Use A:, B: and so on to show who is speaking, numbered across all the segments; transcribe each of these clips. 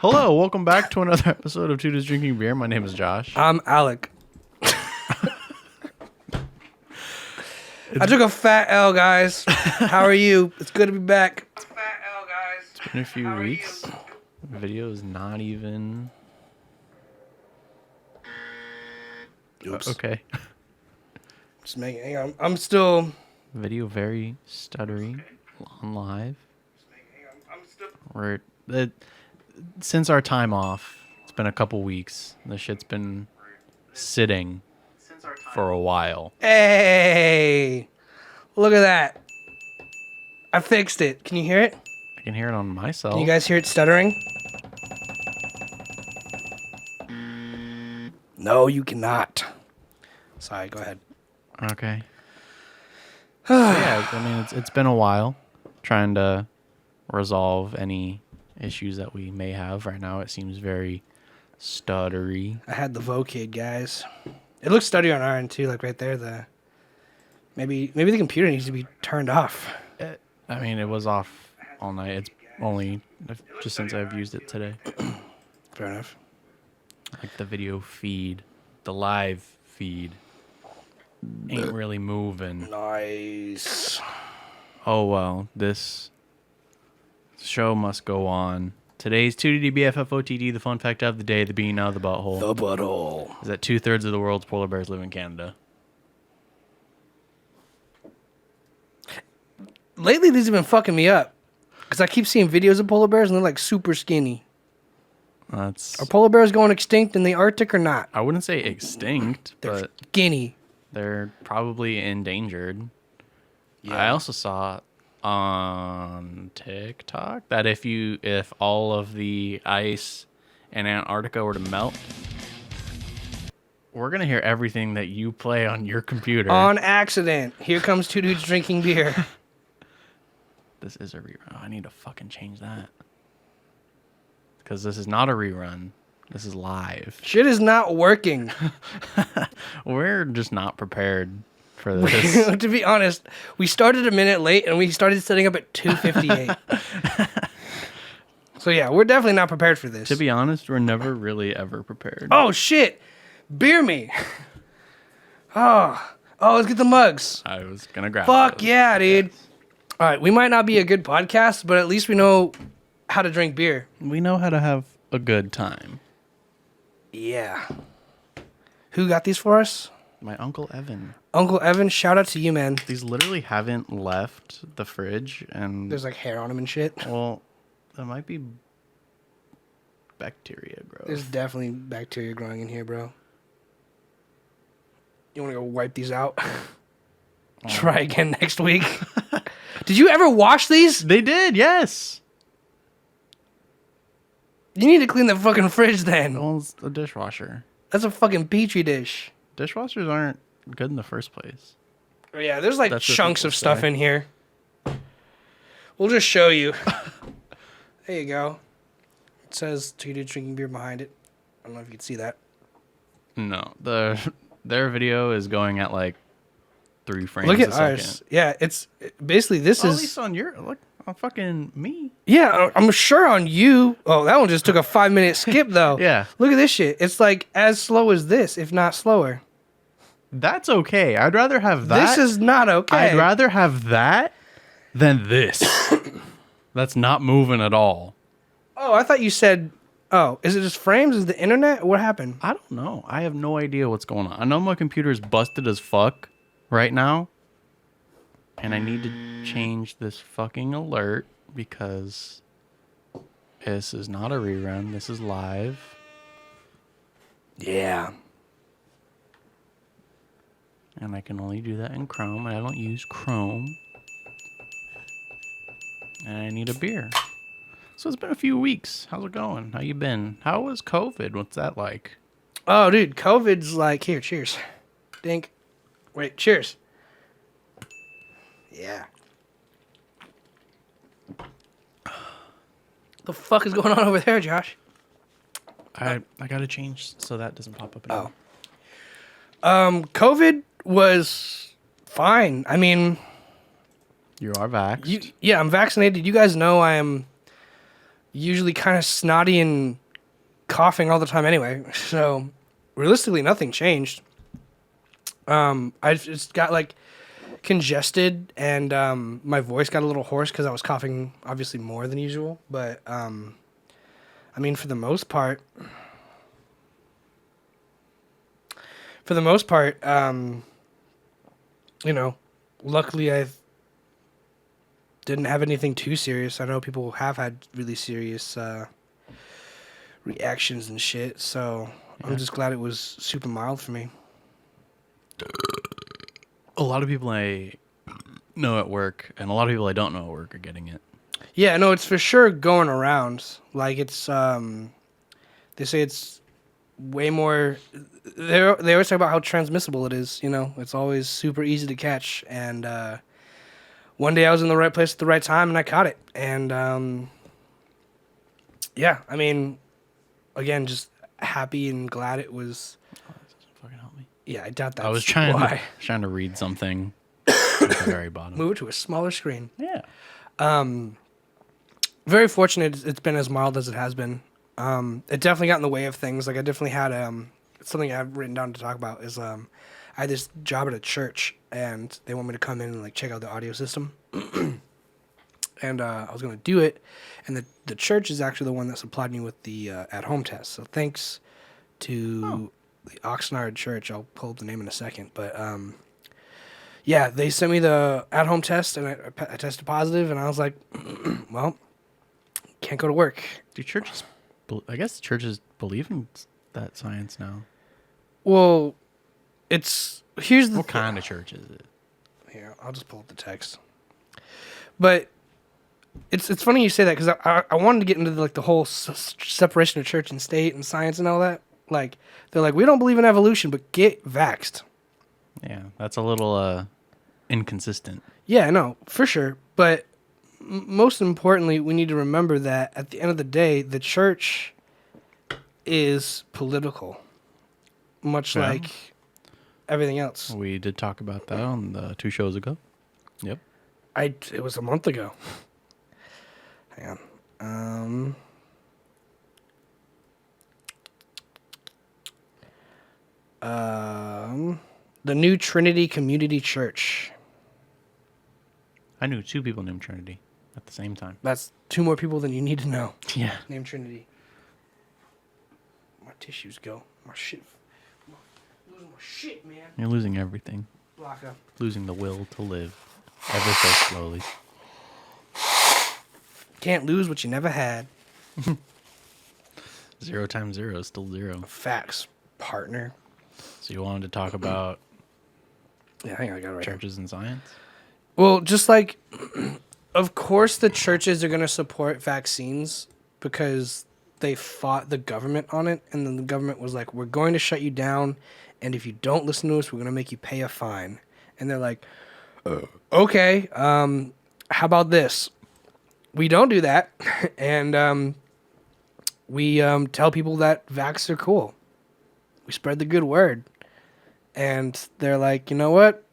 A: Hello, welcome back to another episode of Two Dudes Drinking Beer. My name is Josh.
B: I'm Alec. I took a fat L, guys. How are you? It's good to be back. Fat L, guys.
A: It's been a few weeks. The video is not even...
B: Oops.
A: Okay.
B: Just making. Hang on. I'm still.
A: Video very stuttery on live.
B: I'm still.
A: Since our time off, it's been a couple weeks. The shit's been sitting for a while.
B: Hey, look at that. I fixed it. Can you hear it?
A: I can hear it on myself.
B: Can you guys hear it stuttering? No, you cannot. Sorry, go ahead.
A: Okay. So yeah, I mean, it's been a while trying to resolve any issues that we may have. Right now, it seems very stuttery.
B: I had the Vocade, guys. It looks stuttery on our end too, like right there. Maybe the computer needs to be turned off.
A: I mean, it was off all night. It's only just since I've used it today.
B: Fair enough.
A: Like the video feed, the live feed ain't really moving.
B: Nice.
A: Oh well, this show must go on. Today's 2DBFFOTD, the fun fact of the day, the being out of the butthole.
B: The butthole.
A: Is that 2/3 of the world's polar bears live in Canada.
B: Lately, these have been fucking me up. Because I keep seeing videos of polar bears and they're like super skinny. Are polar bears going extinct in the Arctic or not?
A: I wouldn't say extinct,
B: They're
A: but
B: skinny.
A: they're probably endangered.
B: Yeah.
A: I also saw on TikTok that if all of the ice in Antarctica were to melt, we're gonna hear everything that you play on your computer.
B: On accident. Here comes two dudes drinking beer.
A: This is a rerun. Oh, I need to fucking change that. Because this is not a rerun. This is live.
B: Shit is not working.
A: We're just not prepared for this.
B: To be honest, we started a minute late and we started setting up at 2:58. So yeah, we're definitely not prepared for this.
A: To be honest, we're never really ever prepared.
B: Oh shit! Beer me. Oh, let's get the mugs.
A: I was gonna grab
B: Fuck
A: those.
B: yeah, dude. All right, we might not be a good podcast, but at least we know how to drink beer.
A: We know how to have a good time.
B: Yeah. Who got these for us?
A: My Uncle Evan.
B: Uncle Evan, shout out to you, man.
A: These literally haven't left the fridge, and
B: There's like hair on them and shit.
A: well, there might be bacteria growth.
B: There's definitely bacteria growing in here, bro. You want to go wipe these out? Try again next week. Did you ever wash these?
A: They did, yes.
B: You need to clean the fucking fridge then.
A: Well, it's a dishwasher.
B: That's a fucking petri dish.
A: Dishwashers aren't good in the first place.
B: Oh, yeah, there's like
A: That's what
B: chunks
A: people
B: of stuff
A: say.
B: in here. We'll just show you. There you go. It says two dudes drinking beer behind it. I don't know if you can see that.
A: No, their video is going at like 3 frames
B: Look
A: a
B: at
A: second.
B: ours. Yeah, it's basically this
A: At
B: is.
A: least on your look on fucking me.
B: Yeah, I'm sure on you. Oh, that one just took a 5-minute skip though.
A: Yeah.
B: Look at this shit. It's like as slow as this, if not slower.
A: That's okay. I'd rather have that.
B: This is not okay.
A: I'd rather have that than this. That's not moving at all.
B: Oh, I thought you said. Oh, is it just frames? Is it the internet? What happened?
A: I don't know. I have no idea what's going on. I know my computer's busted as fuck right now. And I need to change this fucking alert because this is not a rerun. This is live.
B: Yeah.
A: And I can only do that in Chrome. And I don't use Chrome. And I need a beer. So it's been a few weeks. How's it going? How you been? How was COVID? What's that like?
B: Oh, dude, COVID's like here. Cheers. Dink. Wait. Cheers. Yeah. The fuck is going on over there, Josh?
A: I gotta change so that doesn't pop up anymore.
B: COVID was fine. I mean,
A: You are vaxxed.
B: yeah, I'm vaccinated. You guys know I am usually kind of snotty and coughing all the time anyway. So realistically, nothing changed. I just got like congested and my voice got a little hoarse because I was coughing obviously more than usual. But I mean, for the most part, you know, luckily I didn't have anything too serious. I know people have had really serious reactions and shit, so I'm just glad it was super mild for me.
A: A lot of people I know at work and a lot of people I don't know at work are getting it.
B: Yeah, no, it's for sure going around. Like it's they say it's way more. They always talk about how transmissible it is. You know, it's always super easy to catch. And one day I was in the right place at the right time and I caught it. And yeah, I mean, again, just happy and glad it was.
A: Oh, that doesn't fucking help me.
B: Yeah, I doubt that.
A: I was trying to read something at the very bottom.
B: Move it to a smaller screen.
A: Yeah.
B: Very fortunate it's been as mild as it has been. It definitely got in the way of things. Like I definitely had something I've written down to talk about is I had this job at a church and they want me to come in and like check out the audio system. And I was gonna do it, and the church is actually the one that supplied me with the at-home test. So thanks to the Oxnard Church. I'll pull up the name in a second, but yeah, they sent me the at-home test and I tested positive, and I was like, well, can't go to work.
A: Do churches? I guess churches believe in that science now.
B: Well, here's the
A: what kind of church is it?
B: Here, I'll just pull up the text. But it's funny you say that because I wanted to get into the whole separation of church and state and science and all that. Like they're like, we don't believe in evolution, but get vaxxed.
A: Yeah, that's a little inconsistent.
B: Yeah, no, for sure. But most importantly, we need to remember that at the end of the day, the church is political, much like everything else.
A: We did talk about that on the 2 shows ago. Yep.
B: It was a month ago. Hang on. The New Trinity Community Church.
A: I knew 2 people named Trinity at the same time.
B: That's 2 more people than you need to know.
A: Yeah.
B: Named Trinity. My tissues go. My shit. I'm losing my shit, man.
A: You're losing everything.
B: Blocka.
A: Losing the will to live ever so slowly.
B: Can't lose what you never had.
A: 0 times 0 is still 0.
B: Facts, partner.
A: So you wanted to talk about
B: Yeah, hang on, I got it right here.
A: churches and science?
B: Well, just like, of course the churches are going to support vaccines because they fought the government on it, and then the government was like, we're going to shut you down, and if you don't listen to us, we're going to make you pay a fine. And they're like, okay, how about this? We don't do that, and we tell people that vax are cool. We spread the good word. And they're like, you know what?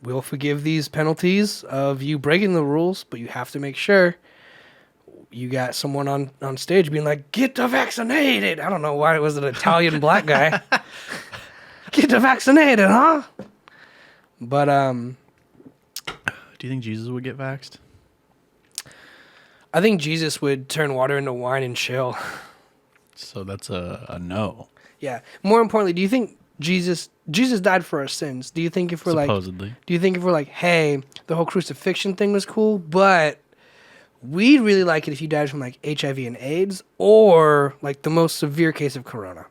B: We'll forgive these penalties of you breaking the rules, but you have to make sure you got someone on stage being like, get the vaccinated. I don't know why it was an Italian black guy. Get the vaccinated, huh? But,
A: Do you think Jesus would get vaxxed?
B: I think Jesus would turn water into wine and chill.
A: So that's a no.
B: Yeah. More importantly, do you think Jesus died for our sins? Do you think if we're
A: Supposedly.
B: like, hey, the whole crucifixion thing was cool, but we'd really like it if you died from like HIV and AIDS or like the most severe case of corona?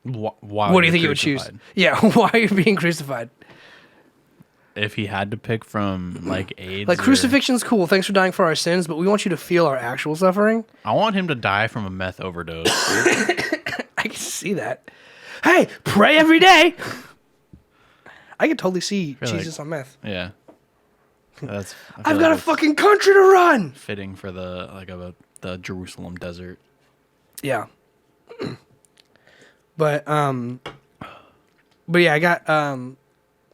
A: Why
B: What do you think you would choose? Yeah, why are you being crucified?
A: If he had to pick from like AIDS,
B: Like crucifixion's cool. Thanks for dying for our sins, but we want you to feel our actual suffering.
A: I want him to die from a meth overdose.
B: I can see that. Hey, pray every day. I could totally see Jesus on meth.
A: Yeah,
B: I've got a fucking country to run.
A: Fitting for the Jerusalem desert.
B: Yeah. But yeah, I got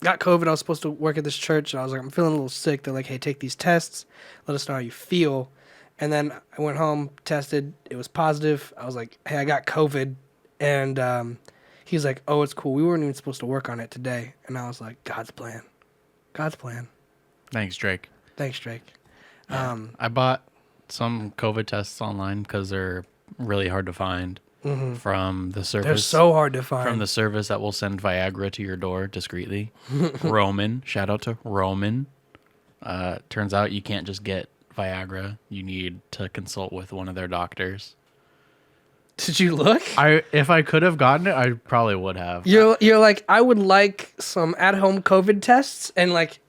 B: got COVID. I was supposed to work at this church, and I was like, I'm feeling a little sick. They're like, hey, take these tests. Let us know how you feel. And then I went home, tested. It was positive. I was like, hey, I got COVID. And he's like, oh, it's cool. We weren't even supposed to work on it today. And I was like, God's plan. God's plan.
A: Thanks, Drake.
B: Thanks, Drake.
A: I bought some COVID tests online because they're really hard to find from the service.
B: They're so hard to find.
A: From the service that will send Viagra to your door discreetly. Roman. Shout out to Roman. Turns out you can't just get Viagra. You need to consult with one of their doctors.
B: Did you look?
A: If I could have gotten it, I probably would have.
B: You're like, I would like some at-home COVID tests, and like,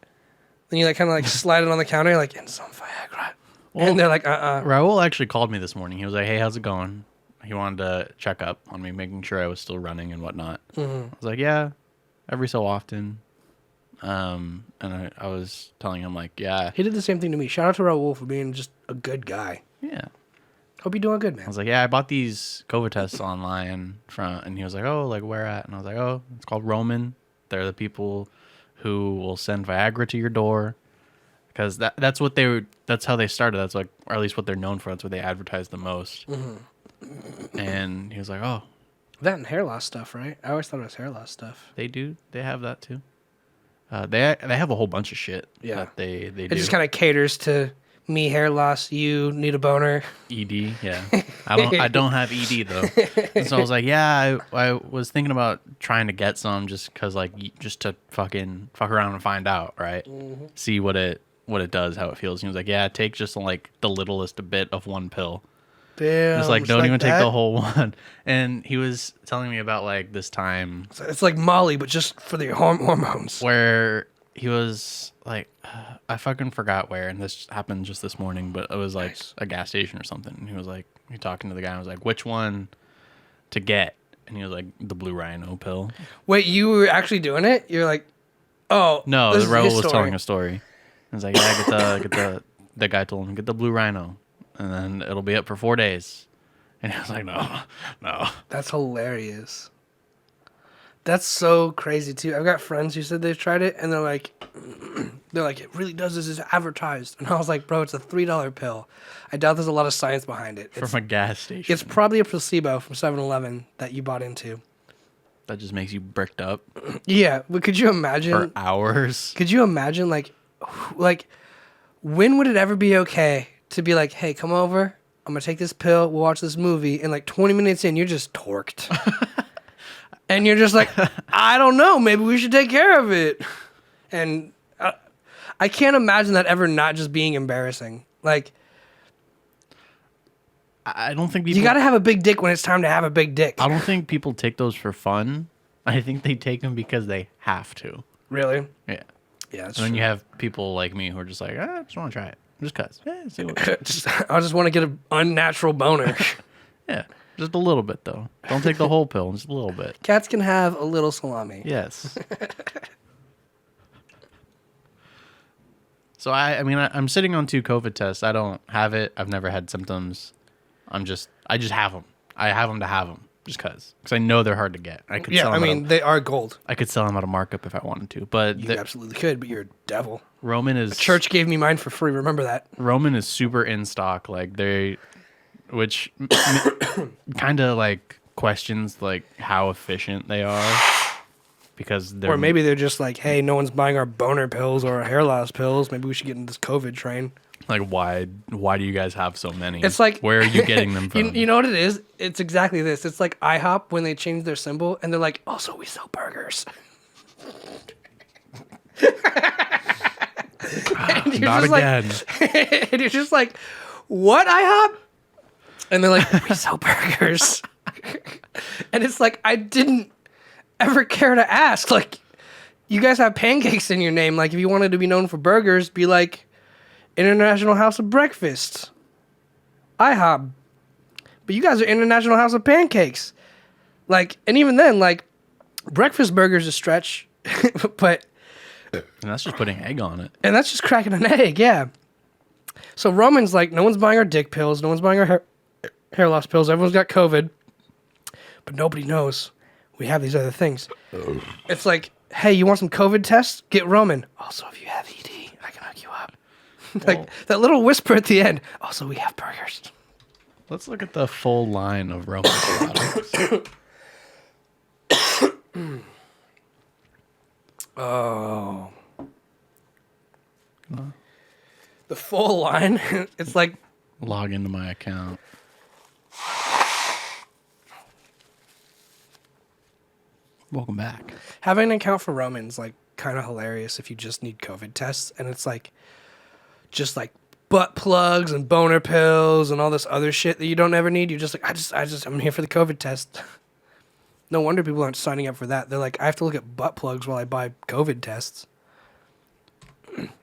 B: then you like kind of like slide it on the counter, like, and some Viagra.
A: Well,
B: and they're like,
A: Raul actually called me this morning. He was like, hey, how's it going? He wanted to check up on me, making sure I was still running and whatnot. I was like, yeah, every so often. And I was telling him, like, yeah.
B: He did the same thing to me. Shout out to Raul for being just a good guy.
A: Yeah.
B: Hope you're doing good, man.
A: I was like, yeah, I bought these COVID tests online and he was like, oh, like where at? And I was like, oh, it's called Roman. They're the people who will send Viagra to your door. Because that's how they started. That's like, or at least what they're known for. That's what they advertise the most. And he was like, oh.
B: That and hair loss stuff, right? I always thought it was hair loss stuff.
A: They do. They have that too. They have a whole bunch of shit that they do.
B: It just kind of caters to me, hair loss, you need a boner.
A: ED, yeah. I don't have ED though. And so I was like, yeah, I was thinking about trying to get some just because like just to fucking fuck around and find out, right? See what it does, how it feels. And he was like, yeah, take just like the littlest bit of one pill.
B: Damn.
A: Just like don't even take the whole one. And he was telling me about like this time.
B: It's like Molly, but just for the hormones.
A: Where he was like, I fucking forgot where, and this happened just this morning, but it was like a gas station or something. And he was like, he talking to the guy, and was like, which one to get? And he was like, the Blue Rhino pill.
B: Wait, you were actually doing it? You're like, oh.
A: No, the Raul was telling a story. I was like, yeah, get the guy told him, get the Blue Rhino, and then it'll be up for 4 days. And he was like, no.
B: That's hilarious. That's so crazy too. I've got friends who said they've tried it, and they're like, it really does as it's advertised. And I was like, bro, it's a $3 pill. I doubt there's a lot of science behind it.
A: From a gas station.
B: It's probably a placebo from 7-Eleven that you bought into.
A: That just makes you bricked up.
B: Yeah, but could you imagine?
A: For hours.
B: Could you imagine, like, when would it ever be okay to be like, hey, come over, I'm going to take this pill, we'll watch this movie, and like 20 minutes in, you're just torqued. And you're just like, I don't know, maybe we should take care of it. And I can't imagine that ever not just being embarrassing. Like,
A: I don't think people...
B: You got to have a big dick when it's time to have a big dick.
A: I don't think people take those for fun. I think they take them because they have to.
B: Really?
A: Yeah.
B: Yeah, that's
A: and then
B: true.
A: you have people like me who are just like, I just want to try it. Just cuz. Yeah, see what
B: I just want to get an unnatural boner.
A: Yeah. Just a little bit, though. Don't take the whole pill. Just a little bit.
B: Cats can have a little salami.
A: Yes. So, I'm sitting on 2 COVID tests. I don't have it. I've never had symptoms. I just have them. I have them to have them. Just because. Because I know they're hard to get. I could sell them
B: they are gold.
A: I could sell them at a markup if I wanted to. But
B: You absolutely could, but you're a devil.
A: Roman is...
B: The church gave me mine for free. Remember that.
A: Roman is super in stock. Like, which kind of like questions like how efficient they are, because they're...
B: Or maybe they're just like, hey, no one's buying our boner pills or our hair loss pills. Maybe we should get in this COVID train.
A: Like, why do you guys have so many?
B: It's like,
A: where are you getting them from?
B: You know what it is? It's exactly this. It's like IHOP when they change their symbol and they're like, also we sell burgers.
A: Not again.
B: And you're just like, what, IHOP? And they're like, we sell burgers. And it's like, I didn't ever care to ask. Like, you guys have pancakes in your name. Like, if you wanted to be known for burgers, be like International House of Breakfast, IHOP. But you guys are International House of Pancakes. Like, and even then, like, breakfast burgers a stretch. But...
A: And that's just putting egg on it.
B: And that's just cracking an egg, yeah. So Roman's like, no one's buying our dick pills. No one's buying our hair loss pills. Everyone's got COVID. But nobody knows we have these other things. It's like, Hey, you want some COVID tests? Get Roman. Also, if you have ED, I can hook you up. Like
A: Well,
B: that little whisper at the end. Also, we have burgers.
A: let's look at the full line of Roman products.
B: Oh. The full line. It's like
A: Log into my account. Welcome back.
B: having an account for Roman's like kind of hilarious if you just need COVID tests, and it's like just like butt plugs and boner pills and all this other shit that you don't ever need. You're just like, I'm here for the COVID test. No wonder people aren't signing up for that. They're like, I have to look at butt plugs while I buy COVID tests.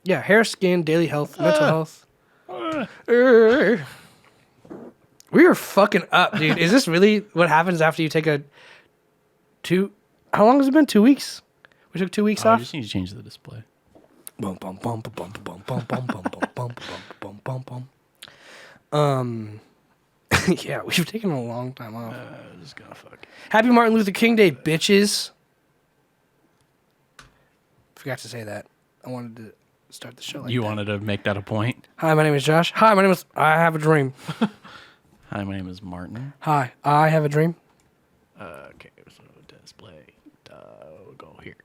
B: Yeah, hair, skin, daily health, mental health. We are fucking up, dude. Is this really what happens after you take a how long has it been? 2 weeks? We took 2 weeks
A: I
B: off?
A: just need to change the display.
B: Bum, bum, bum, bum, bum, bum, bum, bum, bum, bum, bum, bum, bum. Yeah, we've taken a long time off.
A: Just gonna fuck.
B: Happy Martin Luther King Day, bitches. Forgot to say that. I wanted to start the show like
A: You
B: that.
A: wanted to make that a point?
B: Hi, my name is Josh. Hi, my name is I have a dream.
A: Hi, my name is Martin.
B: Hi, I have a dream.
A: Okay, so display. We'll go here.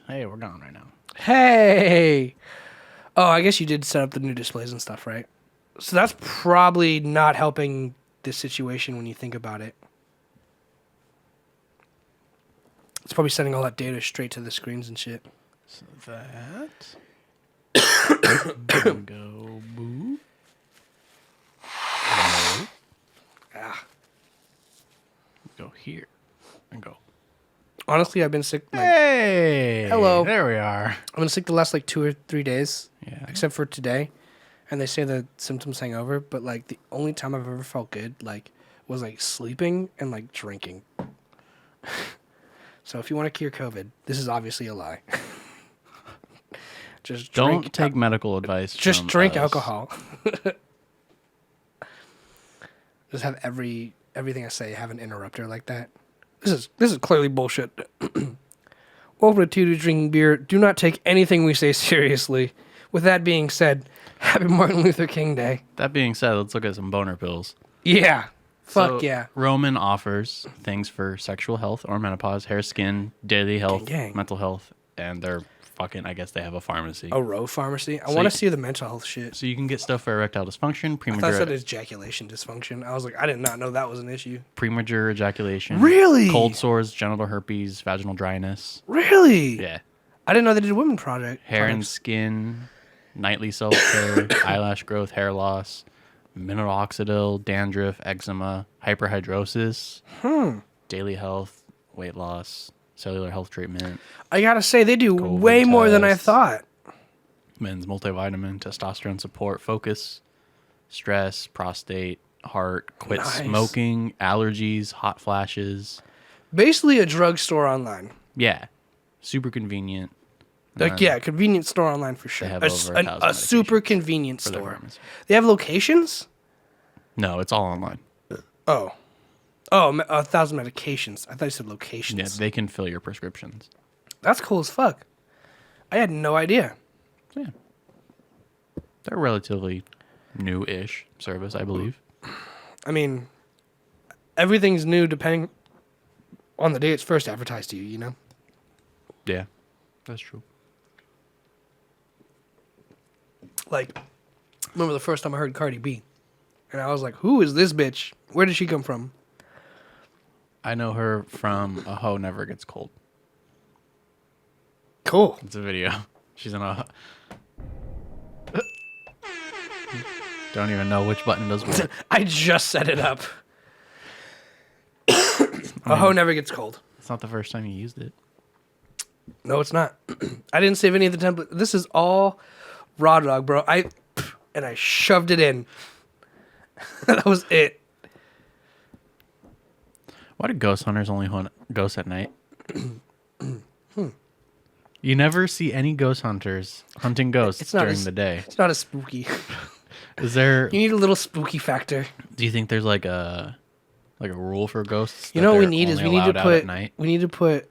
A: Hey, we're gone right now.
B: Hey. Oh, I guess you did set up the new displays and stuff, right? So that's probably not helping this situation when you think about it. It's probably sending all that data straight to the screens and shit.
A: So that. Go boo.
B: Ah.
A: Go here and go.
B: Honestly, I've been sick.
A: Hey.
B: Hello.
A: There we are.
B: I've been sick the last like 2 or 3 days,
A: Yeah.
B: except for today. And they say the symptoms hang over, but like the only time I've ever felt good like was like sleeping and like drinking. So if you want to cure COVID, this is obviously a lie. Just
A: Don't
B: drink
A: take medical advice.
B: just
A: from
B: drink
A: us.
B: alcohol. Just have everything I say have an interrupter like that. This is clearly bullshit. Welcome to drinking beer. Do not take anything we say seriously. With that being said, happy Martin Luther King Day.
A: That being said, let's look at some boner pills.
B: Yeah. Fuck
A: So,
B: yeah.
A: Roman offers things for sexual health or menopause, hair, skin, daily health,
B: Gang.
A: mental health, and they're fucking, I guess they have a pharmacy.
B: A row pharmacy. I
A: So
B: want
A: you-
B: to see the mental health shit.
A: So you can get stuff for erectile dysfunction,
B: I thought it said
A: premature,
B: ejaculation dysfunction. I was like, I did not know that was an issue.
A: premature ejaculation.
B: Really?
A: Cold sores, genital herpes, vaginal dryness.
B: Really?
A: Yeah.
B: I didn't know they did women project.
A: Hair and
B: products.
A: skin, nightly self-care, eyelash growth, hair loss, minoxidil, dandruff, eczema, hyperhidrosis, daily health, weight loss, cellular health treatment,
B: I gotta say, they do
A: COVID
B: way more than I
A: tests.
B: thought.
A: men's multivitamin, testosterone support, focus, stress, prostate, heart, quit
B: Nice.
A: smoking, allergies, hot flashes.
B: Basically, a drugstore online.
A: Yeah. Super convenient.
B: Like,
A: And
B: yeah, convenience store online for sure.
A: have
B: A,
A: over
B: s-
A: 1,000
B: a super
A: medications
B: convenient
A: for their
B: store.
A: pharmacy.
B: They have locations?
A: No, it's all online.
B: Oh. Oh, 1,000 medications. I thought you said locations.
A: Yeah, they can fill your prescriptions.
B: That's cool as fuck. I had no idea.
A: Yeah. They're a relatively new-ish service, I believe.
B: I mean, everything's new depending on the day it's first advertised to you, you know?
A: Yeah, that's true.
B: Like, remember the first time I heard Cardi B? And I was like, who is this bitch? Where did she come from?
A: I know her from A Hoe Never Gets Cold.
B: Cool.
A: It's a video. She's in a... Don't even know which button does what.
B: I just set it up. A hoe never gets cold.
A: It's not the first time you used it.
B: No, it's not. I didn't save any of the template. This is all raw dog, bro. I shoved it in. That was it.
A: Why do ghost hunters only hunt ghosts at night? You never see any ghost hunters hunting ghosts
B: It's not
A: during
B: as-
A: the day.
B: It's not as spooky.
A: Is there?
B: You need a little spooky factor.
A: Do you think there's like a rule for ghosts?
B: You
A: that
B: know what we
A: they're
B: need is
A: only
B: we need to
A: allowed out at
B: put
A: night?
B: we need to put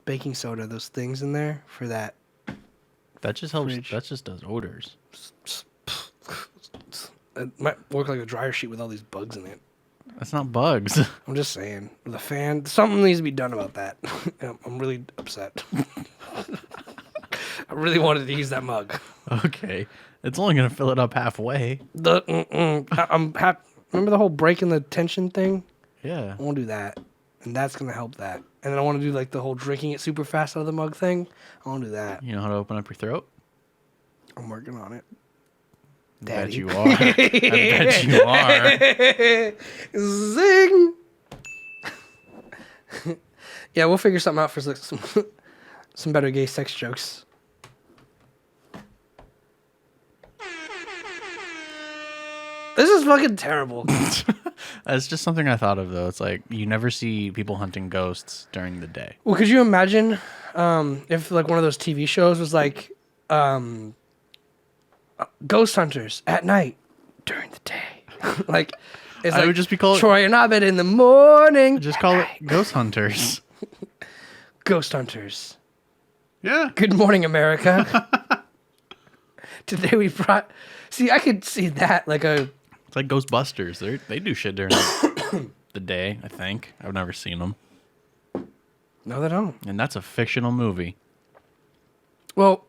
B: baking soda, those things in there for that.
A: That just helps.
B: Fridge.
A: That just does odors.
B: It might work like a dryer sheet with all these bugs in it.
A: That's not bugs.
B: I'm just saying. The fan, something needs to be done about that. I'm really upset. I really wanted to use that mug.
A: Okay, it's only gonna fill it up halfway.
B: Remember the whole breaking the tension thing?
A: Yeah.
B: I want to do that, and that's gonna help that. And then I want to do like the whole drinking it super fast out of the mug thing. I want to do that.
A: You know how to open up your throat?
B: I'm working on it.
A: I bet
B: Daddy.
A: you are. I bet you are.
B: Zing. Yeah, we'll figure something out for some better gay sex jokes. This is fucking terrible.
A: That's just something I thought of, though. It's like you never see people hunting ghosts during the day.
B: Well, could you imagine if like one of those TV shows was like ghost hunters at night during the day? Like it's
A: I
B: like
A: would just be called
B: Troy and Abed in the morning.
A: just call it ghost hunters.
B: Ghost hunters.
A: Yeah.
B: Good morning, America. Today we brought. See, I could see that like a.
A: It's like Ghostbusters. They do shit during the day, I think. I've never seen them.
B: No, they don't.
A: And that's a fictional movie.
B: Well,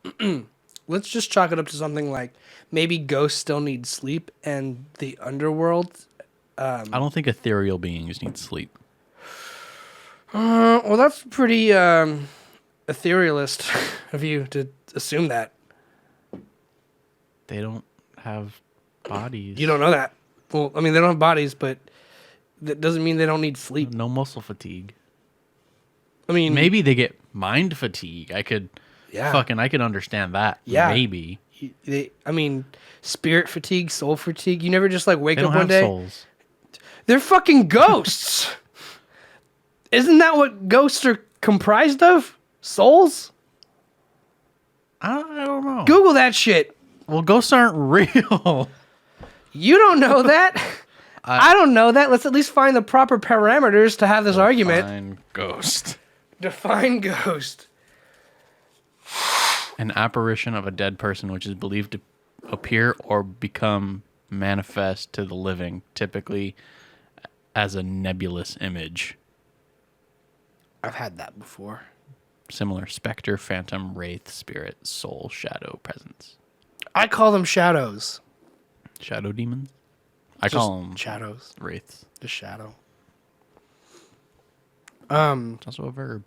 B: let's just chalk it up to something like maybe ghosts still need sleep and the underworld.
A: I don't think ethereal beings need sleep.
B: Well, that's pretty etherealist of you to assume that.
A: They don't have bodies.
B: You don't know that. Well, I mean, they don't have bodies, but that doesn't mean they don't need sleep.
A: No muscle fatigue.
B: I mean,
A: Maybe they get mind fatigue. I could understand that.
B: Yeah.
A: Maybe.
B: I mean, spirit fatigue, soul fatigue. You never just like wake
A: They
B: up
A: don't
B: one
A: have
B: day.
A: souls.
B: They're fucking ghosts. Isn't that what ghosts are comprised of? Souls?
A: I don't know.
B: Google that shit.
A: Well, ghosts aren't real.
B: You don't know that. I don't know that. Let's at least find the proper parameters to have this argument.
A: Define ghost.
B: Define ghost.
A: An apparition of a dead person which is believed to appear or become manifest to the living, typically as a nebulous image.
B: I've had that before.
A: Similar specter, phantom, wraith, spirit, soul, shadow, presence.
B: I call them shadows.
A: Shadow demons? I call them
B: shadows.
A: wraiths.
B: Just shadow.
A: It's also a verb.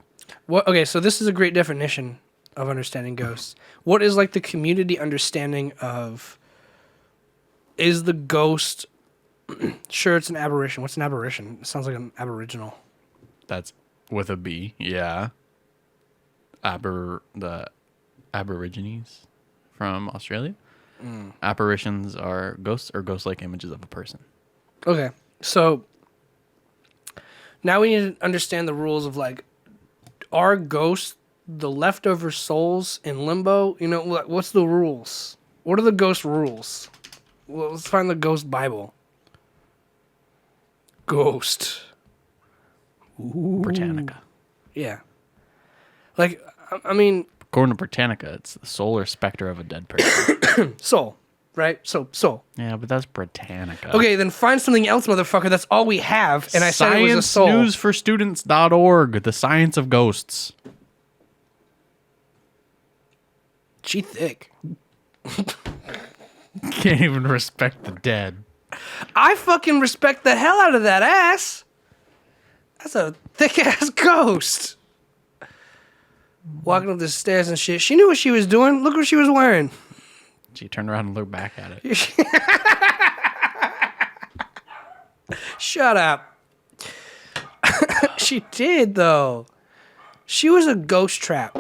B: What? Okay, so this is a great definition of understanding ghosts. What is like the community understanding of? Is the ghost? Sure, it's an aberration. What's an aberration? It sounds like an aboriginal.
A: That's with a B, yeah. The Aborigines from Australia. Apparitions are ghosts or ghost-like images of a person.
B: Okay, so now we need to understand the rules of like, are ghosts the leftover souls in limbo? You know, what's the rules? What are the ghost rules? Well, let's find the ghost Bible. Ghost.
A: Britannica.
B: Yeah. Like, I mean,
A: According to Britannica, it's the soul or specter of a dead person.
B: soul, right? So, soul.
A: Yeah, but that's Britannica.
B: Okay, then find something else, motherfucker. That's all we have. And I said it was a soul.
A: ScienceNewsForStudents.org, the science of ghosts.
B: She thick.
A: Can't even respect the dead.
B: I fucking respect the hell out of that ass. That's a thick ass ghost. Walking up the stairs and shit. She knew what she was doing. Look what she was wearing.
A: She turned around and looked back at it.
B: Shut up. She did, though. She was a ghost trap.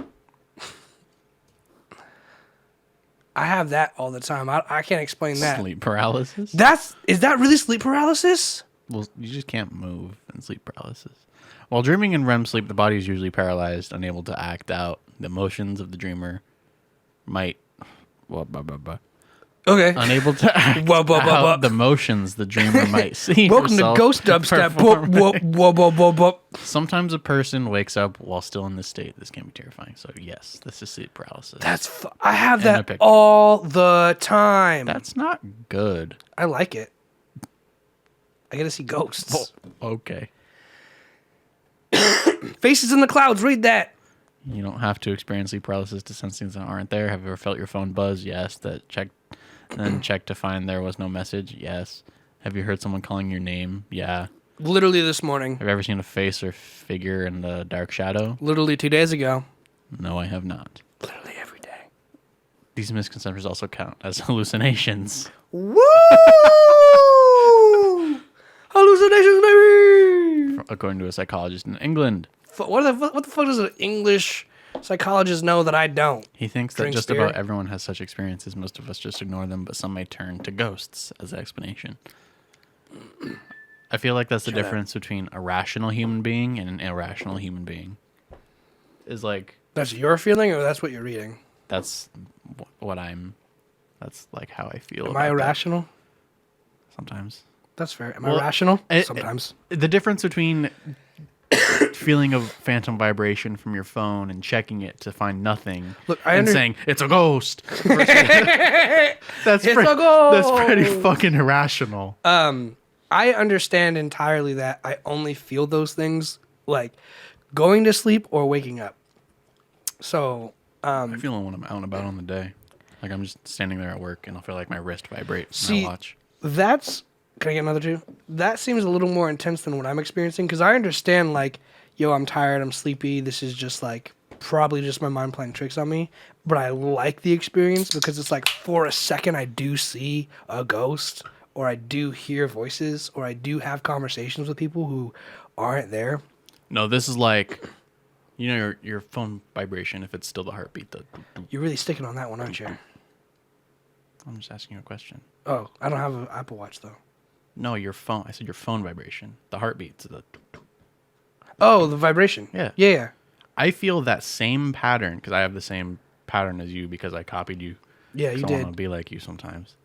B: I have that all the time. I can't explain that.
A: Sleep paralysis?
B: Is that really sleep paralysis?
A: Well, you just can't move in sleep paralysis. While dreaming in REM sleep, the body is usually paralyzed, unable to act out. The emotions of the dreamer might...
B: Okay.
A: Unable to act
B: Whoa, whoa, whoa, whoa.
A: out the motions the dreamer might see.
B: Welcome to
A: herself
B: Ghost Dubstep.
A: performing.
B: Whoa, whoa, whoa, whoa, whoa.
A: Sometimes a person wakes up while still in this state. This can be terrifying. So yes, this is sleep paralysis.
B: I have
A: And a
B: that
A: picture.
B: all the time.
A: That's not good.
B: I like it. I get to see ghosts.
A: Okay.
B: Faces in the clouds. Read that.
A: You don't have to experience sleep paralysis to sense things that aren't there. Have you ever felt your phone buzz? Yes. Then check to find there was no message? Yes. Have you heard someone calling your name? Yeah.
B: Literally this morning.
A: Have you ever seen a face or figure in the dark shadow?
B: Literally 2 days ago.
A: No, I have not.
B: Literally every day.
A: These misconceptions also count as hallucinations.
B: Woo! Hallucinations, baby!
A: According to a psychologist in England.
B: What the fuck does an English psychologist know that I don't?
A: He thinks that
B: Drink
A: just
B: beer?
A: about everyone has such experiences. Most of us just ignore them, but some may turn to ghosts as an explanation. I feel like that's the difference between a rational human being and an irrational human being. Is like...
B: That's your feeling, or that's what you're reading?
A: That's what I'm... That's like how I feel.
B: Am I irrational?
A: Sometimes.
B: That's fair. Am I rational? Sometimes.
A: The difference between feeling a phantom vibration from your phone and checking it to find nothing and saying, it's a ghost. That's pretty fucking irrational.
B: I understand entirely that I only feel those things like going to sleep or waking up. So,
A: I feel it when I'm out and about on the day. Like I'm just standing there at work and I'll feel like my wrist vibrate when I watch.
B: Can I get another two? That seems a little more intense than what I'm experiencing because I understand like, yo, I'm tired, I'm sleepy. This is just like probably just my mind playing tricks on me. But I like the experience because it's like for a second I do see a ghost or I do hear voices or I do have conversations with people who aren't there.
A: No, this is like, you know, your phone vibration, if it's still the heartbeat.
B: You're really sticking on that one, aren't you?
A: I'm just asking you a question.
B: Oh, I don't have an Apple Watch though.
A: No, your phone. I said your phone vibration. The heartbeat.
B: Oh, the vibration.
A: Yeah.
B: Yeah.
A: I feel that same pattern because I have the same pattern as you because I copied you.
B: Yeah, you
A: I
B: did.
A: want to be like you sometimes.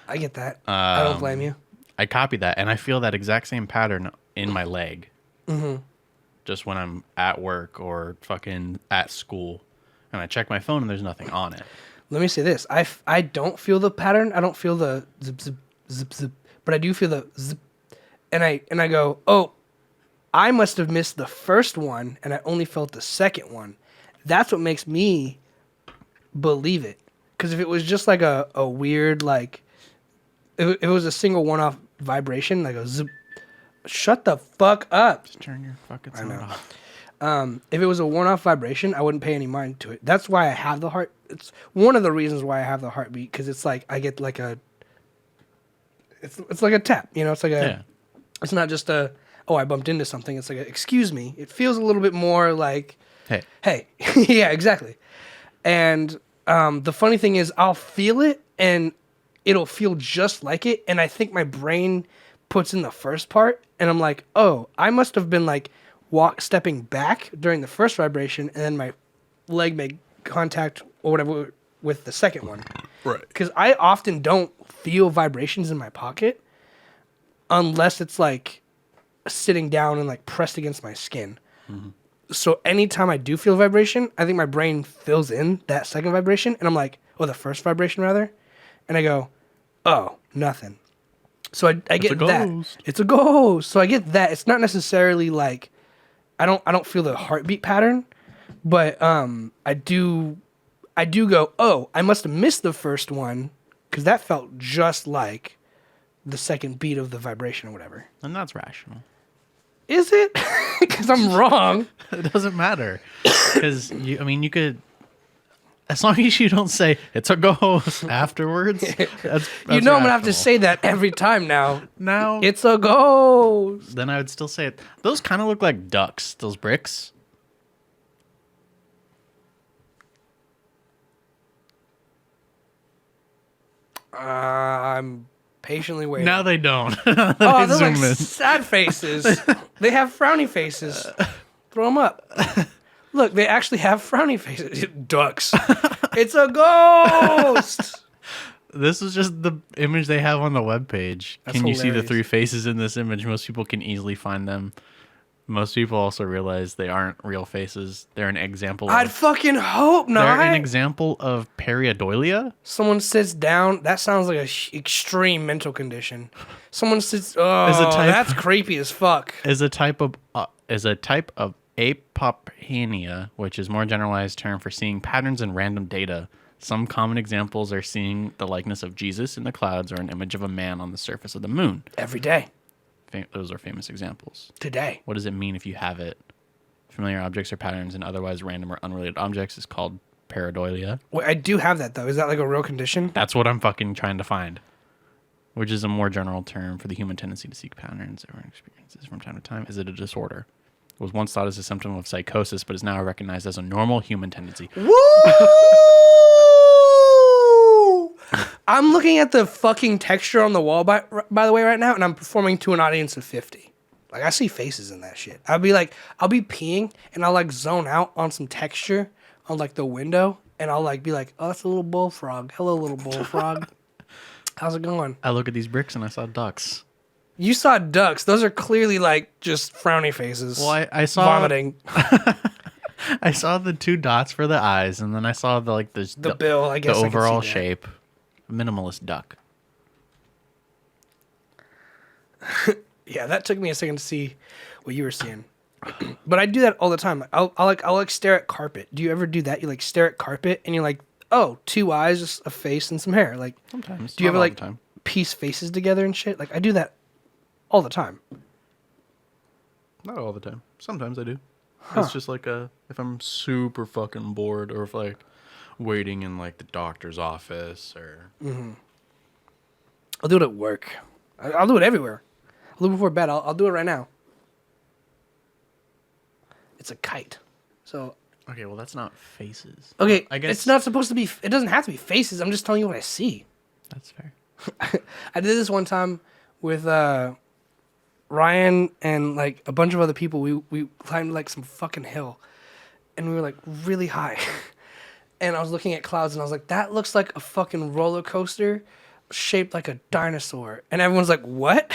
B: I get that. I don't blame you.
A: I copied that, and I feel that exact same pattern in my leg.
B: Mm-hmm.
A: Just when I'm at work or fucking at school, and I check my phone and there's nothing on it.
B: Let me say this. I don't feel the pattern. I don't feel the zip, zip, zip, zip. But I do feel the zip. And I go, oh, I must have missed the first one, and I only felt the second one. That's what makes me believe it. Because if it was just like a weird, like, if it was a single one-off vibration, like a zip, shut the fuck up.
A: Just turn your fucking sound off.
B: If it was a one-off vibration, I wouldn't pay any mind to it. That's why I have the heart. It's one of the reasons why I have the heartbeat, because it's like I get like a. It's like a tap, you know. It's like a.
A: Yeah.
B: It's not just a. Oh, I bumped into something. It's like a, excuse me. It feels a little bit more like. Hey. Yeah, exactly. And the funny thing is, I'll feel it, and it'll feel just like it, and I think my brain puts in the first part, and I'm like, oh, I must have been like stepping back during the first vibration, and then my leg made contact or whatever with the second one.
A: Right.
B: Because I often don't feel vibrations in my pocket unless it's like sitting down and like pressed against my skin. Mm-hmm. So anytime I do feel vibration, I think my brain fills in that second vibration, and I'm like, oh, the first vibration rather, and I go, oh, nothing. So I get that. It's a ghost. So I get that. It's not necessarily like I don't feel the heartbeat pattern, but I do go, oh, I must have missed the first one because that felt just like the second beat of the vibration or whatever.
A: And that's rational.
B: Is it? Because I'm wrong.
A: It doesn't matter. Because, you could... As long as you don't say, it's a ghost afterwards, that's
B: you know I'm going to have to say that every time now.
A: Now...
B: It's a ghost.
A: Then I would still say it. Those kind of look like ducks, those bricks.
B: I'm patiently waiting.
A: Now they don't.
B: Oh, they're like sad faces. They have frowny faces. Throw them up. Look, they actually have frowny faces. Ducks. It's a ghost.
A: This is just the image they have on the webpage.
B: That's
A: Can you see the
B: hilarious.
A: 3 faces in this image? Most people can easily find them. Most people also realize they aren't real faces. They're an example.
B: I'd fucking hope not.
A: They're an example of pareidolia.
B: Someone sits down. That sounds like a extreme mental condition. Someone sits.
A: Is a
B: Oh,
A: type-
B: that's creepy as fuck.
A: Is a type of apopania, which is more generalized term for seeing patterns in random data. Some common examples are seeing the likeness of Jesus in the clouds or an image of a man on the surface of the moon.
B: Every day.
A: Those are famous examples.
B: Today.
A: What does it mean if you have it? Familiar objects or patterns in otherwise random or unrelated objects is called pareidolia.
B: Wait, I do have that though. Is that like a real condition?
A: That's what I'm fucking trying to find. Which is a more general term for the human tendency to seek patterns or experiences from time to time. Is it a disorder? It was once thought as a symptom of psychosis, but is now recognized as a normal human tendency.
B: Woo! I'm looking at the fucking texture on the wall by the way right now, and I'm performing to an audience of 50. Like I see faces in that shit. I'll be peeing and I'll like zone out on some texture on like the window, and I'll like be like, oh, that's a little bullfrog. Hello, little bullfrog. How's it going?
A: I look at these bricks and I saw ducks.
B: You saw ducks. Those are clearly like just frowny faces.
A: Well, I saw
B: vomiting.
A: I saw the 2 dots for the eyes, and then I saw the
B: bill. I guess
A: the
B: I can see
A: overall
B: that.
A: shape. Minimalist duck.
B: Yeah, that took me a second to see what you were seeing. But I do that all the time. I'll stare at carpet. Do you ever do that? You like stare at carpet and you're like, oh, 2 eyes, just a face and some hair. Like
A: Sometimes.
B: do you
A: not
B: ever
A: all
B: like
A: the time.
B: piece faces together and shit? Like I do that all the time.
A: Not all the time. Sometimes I do. It's just like if I'm super fucking bored, or if like waiting in like the doctor's office, or
B: I'll do it at work. I'll do it everywhere. I'll do it before bed. I'll do it right now. It's a kite. So
A: okay, well that's not faces.
B: okay,
A: I guess
B: it's not supposed to be. It doesn't have to be faces. I'm just telling you what I see.
A: That's fair.
B: I did this one time with Ryan and like a bunch of other people. We climbed like some fucking hill, and we were like really high. And I was looking at clouds, and I was like, "That looks like a fucking roller coaster, shaped like a dinosaur." And everyone's like, "What?"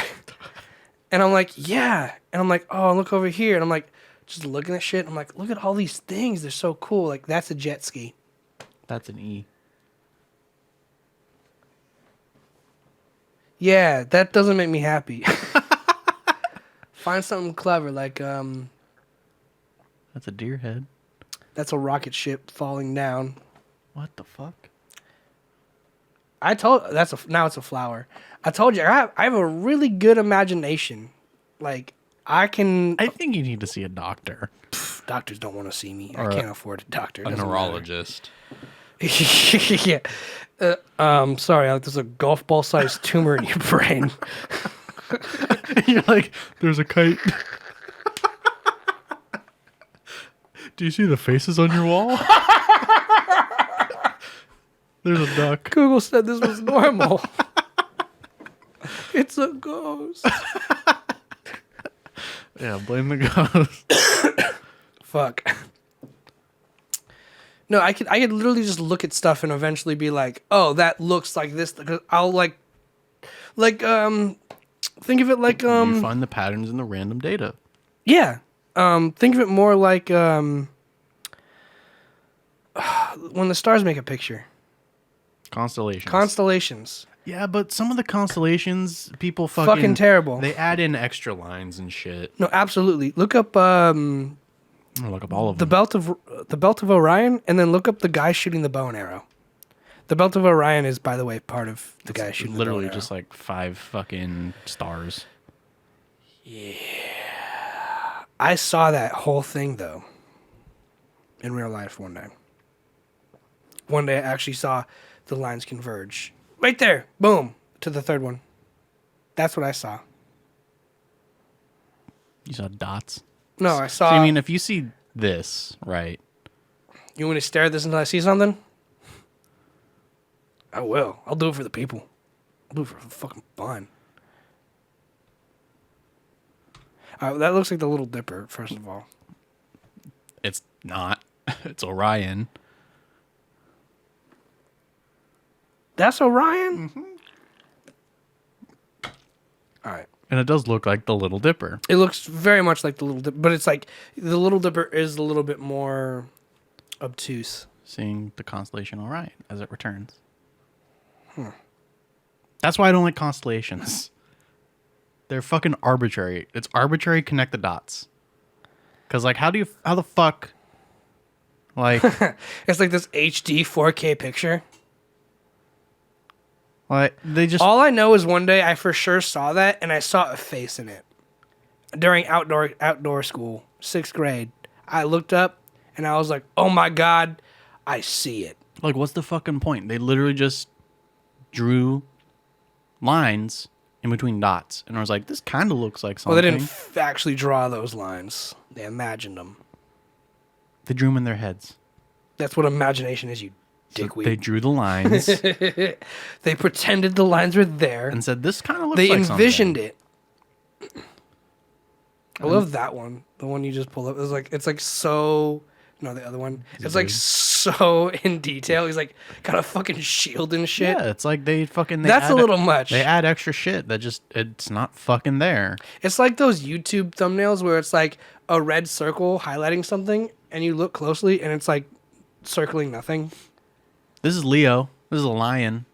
B: And I'm like, "Yeah." And I'm like, "Oh, look over here." And I'm like, just looking at shit. I'm like, "Look at all these things. They're so cool." Like that's a jet ski.
A: That's an E.
B: Yeah, that doesn't make me happy. Find something clever, like
A: That's a deer head.
B: that's a rocket ship falling down.
A: What the fuck?
B: I told now it's a flower. I told you I have a really good imagination. Like I can.
A: I think you need to see a doctor.
B: Doctors don't want to see me.
A: Or
B: I can't afford a doctor. It
A: A
B: doesn't
A: neurologist.
B: matter. Yeah. Sorry, Alec, there's a golf ball sized tumor in your brain.
A: You're like, there's a kite. Do you see the faces on your wall? There's a duck.
B: Google said this was normal. It's a ghost.
A: Yeah, blame the ghost.
B: Fuck. No, I could literally just look at stuff and eventually be like, oh, that looks like this. Because I'll think of it like
A: You find the patterns in the random data.
B: yeah. Think of it more like when the stars make a picture.
A: Constellations.
B: Constellations.
A: Yeah, but some of the constellations, people fucking
B: terrible.
A: They add in extra lines and shit.
B: No, absolutely. Look up
A: I'm gonna look up all of
B: the
A: them.
B: belt of Orion, and then look up the guy shooting the bow and arrow. The belt of Orion is, by the way, part of the guy shooting the bow
A: Literally
B: and arrow.
A: just like 5 fucking stars.
B: I saw that whole thing though in real life one day. One day I actually saw the lines converge. Right there, boom, to the third one. That's what I saw.
A: You saw dots.
B: No, I saw.
A: So you mean if you see this, right?
B: You want me to stare at this until I see something? I will. I'll do it for the people. I'll do it for fucking fun. That looks like the Little Dipper, first of all.
A: It's not. It's Orion.
B: That's Orion? Mm-hmm. All right.
A: And it does look like the Little Dipper.
B: It looks very much like the Little Dipper, but it's like the Little Dipper is a little bit more obtuse.
A: Seeing the constellation Orion as it returns. That's why I don't like constellations. They're fucking arbitrary. It's arbitrary connect the dots. Because, like, how the fuck, like...
B: It's like this HD 4K picture.
A: Like, they just...
B: All I know is one day I for sure saw that, and I saw a face in it. During outdoor school, 6th grade. I looked up, and I was like, oh my God, I see it.
A: Like, what's the fucking point? They literally just drew lines in between dots. And I was like, this kind of looks like something.
B: Well, they didn't actually draw those lines. They imagined them.
A: They drew them in their heads.
B: That's what imagination is, you
A: So
B: dickweed.
A: they drew the lines.
B: They pretended the lines were there.
A: And said, this kind of looks
B: They
A: like
B: envisioned
A: something.
B: it. I love that one. The one you just pulled up. It's like so... No, the other one. It's like so in detail. He's like got a fucking shield and shit.
A: Yeah, it's like they fucking...
B: That's a little much.
A: They add extra shit that just... It's not fucking there.
B: It's like those YouTube thumbnails where it's like a red circle highlighting something, and you look closely, and it's like circling nothing.
A: This is Leo. This is a lion.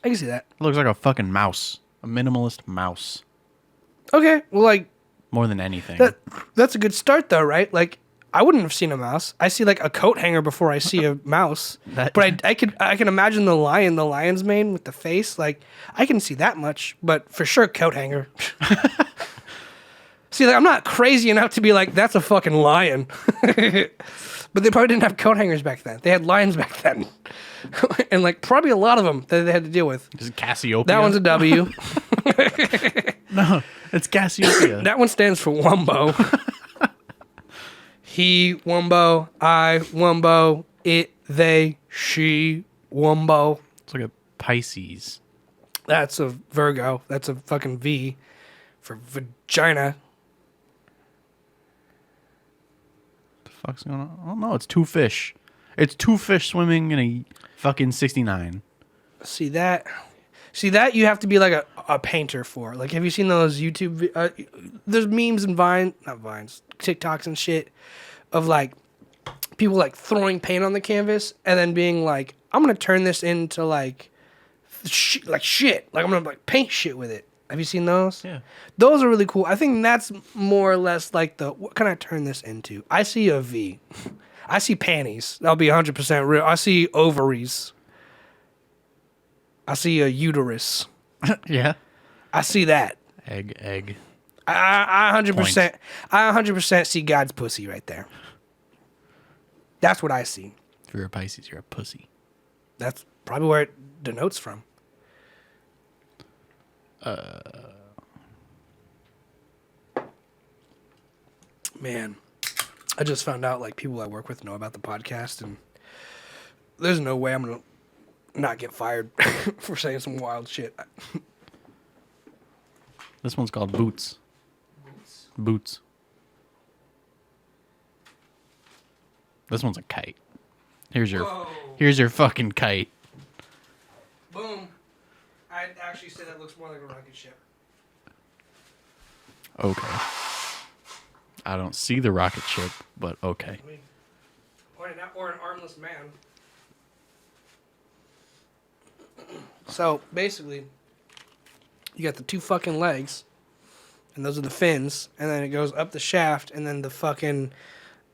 B: I can see that.
A: It looks like a fucking mouse. A minimalist mouse.
B: Okay, well, like...
A: More than anything.
B: That's a good start, though, right? Like, I wouldn't have seen a mouse. I see, like, a coat hanger before I see a mouse. But I can imagine the lion's mane with the face. Like, I can see that much, but for sure, coat hanger. See, like, I'm not crazy enough to be like, that's a fucking lion. But they probably didn't have coat hangers back then. They had lions back then. And, like, probably a lot of them that they had to deal with.
A: This is Cassiopeia.
B: That one's a W.
A: No, it's Cassiopeia.
B: That one stands for Wumbo. He, Wumbo, I, Wumbo, it, they, she, Wumbo.
A: It's like a Pisces.
B: That's a Virgo. That's a fucking V for vagina.
A: The fuck's going on? Oh no, it's two fish. It's two fish swimming in a fucking 69.
B: See that you have to be like a painter for. Like, have you seen those YouTube... there's memes and TikToks and shit of, like, people, like, throwing paint on the canvas and then being like, I'm going to turn this into, like shit. Like, I'm going to, like, paint shit with it. Have you seen those?
A: Yeah.
B: Those are really cool. I think that's more or less like what can I turn this into? I see a V. I see panties. That'll be 100% real. I see ovaries. I see a uterus.
A: Yeah.
B: I see that.
A: Egg.
B: I 100%. I 100% see God's pussy right there. That's what I see.
A: If you're a Pisces, you're a pussy.
B: That's probably where it denotes from. Man, I just found out, like, people I work with know about the podcast, and there's no way I'm gonna not get fired for saying some wild shit.
A: This one's called Boots. Boots. This one's a kite. Here's your fucking kite.
B: Boom. I'd actually say that looks more like a rocket ship.
A: Okay. I don't see the rocket ship, but okay.
B: I mean, or an armless man. So, basically, you got the two fucking legs, and those are the fins, and then it goes up the shaft, and then the fucking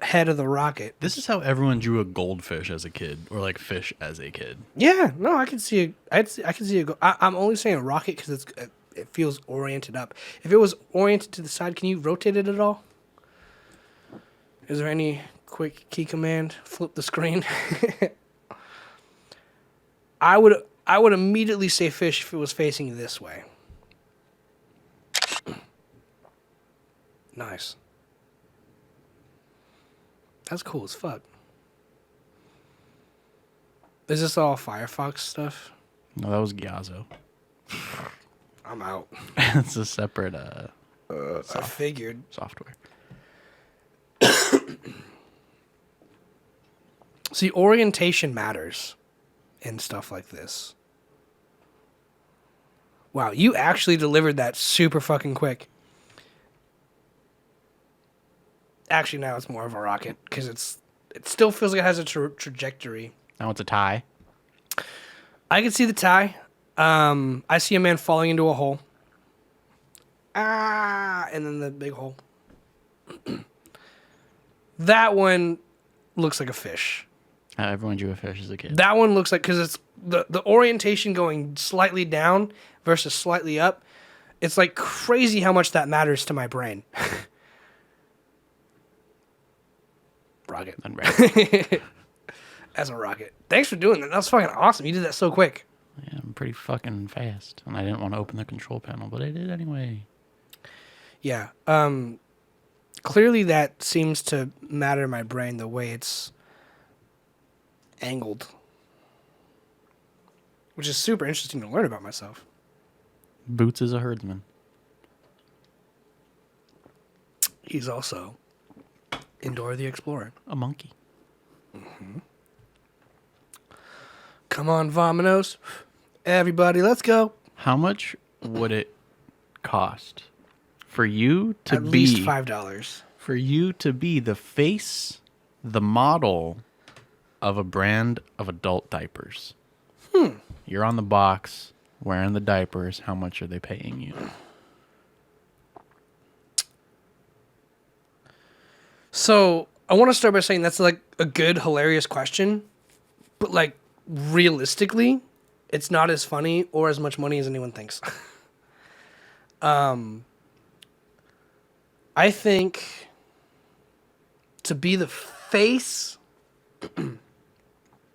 B: head of the rocket.
A: This is how everyone drew a goldfish as a kid, or like fish as a kid.
B: Yeah, no, I can see I'm only saying a rocket because it feels oriented up. If it was oriented to the side, can you rotate it at all? Is there any quick key command? Flip the screen. I would immediately say fish if it was facing this way. Nice. That's cool as fuck. Is this all Firefox stuff?
A: No, that was Gyazo.
B: I'm out.
A: It's a separate
B: I figured.
A: software.
B: See, orientation matters in stuff like this. Wow, you actually delivered that super fucking quick. Actually, now it's more of a rocket because it still feels like it has a trajectory.
A: Now it's a tie.
B: I can see the tie. I see a man falling into a hole. And then the big hole. That one looks like a fish.
A: Everyone drew a fish as a kid.
B: That one looks like, because it's the orientation going slightly down versus slightly up. It's like crazy how much that matters to my brain. Rocket. As a rocket. Thanks for doing that. That was fucking awesome. You did that so quick.
A: Yeah, I'm pretty fucking fast. And I didn't want to open the control panel, but I did anyway.
B: Yeah. Clearly that seems to matter in my brain, the way it's angled. Which is super interesting to learn about myself.
A: Boots is a herdsman.
B: He's also Endor the Explorer.
A: A monkey.
B: Mm-hmm. Come on, Vominos. Everybody, let's go.
A: How much would it cost for you to
B: At
A: be...
B: least $5.
A: For you to be the face, the model of a brand of adult diapers. You're on the box, wearing the diapers. How much are they paying you?
B: So, I want to start by saying that's like a good, hilarious question. But like, realistically, it's not as funny or as much money as anyone thinks. I think to be the face...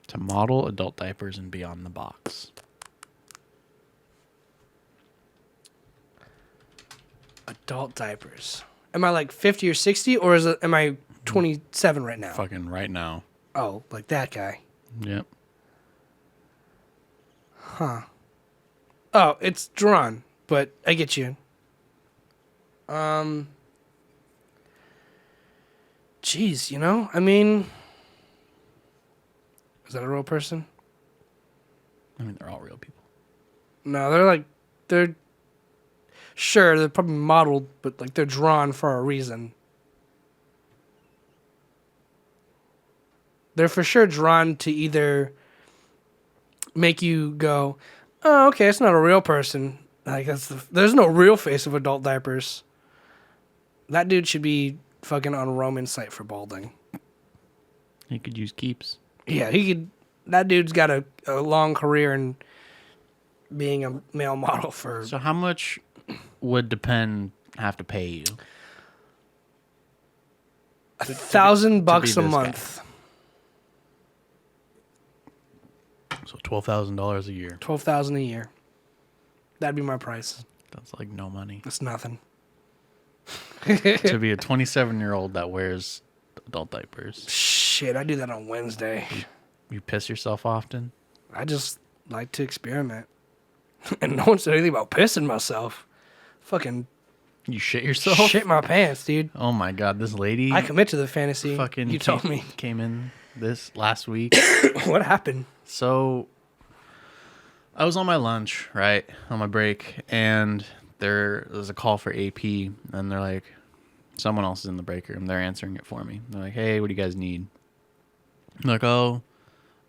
A: To model adult diapers and be on the box.
B: Adult diapers. Am I like 50 or 60, or am I 27 right now?
A: Fucking right now.
B: Oh, like that guy.
A: Yep.
B: Huh. Oh, it's drawn, but I get you. Jeez, you know? I mean... Is that a real person?
A: I mean, they're all real people.
B: No, they're sure, they're probably modeled, but like they're drawn for a reason. They're for sure drawn to either make you go, oh, okay, it's not a real person. Like there's no real face of adult diapers. That dude should be fucking on Roman site for balding.
A: He could use keeps.
B: Yeah, he could. That dude's got a long career in being a male model for.
A: So how much would Depend have to pay you?
B: $1,000 a
A: this
B: month.
A: So $12,000 a year.
B: $12,000 a year. That'd be my price.
A: That's like no money.
B: That's nothing.
A: To be a 27-year-old that wears adult diapers.
B: Shit, I do that on Wednesday.
A: You piss yourself often?
B: I just like to experiment. And no one said anything about pissing myself. Fucking
A: You shit yourself?
B: shit my pants, dude.
A: Oh my god, this lady
B: I commit to the fantasy.
A: fucking
B: You told me.
A: came in this last week.
B: What happened?
A: So I was on my lunch, right? On my break, and there was a call for AP, and they're like, someone else is in the break room. They're answering it for me. They're like, hey, what do you guys need? I'm like, oh,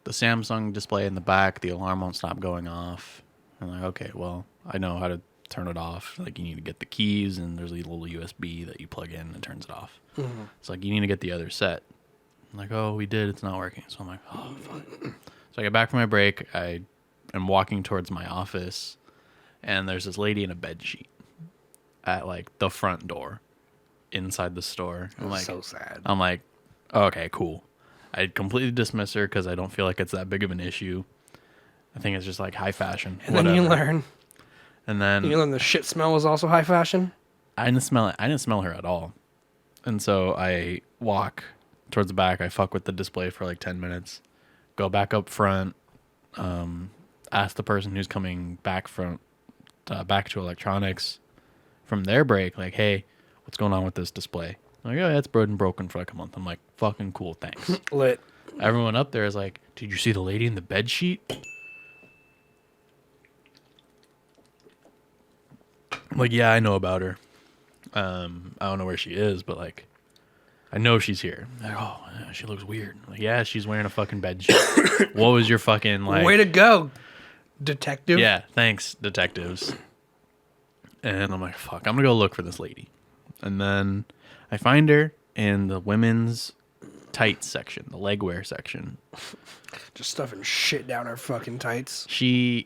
A: the Samsung display in the back, the alarm won't stop going off. I'm like, okay, well, I know how to turn it off. Like, you need to get the keys, and there's a little USB that you plug in and turns it off. Mm-hmm. It's like, you need to get the other set. I'm like, oh, we did. It's not working. So I'm like, oh, fuck. So I get back from my break. I am walking towards my office, and there's this lady in a bed sheet at, like, the front door inside the store. I'm like,
B: so sad.
A: I'm like, okay, cool. I completely dismiss her because I don't feel like it's that big of an issue. I think it's just like high fashion.
B: And
A: whatever.
B: then you learn.
A: And then
B: You learn the shit smell is also high fashion.
A: I didn't smell it. I didn't smell her at all. And so I walk towards the back. I fuck with the display for like 10 minutes. Go back up front. Ask the person who's coming back back to electronics from their break, like, hey, what's going on with this display? Like, oh, yeah, it's broken for like a month. I'm like, fucking cool, thanks.
B: Lit.
A: Everyone up there is like, did you see the lady in the bed sheet? I'm like, yeah, I know about her. I don't know where she is, but like, I know she's here. Like, oh, yeah, she looks weird. I'm like, yeah, she's wearing a fucking bed sheet. What was your fucking like?
B: Way to go, detective.
A: Yeah, thanks, detectives. And I'm like, fuck, I'm gonna go look for this lady. And then I find her in the women's tights section, the legwear section.
B: Just stuffing shit down her fucking tights.
A: She's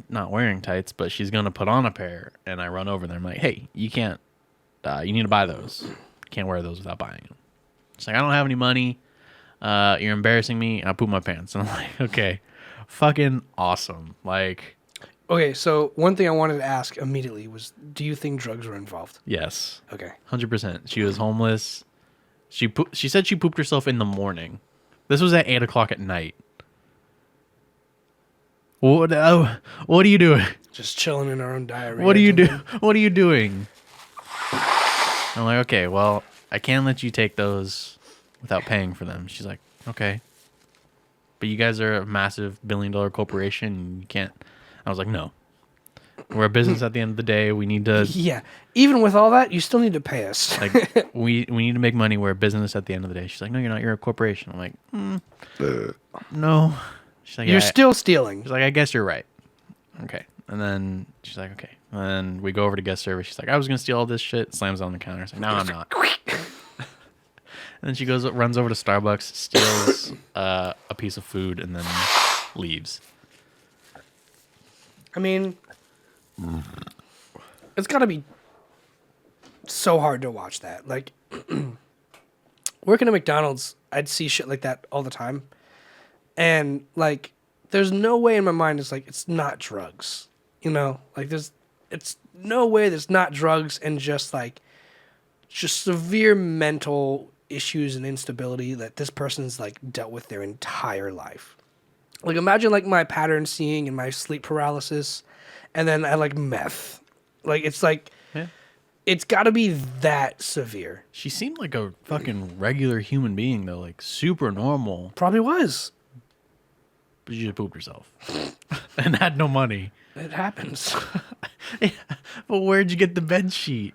A: not wearing tights, but she's gonna put on a pair. And I run over there. I'm like, hey, you can't. You need to buy those. You can't wear those without buying them. She's like, I don't have any money. You're embarrassing me. And I poop my pants. And I'm like, okay, fucking awesome. Like,
B: okay, so one thing I wanted to ask immediately was, do you think drugs were involved?
A: yes,
B: Okay.
A: 100%. She was homeless. She said she pooped herself in the morning. This was at 8:00 at night. What are you doing?
B: Just chilling in our own diarrhea.
A: What are you doing? What are you doing? I'm like, okay, well, I can't let you take those without paying for them. She's like, okay. But you guys are a massive billion-dollar corporation. And you can't. I was like, no. We're a business at the end of the day. We need to.
B: Yeah. Even with all that, you still need to pay us.
A: Like, we need to make money. We're a business at the end of the day. She's like, no, you're not. You're a corporation. I'm like, no. She's like,
B: You're
A: yeah.
B: still stealing.
A: She's like, I guess you're right. Okay. And then she's like, okay. And then we go over to guest service. She's like, I was going to steal all this shit. Slams on the counter. She's like, no, I'm not. And then she runs over to Starbucks, steals a piece of food, and then leaves.
B: I mean, it's got to be so hard to watch that. Like, working at McDonald's, I'd see shit like that all the time. And, like, there's no way in my mind it's not drugs. You know? Like, it's no way there's not drugs and just severe mental issues and instability that this person's, like, dealt with their entire life. Like, imagine, like, my pattern seeing and my sleep paralysis, and then I like meth. Like, it's like,
A: Yeah.
B: It's got to be that severe.
A: She seemed like a fucking regular human being, though. Like, super normal.
B: Probably was.
A: But she just pooped herself. And had no money.
B: It happens.
A: Yeah. But where'd you get the bed sheet?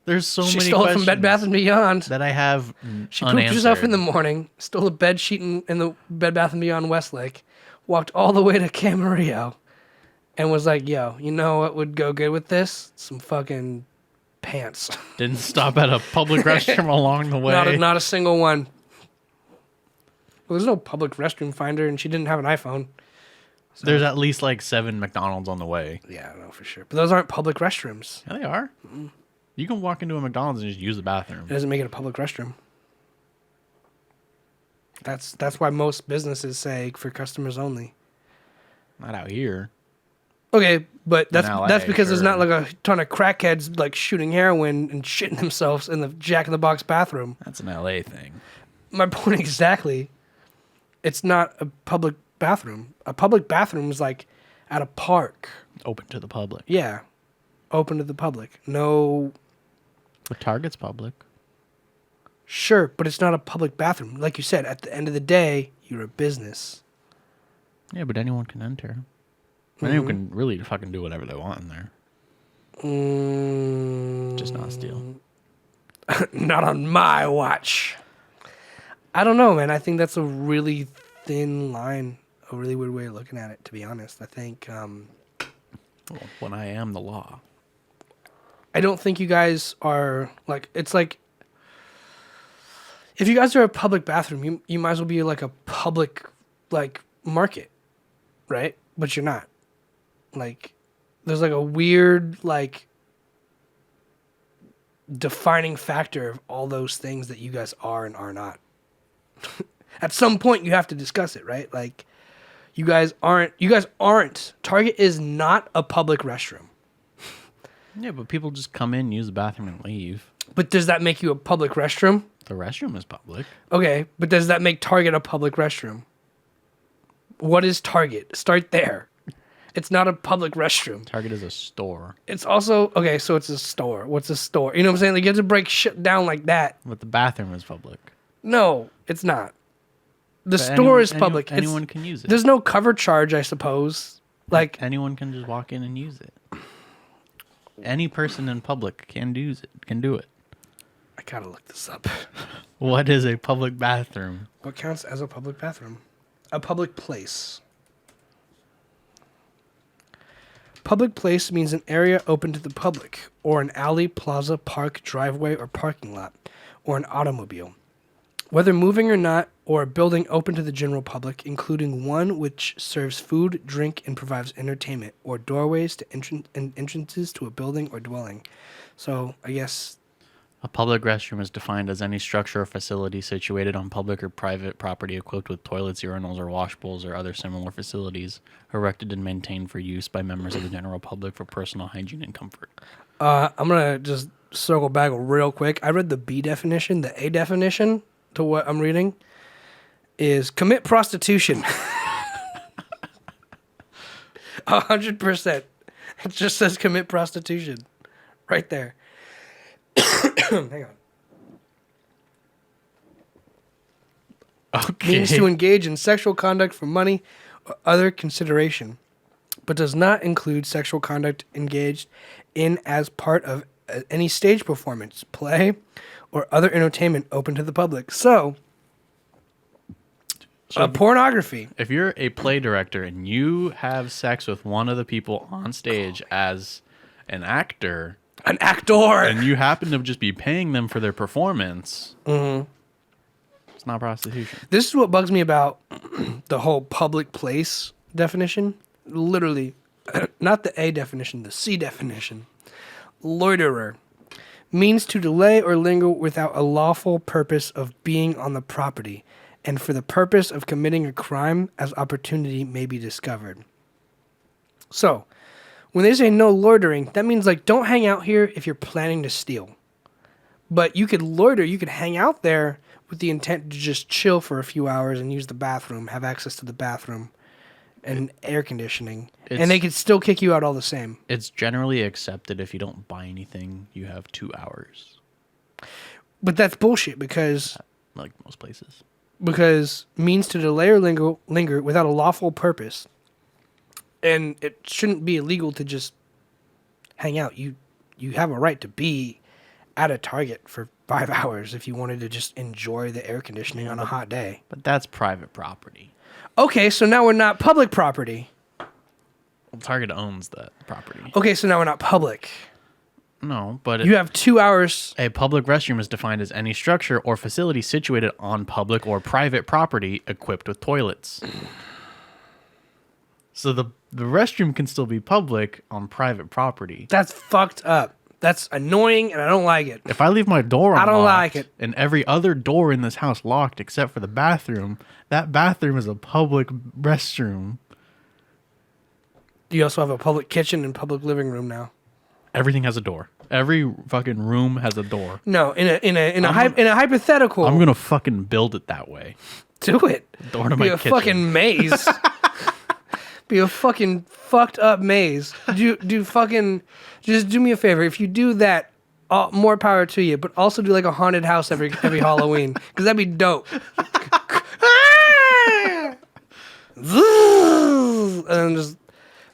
A: There's so
B: She
A: many
B: stole it
A: questions
B: from Bed Bath & Beyond.
A: that I have
B: She pooped herself in the morning, stole a bed sheet in the Bed Bath & Beyond Westlake, walked all the way to Camarillo, and was like, yo, you know what would go good with this? Some fucking pants.
A: Didn't stop at a public restroom along the way.
B: Not a single one. Well, there's no public restroom finder, and she didn't have an iPhone. So.
A: There's at least like 7 McDonald's on the way.
B: Yeah, I know for sure. But those aren't public restrooms.
A: Yeah, they are. Mm-mm. You can walk into a McDonald's and just use the bathroom.
B: It doesn't make it a public restroom. That's why most businesses say for customers only.
A: Not out here.
B: Okay, but that's
A: LA,
B: because
A: sure.
B: there's not like a ton of crackheads like shooting heroin and shitting themselves in the Jack in the Box bathroom.
A: That's an LA thing.
B: My point exactly. It's not a public bathroom. A public bathroom is like at a park.
A: Open to the public.
B: Yeah. Open to the public. No.
A: But Target's public.
B: Sure, but it's not a public bathroom. Like you said, at the end of the day, you're a business.
A: Yeah, but anyone can enter. Anyone can really fucking do whatever they want in there. Just not steal.
B: Not on my watch. I don't know, man. I think that's a really thin line, a really weird way of looking at it, to be honest. I think...
A: Well, when I am the law.
B: I don't think you guys are, like... It's like... If you guys are a public bathroom, you might as well be like a public, like, market, right? But you're not. Like, there's like a weird, like, defining factor of all those things that you guys are and are not. At some point, you have to discuss it, right? Like, you guys aren't. Target is not a public restroom.
A: Yeah, but people just come in, use the bathroom, and leave.
B: But does that make you a public restroom?
A: The restroom is public.
B: Okay, but does that make Target a public restroom? What is Target? Start there. It's not a public restroom.
A: Target is a store.
B: It's also, okay, so it's a store. What's a store? You know what I'm saying? Like, you have to break shit down like that.
A: But the bathroom is public.
B: No, it's not. The
A: But
B: store is public.
A: Anyone can use it.
B: There's no cover charge, I suppose. Like
A: anyone can just walk in and use it. Any person in public can do it.
B: I gotta look this up.
A: What is a public bathroom?
B: What counts as a public bathroom? A public place. Public place means an area open to the public, or an alley, plaza, park, driveway, or parking lot, or an automobile. Whether moving or not, or a building open to the general public, including one which serves food, drink, and provides entertainment, or doorways to entrances to a building or dwelling. So, I guess...
A: A public restroom is defined as any structure or facility situated on public or private property equipped with toilets, urinals, or wash bowls or other similar facilities erected and maintained for use by members of the general public for personal hygiene and comfort.
B: I'm going to just circle back real quick. I read the B definition. The A definition to what I'm reading is commit prostitution. 100%. It just says commit prostitution right there. Hang on.
A: Okay.
B: Means to engage in sexual conduct for money or other consideration, but does not include sexual conduct engaged in as part of any stage performance, play, or other entertainment open to the public. So pornography.
A: If you're a play director and you have sex with one of the people on stage as an actor, and you happen to just be paying them for their performance, it's not prostitution.
B: This is what bugs me about the whole public place definition. Literally, not the A definition, the C definition. Loiterer means to delay or linger without a lawful purpose of being on the property and for the purpose of committing a crime as opportunity may be discovered. So, when they say no loitering, that means like don't hang out here if you're planning to steal. But you could loiter, you could hang out there with the intent to just chill for a few hours and use the bathroom, have access to the bathroom and air conditioning. And they could still kick you out all the same.
A: It's generally accepted if you don't buy anything, you have 2 hours.
B: But that's bullshit because...
A: Like most places.
B: Because means to delay or linger without a lawful purpose. And it shouldn't be illegal to just hang out. You have a right to be at a Target for 5 hours if you wanted to just enjoy the air conditioning on a hot day.
A: But that's private property.
B: Okay, so now we're not public property.
A: Well, Target owns that property.
B: Okay, so now we're not public.
A: No, but...
B: You have 2 hours...
A: A public restroom is defined as any structure or facility situated on public or private property equipped with toilets. So the restroom can still be public on private property.
B: That's fucked up. That's annoying, and I don't like it.
A: If I leave my door unlocked,
B: I don't like it.
A: And every other door in this house locked except for the bathroom, that bathroom is a public restroom.
B: You also have a public kitchen and public living room now.
A: Everything has a door. Every fucking room has a door.
B: No, in a hypothetical.
A: I'm gonna fucking build it that way.
B: Do it.
A: Door to my kitchen.
B: Be a fucking maze. Be a fucking fucked up maze. Do fucking... Just do me a favor. If you do that, more power to you. But also do like a haunted house every Halloween. Because that'd be dope. And then just...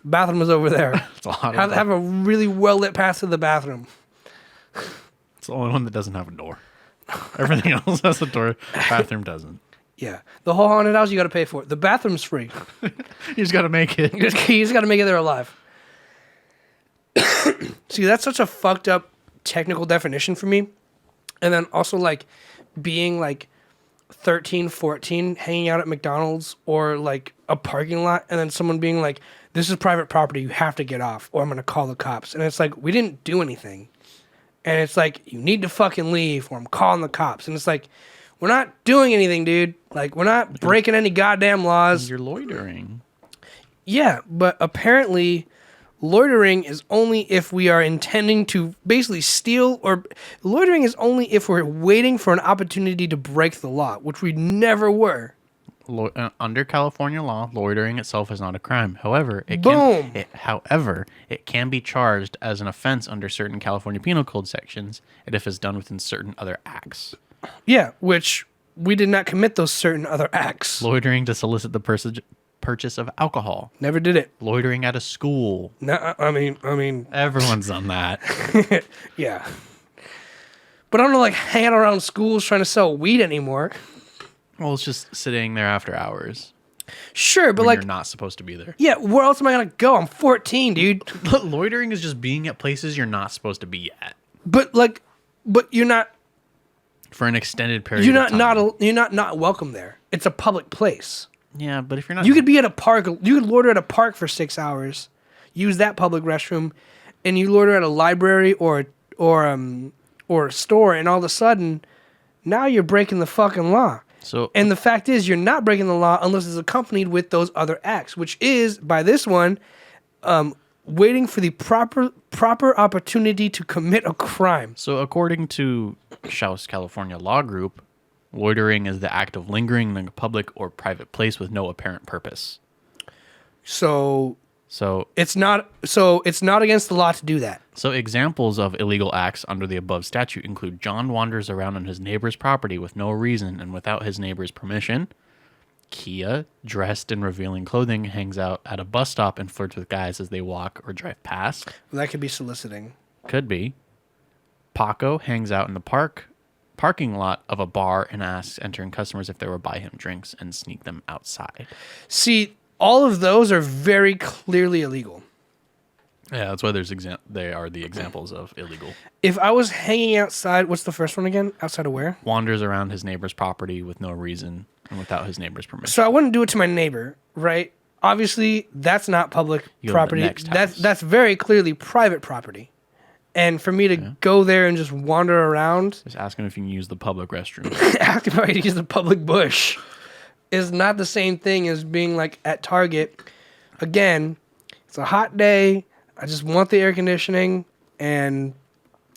B: Bathroom is over there. Have a really well-lit path to the bathroom.
A: It's the only one that doesn't have a door. Everything else has a door. Bathroom doesn't.
B: Yeah. The whole haunted house, you got to pay for it. The bathroom's free.
A: You just got to make it.
B: You just got to make it there alive. See, that's such a fucked up technical definition for me. And then also, like, being, like, 13, 14, hanging out at McDonald's or, like, a parking lot, and then someone being like, this is private property, you have to get off, or I'm going to call the cops. And it's like, we didn't do anything. And it's like, you need to fucking leave, or I'm calling the cops. And it's like, we're not doing anything, dude. Like, we're not breaking any goddamn laws.
A: You're loitering.
B: Yeah, but apparently loitering is only if we are intending to basically steal, or loitering is only if we're waiting for an opportunity to break the law, which we never were.
A: Under California law, loitering itself is not a crime. However, it can be charged as an offense under certain California Penal Code sections, and if it's done within certain other acts.
B: Yeah, which we did not commit those certain other acts.
A: Loitering to solicit the purchase of alcohol.
B: Never did it.
A: Loitering at a school.
B: No, I mean,
A: Everyone's done that.
B: yeah. But I don't know, like hanging around schools trying to sell weed anymore.
A: Well, it's just sitting there after hours.
B: Sure, but
A: when
B: like
A: you're not supposed to be there.
B: Yeah, where else am I gonna go? I'm 14, dude.
A: Loitering is just being at places you're not supposed to be at
B: But you're not.
A: for an extended period. You're
B: not welcome there. It's a public place.
A: Yeah, but if you're not,
B: You could be at a park. You could loiter at a park for 6 hours, use that public restroom, and you loiter at a library or a store, and all of a sudden, now you're breaking the fucking law.
A: So,
B: And the fact is, you're not breaking the law unless it's accompanied with those other acts, which is, by this one, waiting for the proper opportunity to commit a crime.
A: So according to Schaus California Law Group, loitering is the act of lingering in a public or private place with no apparent purpose.
B: So
A: So
B: it's not against the law to do that.
A: So examples of illegal acts under the above statute include John wanders around on his neighbor's property with no reason and without his neighbor's permission. Kia, dressed in revealing clothing, hangs out at a bus stop and flirts with guys as they walk or drive past.
B: Well, that could be soliciting.
A: Could be. Paco hangs out in the parking lot of a bar and asks entering customers if they will buy him drinks and sneak them outside.
B: See, all of those are very clearly illegal.
A: Yeah, that's why they are the examples of illegal.
B: If I was hanging outside, what's the first one again? Outside of where?
A: Wanders around his neighbor's property with no reason and without his neighbor's permission.
B: So I wouldn't do it to my neighbor, right? Obviously, that's not public property. That's very clearly private property. And for me to go there and just wander around,
A: just ask him if you can use the public restroom.
B: ask him if I can use the public bush, is not the same thing as being like at Target. Again, it's a hot day. I just want the air conditioning and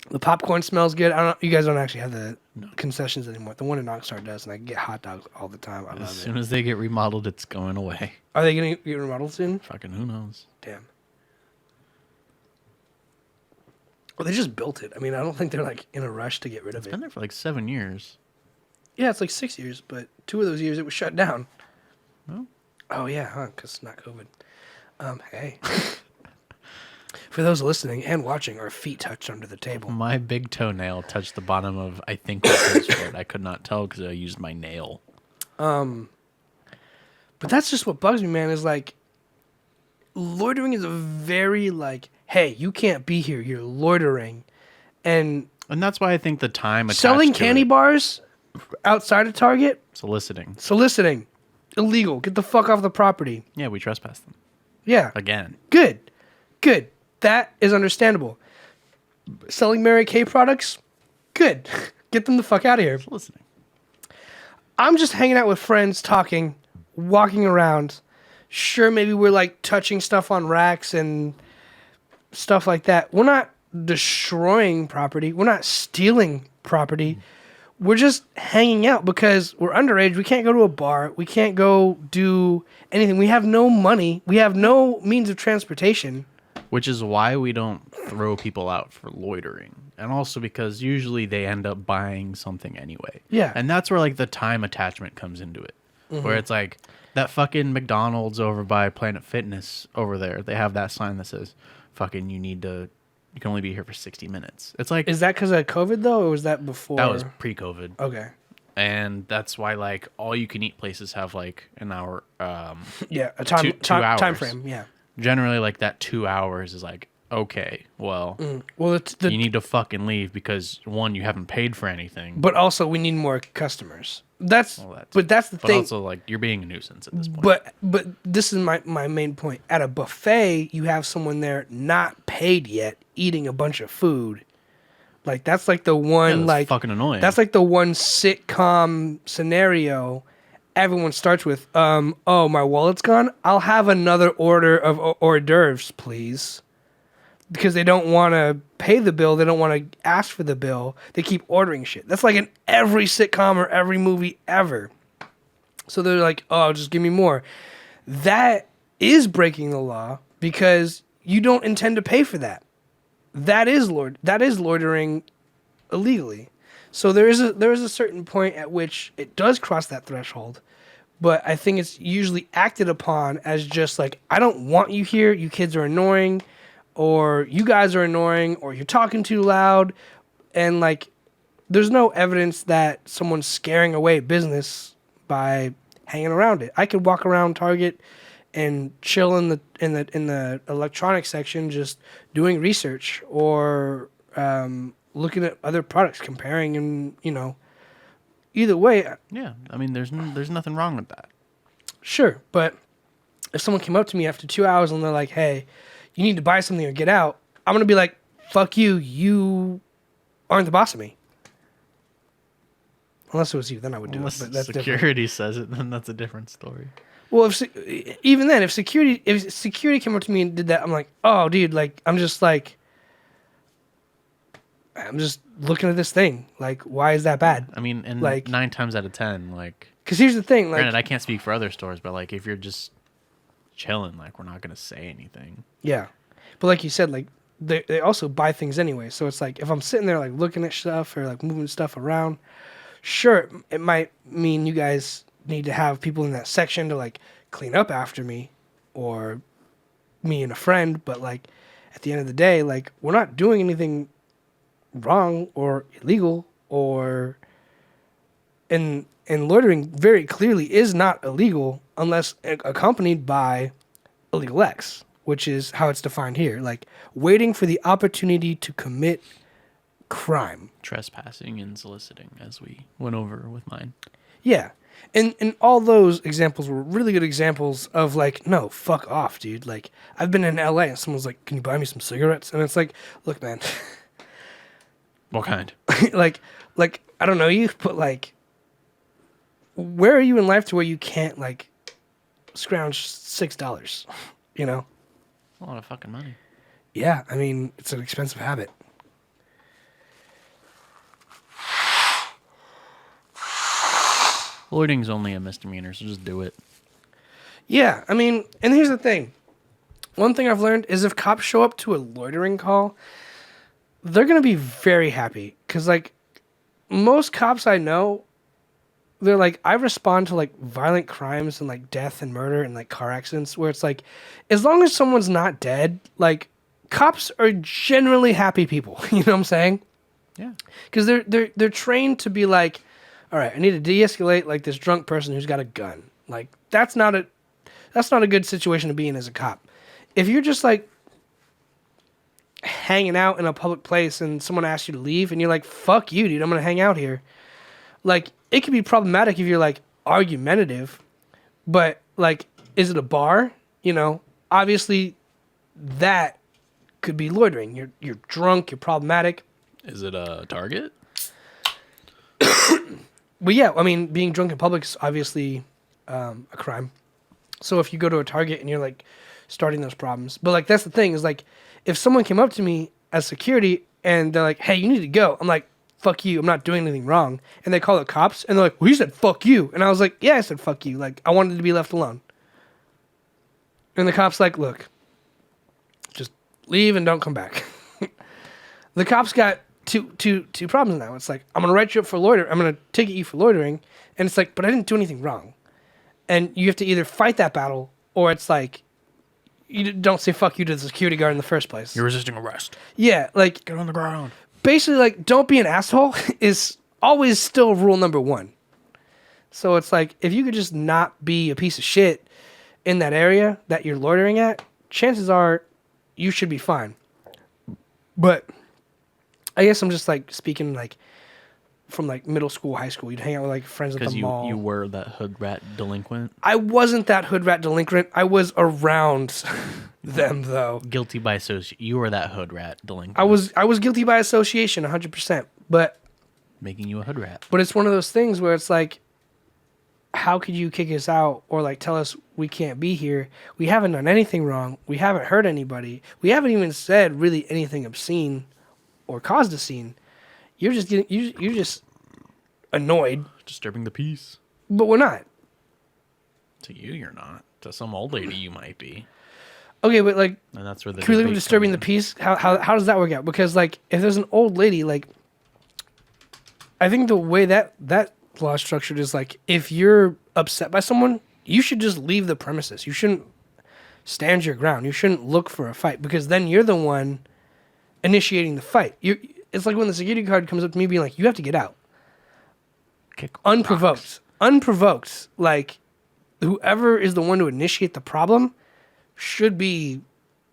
B: the popcorn smells good. You guys don't actually have the concessions anymore. The one in Oxnard does, and I get hot dogs all the time. I love it.
A: As soon as they get remodeled, it's going away.
B: Are they going to get remodeled soon?
A: Fucking who knows?
B: Damn. Well, they just built it. I mean, I don't think they're like in a rush to get rid of it.
A: It's been there for like 7 years.
B: Yeah, it's like 6 years, but 2 of those years it was shut down.
A: Well.
B: Oh yeah, huh? Because it's not COVID. Hey. For those listening and watching, our feet touched under the table.
A: My big toenail touched the bottom of, I think, the switchboard. I could not tell because I used my nail.
B: But that's just what bugs me, man, is like, loitering is a very, like, hey, you can't be here, you're loitering. And
A: that's why I think the time attached
B: selling
A: to
B: candy bars outside of Target,
A: soliciting,
B: illegal. Get the fuck off the property.
A: Yeah, we trespassed them.
B: Yeah.
A: Again.
B: Good. That is understandable. Selling Mary Kay products, good. Get them the fuck out of here.
A: Soliciting.
B: I'm just hanging out with friends, talking, walking around. Sure, maybe we're like touching stuff on racks and stuff like that. We're not destroying property. We're not stealing property. We're just hanging out because we're underage. We can't go to a bar. We can't go do anything. We have no money. We have no means of transportation.
A: Which is why we don't throw people out for loitering. And also because usually they end up buying something anyway.
B: Yeah.
A: And that's where like the time attachment comes into it. Mm-hmm. Where it's like that fucking McDonald's over by Planet Fitness over there. They have that sign that says fucking you can only be here for 60 minutes. It's like,
B: is that because of COVID though, or was that before?
A: That was pre-COVID.
B: Okay.
A: And that's why like all you can eat places have like an hour.
B: Yeah, a time frame. Yeah.
A: Generally, like that 2 hours is like, okay, well, you need to fucking leave because one, you haven't paid for anything,
B: but also we need more customers. That's the thing. But
A: also, like, you're being a nuisance at this point.
B: But this is my main point. At a buffet, you have someone there not paid yet, eating a bunch of food. Like that's like the one like
A: fucking annoying.
B: That's like the one sitcom scenario. Everyone starts with, oh, my wallet's gone. I'll have another order of hors d'oeuvres, please. Because they don't want to pay the bill. They don't want to ask for the bill. They keep ordering shit. That's like in every sitcom or every movie ever. So they're like, oh, just give me more. That is breaking the law because you don't intend to pay for that. That is loitering illegally. So there is a certain point at which it does cross that threshold, but I think it's usually acted upon as just like, I don't want you here. You kids are annoying, or you guys are annoying, or you're talking too loud, and like, there's no evidence that someone's scaring away business by hanging around it. I could walk around Target and chill in the electronics section, just doing research or looking at other products, comparing, and either way.
A: Yeah, I mean, there's nothing wrong with that.
B: Sure, but if someone came up to me after 2 hours and they're like, "Hey, you need to buy something or get out," I'm gonna be like, "Fuck you! You aren't the boss of me." Unless it was you, then I would do
A: Unless
B: it. But that's
A: security
B: different.
A: says it, then that's a different story.
B: Well, even then, if security came up to me and did that, I'm like, "Oh, dude, like, I'm just looking at this thing. Like, why is that bad?"
A: I mean, and
B: like,
A: 9 times out of 10, like,
B: because here's the thing, like,
A: granted, I can't speak for other stores, but like, if you're just chilling, like, we're not gonna say anything.
B: yeah, but like you said, like, they also buy things anyway. So it's like, if I'm sitting there like looking at stuff or like moving stuff around, sure, it might mean you guys need to have people in that section to like clean up after me, or me and a friend. But like, at the end of the day, like, we're not doing anything wrong or illegal, or and loitering very clearly is not illegal unless accompanied by illegal acts, which is how it's defined here, like waiting for the opportunity to commit crime.
A: Trespassing and soliciting, as we went over with mine.
B: Yeah. And all those examples were really good examples of like, no, fuck off, dude. Like, I've been in LA and someone's like, "Can you buy me some cigarettes?" And it's like, look, man.
A: What kind?
B: like I don't know you, but like, where are you in life to where you can't like scrounge $6? You know?
A: A lot of fucking money.
B: Yeah, I mean, it's an expensive habit.
A: Loitering's only a misdemeanor, so just do it.
B: Yeah, I mean, and here's the thing. One thing I've learned is if cops show up to a loitering call, they're going to be very happy. Because, like, most cops I know, they're like, I respond to, like, violent crimes and, like, death and murder and, like, car accidents where it's like, as long as someone's not dead, like, cops are generally happy people. You know what I'm saying?
A: Yeah.
B: Because they're trained to be like, all right, I need to de-escalate, like, this drunk person who's got a gun. Like, that's not a good situation to be in as a cop. If you're just like hanging out in a public place and someone asks you to leave and you're like, "Fuck you, dude, I'm gonna hang out here," like, it could be problematic if you're like argumentative, but like, is it a bar? Obviously that could be loitering. You're drunk, you're problematic.
A: Is it a Target?
B: But yeah, I mean, being drunk in public is obviously a crime. So if you go to a Target and you're like starting those problems, but like, that's the thing is like, if someone came up to me as security and they're like, "Hey, you need to go," I'm like, "Fuck you, I'm not doing anything wrong." And they call the cops and they're like, "Well, you said fuck you," and I was like, "Yeah, I said fuck you. Like, I wanted to be left alone." And the cop's like, "Look, just leave and don't come back." The cops got two problems now. It's like, I'm gonna write you up for loitering. I'm gonna ticket you for loitering, and it's like, but I didn't do anything wrong. And you have to either fight that battle, or it's like, you don't say fuck you to the security guard in the first place.
A: You're resisting arrest.
B: Yeah, like,
A: Get on the ground.
B: basically, like, don't be an asshole is always still rule number one. So it's like, if you could just not be a piece of shit in that area that you're loitering at, chances are you should be fine. But I guess I'm just like speaking like from like middle school, high school. You'd hang out with like friends at the mall.
A: Because you were that hood rat delinquent.
B: I wasn't that hood rat delinquent. I was around them though.
A: Guilty by association. You were that hood rat delinquent.
B: I was guilty by association, 100%. But
A: making you a hood rat.
B: But it's one of those things where it's like, how could you kick us out or like tell us we can't be here? We haven't done anything wrong. We haven't hurt anybody. We haven't even said really anything obscene or caused a scene. You're just annoyed.
A: Disturbing the peace.
B: But we're not.
A: To you, you're not. To some old lady, you might be.
B: Okay, but like,
A: and that's where the
B: can we leave disturbing the peace? How does that work out? Because like, if there's an old lady, like, I think the way that law is structured is like, if you're upset by someone, you should just leave the premises. You shouldn't stand your ground. You shouldn't look for a fight, because then you're the one initiating the fight. It's like when the security guard comes up to me being like, you have to get out.
A: Kick
B: Unprovoked.
A: rocks.
B: Unprovoked. Like, whoever is the one to initiate the problem should be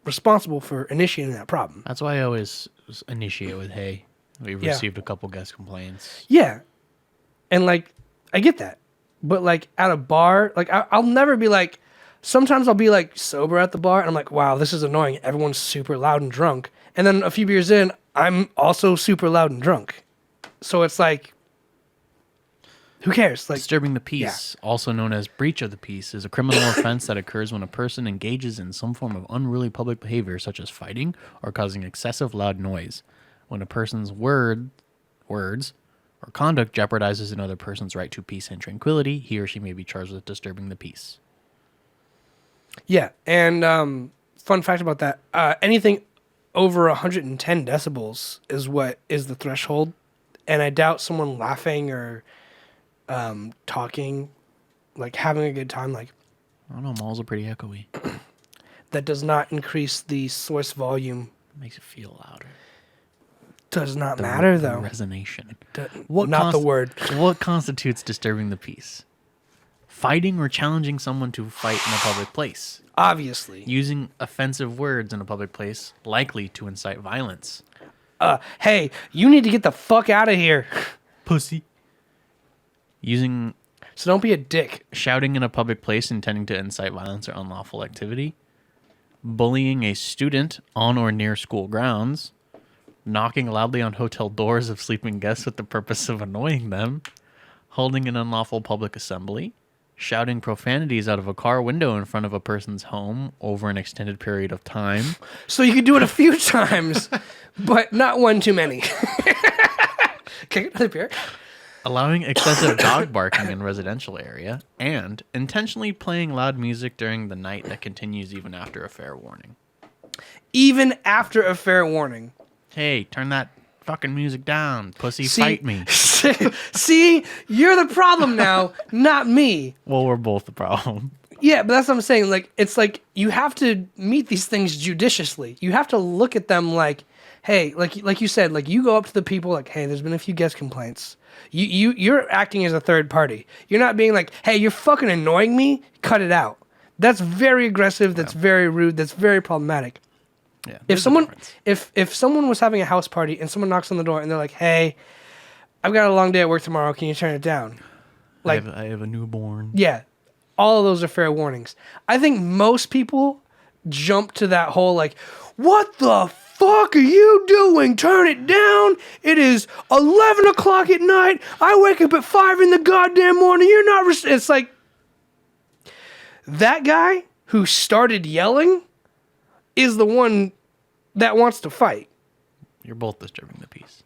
B: responsible for initiating that problem.
A: That's why I always initiate with, hey, we've received a couple guest complaints.
B: Yeah. And, like, I get that. But, like, at a bar, like, I'll never be like, sometimes I'll be, like, sober at the bar, and I'm like, wow, this is annoying. Everyone's super loud and drunk. And then a few beers in, I'm also super loud and drunk. So it's like, who cares? Like,
A: Disturbing the peace, also known as breach of the peace, is a criminal offense that occurs when a person engages in some form of unruly public behavior, such as fighting or causing excessive loud noise. When a person's words or conduct jeopardizes another person's right to peace and tranquility, he or she may be charged with disturbing the peace.
B: yeah. And fun fact about that, anything over 110 decibels is what is the threshold. And I doubt someone laughing or talking, like having a good time, like,
A: I don't know, malls are pretty echoey.
B: that does not increase the source volume.
A: Makes it feel louder.
B: Does not matter, though.
A: Resonation.
B: Not the word.
A: What constitutes disturbing the peace? Fighting or challenging someone to fight in a public place.
B: Obviously.
A: Using offensive words in a public place, likely to incite violence.
B: Hey, you need to get the fuck out of here.
A: Pussy. Using
B: So don't be a dick.
A: shouting in a public place intending to incite violence or unlawful activity. Bullying a student on or near school grounds. Knocking loudly on hotel doors of sleeping guests with the purpose of annoying them. Holding an unlawful public assembly. Shouting profanities out of a car window in front of a person's home over an extended period of time.
B: So you can do it a few times, but not one too many. Okay, another beer.
A: Allowing excessive dog barking in residential area. And intentionally playing loud music during the night that continues even after a fair warning.
B: Even after a fair warning.
A: Hey, turn that fucking music down. Pussy, fight me.
B: See, you're the problem now, not me.
A: Well, we're both the problem.
B: Yeah, but that's what I'm saying. Like, it's like you have to meet these things judiciously. You have to look at them like, hey, like you said, like you go up to the people like, hey, there's been a few guest complaints. You're acting as a third party. You're not being like, hey, you're fucking annoying me. Cut it out. That's very aggressive. That's very rude. That's very problematic.
A: Yeah.
B: If someone was having a house party and someone knocks on the door and they're like, hey, I've got a long day at work tomorrow. Can you turn it down? Like,
A: I have a newborn.
B: yeah, all of those are fair warnings. I think most people jump to that whole like, what the fuck are you doing? Turn it down. It is 11 o'clock at night. I wake up at 5 in the goddamn morning. You're not... It's like, that guy who started yelling is the one that wants to fight.
A: You're both disturbing the peace.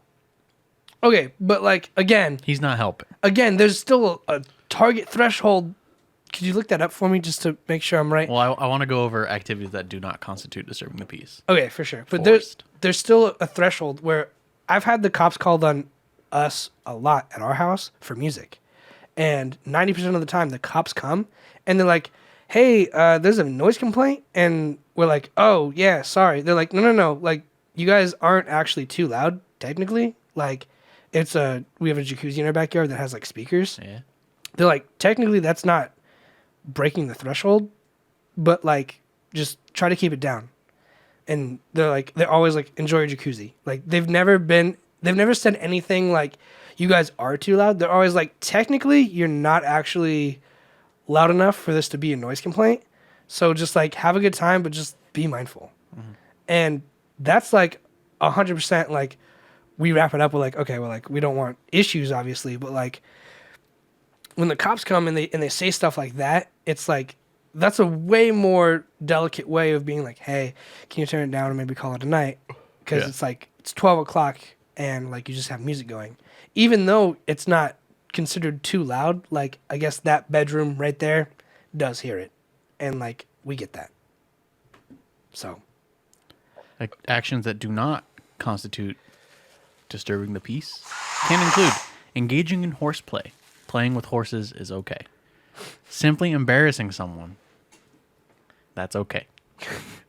B: Okay, but like, again,
A: He's not helping.
B: there's still a target threshold. Could you look that up for me just to make sure I'm right?
A: Well, I want to go over activities that do not constitute disturbing the peace.
B: Okay, for sure. But
A: Forced.
B: there's still a threshold where I've had the cops called on us a lot at our house for music. And 90% of the time the cops come and they're like, hey, there's a noise complaint. And we're like, oh, yeah, sorry. They're like, no. Like, you guys aren't actually too loud, technically. Like, we have a jacuzzi in our backyard that has, like, speakers.
A: Yeah.
B: They're like, technically, that's not breaking the threshold, but, like, just try to keep it down. And they're always like, enjoy your jacuzzi. Like, they've never said anything like, you guys are too loud. They're always like, technically, you're not actually loud enough for this to be a noise complaint. So just like have a good time, but just be mindful. Mm-hmm. And that's like 100% like we wrap it up with like, okay, well, like we don't want issues, obviously, but like when the cops come and they say stuff like that, it's like that's a way more delicate way of being like, hey, can you turn it down and maybe call it a night? Because it's like it's 12 o'clock and like you just have music going, even though it's not considered too loud. Like I guess that bedroom right there does hear it. And, like, we get that. So.
A: Like actions that do not constitute disturbing the peace can include Engaging in horseplay. Playing with horses is okay. Simply embarrassing someone. That's okay.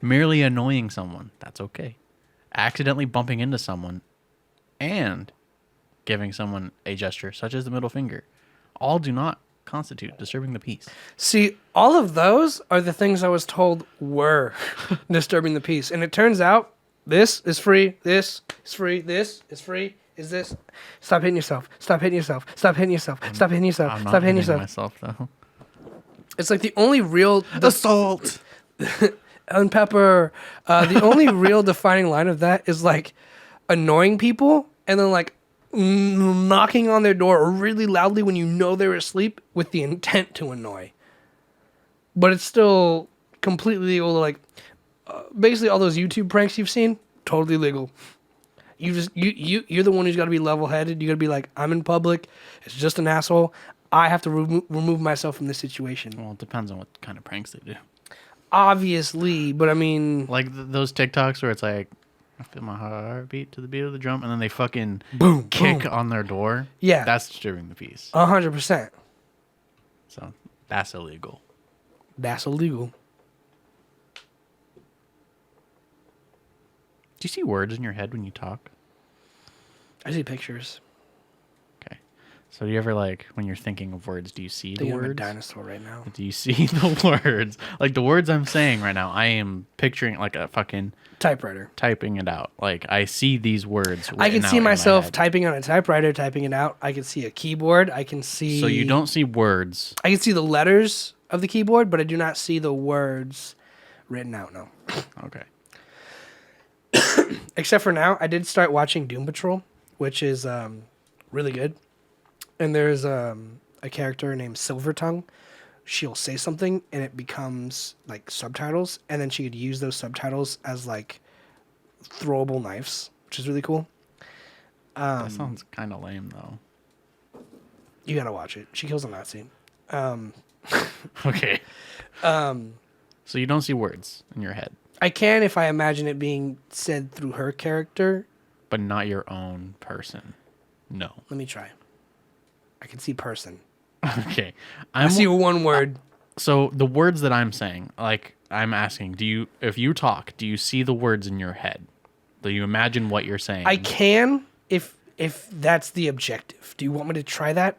A: Merely annoying someone. That's okay. Accidentally bumping into someone and giving someone a gesture such as the middle finger. All do not constitute disturbing the peace.
B: See, all of those are the things I was told were disturbing the peace. And it turns out this is free, this is free, this is free, is this. Stop hitting yourself. Stop hitting yourself. Stop hitting yourself. Stop hitting yourself.
A: I'm not
B: Stop hitting
A: hitting
B: yourself.
A: myself, though.
B: It's like the only real...
A: Assault!
B: And pepper. The only real defining line of that is like annoying people and then like knocking on their door really loudly when you know they're asleep with the intent to annoy. But it's still completely legal to like basically all those YouTube pranks you've seen, totally legal. You're the one who's got to be level-headed. You got to be like, I'm in public. It's just an asshole. I have to remove myself from this situation.
A: Well, it depends on what kind of pranks they do.
B: Obviously, but I mean...
A: Like those TikToks where it's like, I feel my heartbeat to the beat of the drum, and then they fucking
B: boom,
A: kick
B: boom.
A: on their door.
B: Yeah.
A: That's disturbing the peace.
B: 100%.
A: So that's illegal.
B: That's illegal.
A: Do you see words in your head when you talk?
B: I see pictures.
A: Okay. So do you ever, like, when you're thinking of words, do you see the
B: I'm a
A: words?
B: dinosaur right now.
A: Do you see the words? Like, the words I'm saying right now, I am picturing like a fucking...
B: Typewriter.
A: Typing it out. Like, I see these words.
B: I can
A: written
B: see
A: out in my
B: myself
A: head.
B: typing on a typewriter, typing it out. I can see a keyboard. I can see...
A: So you don't see words.
B: I can see the letters of the keyboard, but I do not see the words written out, no.
A: Okay.
B: Except for now, I did start watching Doom Patrol, which is really good. And there's a character named Silvertongue. She'll say something, and it becomes, like, subtitles. And then she could use those subtitles as, like, throwable knives, which is really cool.
A: That sounds kind of lame, though.
B: You gotta watch it. She kills a Nazi.
A: Okay. So you don't see words in your head,
B: I can if I imagine it being said through her character.
A: but not your own person. No.
B: Let me try. I can see person.
A: Okay.
B: I see one word.
A: So the words that I'm saying, like, I'm asking, if you talk, do you see the words in your head? Do you imagine what you're saying?
B: I can if that's the objective. Do you want me to try that?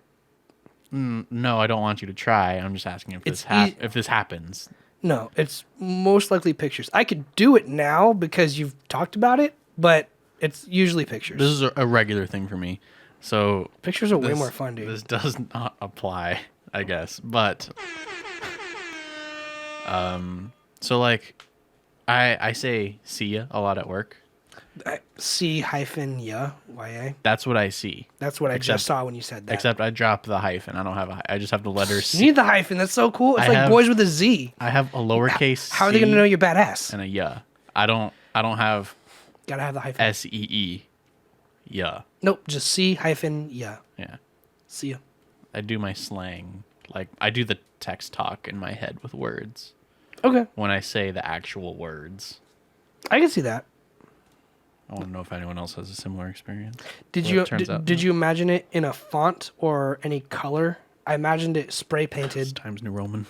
A: No, I don't want you to try. I'm just asking if if this happens.
B: No, it's most likely pictures. I could do it now because you've talked about it, but it's usually pictures.
A: This is a regular thing for me. So
B: Pictures are way more fun, dude.
A: This does not apply, I guess. But so like I say see ya a lot at work.
B: C-ya, Y-A.
A: That's what I see.
B: That's what I just saw when you said that.
A: Except I drop the hyphen. I don't have I just have the letter
B: You
A: C.
B: need the hyphen. That's so cool. It's like boys with a Z.
A: I have a lowercase
B: How are they going to know you're badass?
A: and a ya. I don't have
B: Gotta have the hyphen.
A: SEE. Yeah.
B: Nope, just C-ya.
A: Yeah.
B: See ya.
A: I do my slang. Like, I do the text talk in my head with words
B: Okay.
A: when I say the actual words.
B: I can see that.
A: I want to know if anyone else has a similar experience.
B: Did
A: Well,
B: you
A: it turns out
B: did
A: no.
B: you imagine it in a font or any color? I imagined it spray
A: It's
B: painted.
A: Times New Roman.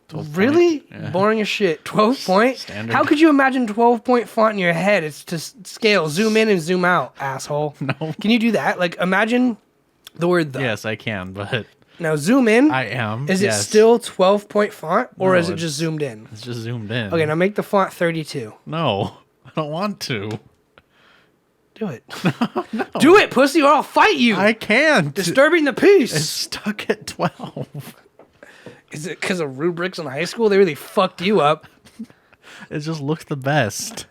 A: 12
B: Really?
A: point. Yeah.
B: Boring as shit. 12 point?
A: Standard.
B: How could you imagine 12-point font in your head? It's to scale. Zoom in and zoom out, asshole.
A: No.
B: Can you do that? Like, imagine the word the.
A: Yes, I can, but
B: Now, zoom in.
A: I am.
B: Is
A: yes.
B: it still 12-point font, or
A: No,
B: is it just
A: it's-
B: zoomed in?
A: It's just zoomed in.
B: Okay, now make the font 32.
A: No, I don't want to.
B: Do it. Do it, pussy, or I'll fight you.
A: I can't.
B: Disturbing the peace.
A: It's stuck at 12.
B: Is it because of rubrics in high school? They really fucked you up.
A: It just looks the best.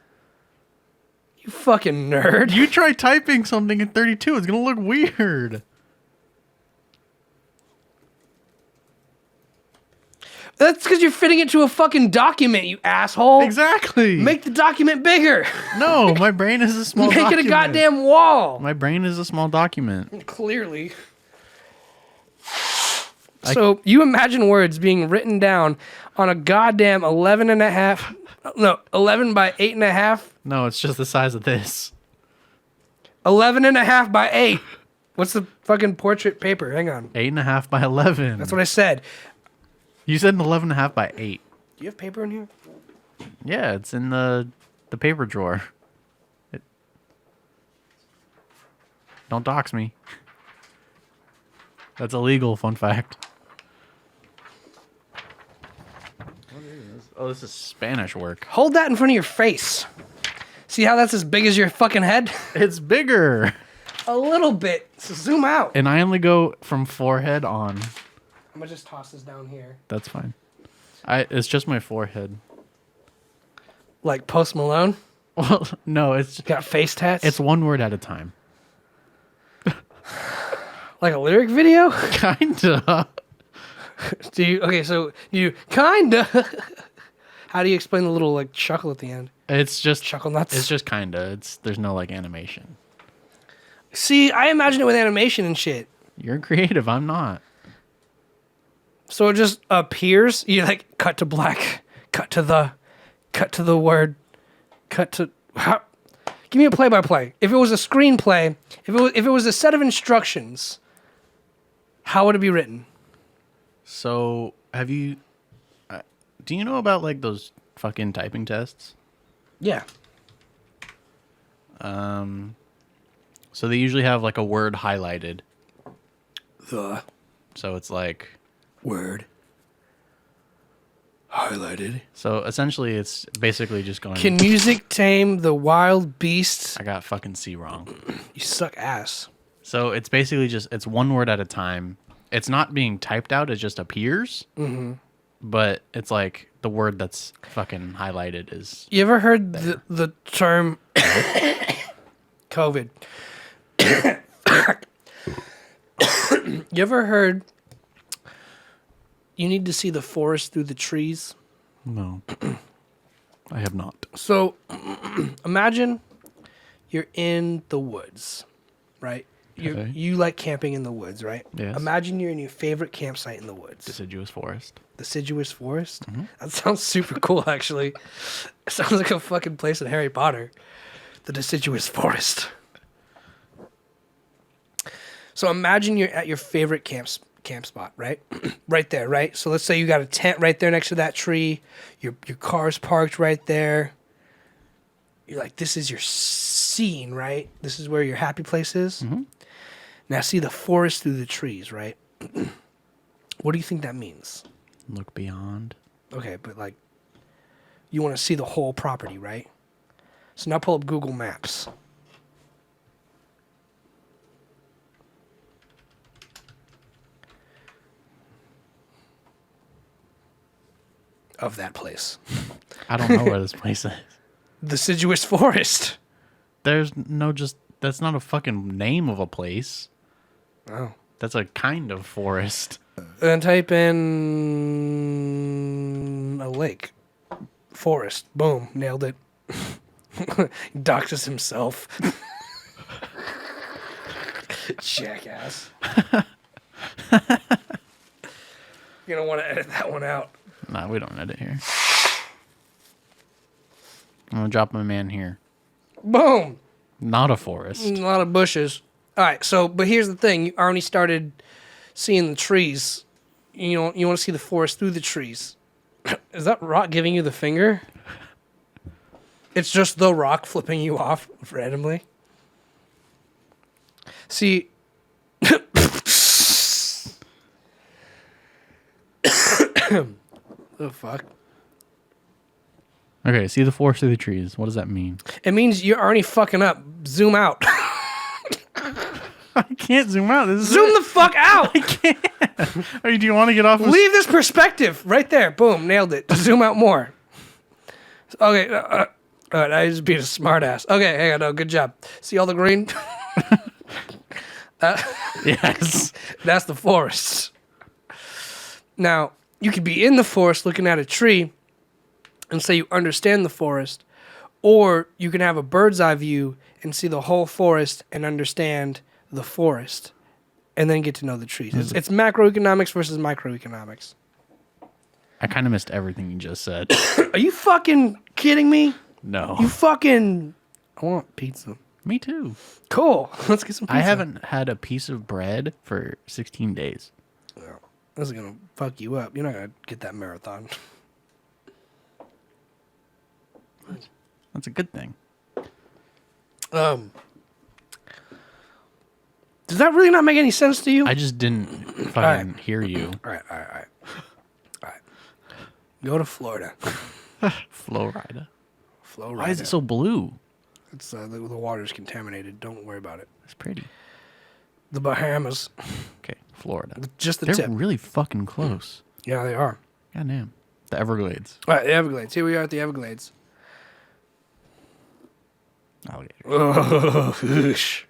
B: You fucking nerd.
A: You try typing something at 32, it's going to look weird.
B: That's because you're fitting it to a fucking document, you asshole.
A: Exactly.
B: Make the document bigger.
A: No, my brain is a small
B: Make
A: document.
B: it a goddamn wall.
A: My brain is a small document.
B: Clearly. So you imagine words being written down on a goddamn 11 by 8.5.
A: No, it's just the size of this.
B: 11.5 by 8. What's the fucking portrait paper? Hang on.
A: 8.5 by 11.
B: That's what I said.
A: You said 11.5 by 8.
B: Do you have paper in here?
A: Yeah, it's in the paper drawer. Don't dox me. That's illegal, fun fact. What is this? Oh, this is Spanish work.
B: Hold that in front of your face. See how that's as big as your fucking head?
A: It's bigger.
B: A little bit. So zoom out.
A: And I only go from forehead on.
B: I'm gonna just toss this down here.
A: That's fine. It's just my forehead.
B: Like Post Malone?
A: Well, no, it's
B: Got face tats?
A: it's one word at a time.
B: Like a lyric video?
A: Kinda.
B: Kinda. How do you explain the little like chuckle at the end?
A: It's just
B: Chuckle nuts?
A: It's just kinda. There's no like animation.
B: See, I imagine it with animation and shit.
A: You're creative. I'm not.
B: So it just appears. You like cut to black, cut to the word, cut to. Give me a play-by-play. If it was a screenplay, if it was a set of instructions, how would it be written?
A: So have you? Do you know about like those fucking typing tests?
B: Yeah.
A: So they usually have like a word highlighted.
B: The
A: So it's like.
B: word highlighted.
A: So essentially, it's basically just going.
B: Can music tame the wild beasts?
A: I got fucking C wrong.
B: You suck ass.
A: So it's basically just it's one word at a time. It's not being typed out; it just appears. Mm-hmm. But it's like the word that's fucking highlighted is.
B: You ever heard the term COVID? You ever heard you need to see the forest through the trees?
A: No, I have not.
B: So imagine you're in the woods, right?
A: Okay.
B: You like camping in the woods, right?
A: Yes.
B: Imagine you're in your favorite campsite in the woods.
A: Deciduous forest.
B: Deciduous Forest? Mm-hmm. That sounds super cool, actually. It sounds like a fucking place in Harry Potter. The Deciduous Forest. So imagine you're at your favorite camp spot, right? Right there, right? So let's say you got a tent right there next to that tree. Your car's parked right there. You're like, this is your scene, right? This is where your happy place is. Mm-hmm. Now see the forest through the trees, right? What do you think that means?
A: Look beyond.
B: Okay, but like, you want to see the whole property, right? So now pull up Google Maps. Of that place.
A: I don't know where this place is.
B: Deciduous Forest.
A: There's no just. That's not a fucking name of a place.
B: Oh.
A: That's a kind of forest.
B: Then type in a lake. Forest. Boom. Nailed it. Doxes himself. Jackass. You're going to want to edit that one out.
A: Nah, we don't edit here. I'm gonna drop my man here.
B: Boom.
A: Not a forest.
B: A lot of bushes. All right, so, but here's the thing. You already started seeing the trees. You want to see the forest through the trees. Is that rock giving you the finger? It's just the rock flipping you off randomly. See. The fuck?
A: Okay, see the forest through the trees. What does that mean?
B: It means you're already fucking up. Zoom out.
A: I can't zoom out.
B: Zoom the fuck out.
A: I can't. Do you want to get off?
B: Leave this perspective right there. Boom, nailed it. Zoom out more. Okay. All right, I just beat a smart ass. Okay, hang on. No, good job. See all the green?
A: Yes.
B: That's the forest. Now, you could be in the forest looking at a tree and say you understand the forest, or you can have a bird's eye view and see the whole forest and understand the forest, and then get to know the trees. It's macroeconomics versus microeconomics.
A: I kind of missed everything you just said.
B: Are you fucking kidding me?
A: No.
B: You fucking... I want pizza.
A: Me too.
B: Cool. Let's get some pizza.
A: I haven't had a piece of bread for 16 days.
B: Well, this is going to fuck you up. You're not going to get that marathon.
A: That's a good thing.
B: Does that really not make any sense to you?
A: I just didn't fucking hear you.
B: All right. Go to Florida.
A: Florida.
B: Florida.
A: Why is it so blue?
B: It's the water's contaminated. Don't worry about it.
A: It's pretty.
B: The Bahamas.
A: Okay, Florida.
B: Just the
A: They're
B: tip.
A: really fucking close.
B: Yeah, they are.
A: Goddamn. The Everglades.
B: All right, the Everglades. Here we are at the Everglades.
A: Alligator.
B: Oh, oosh.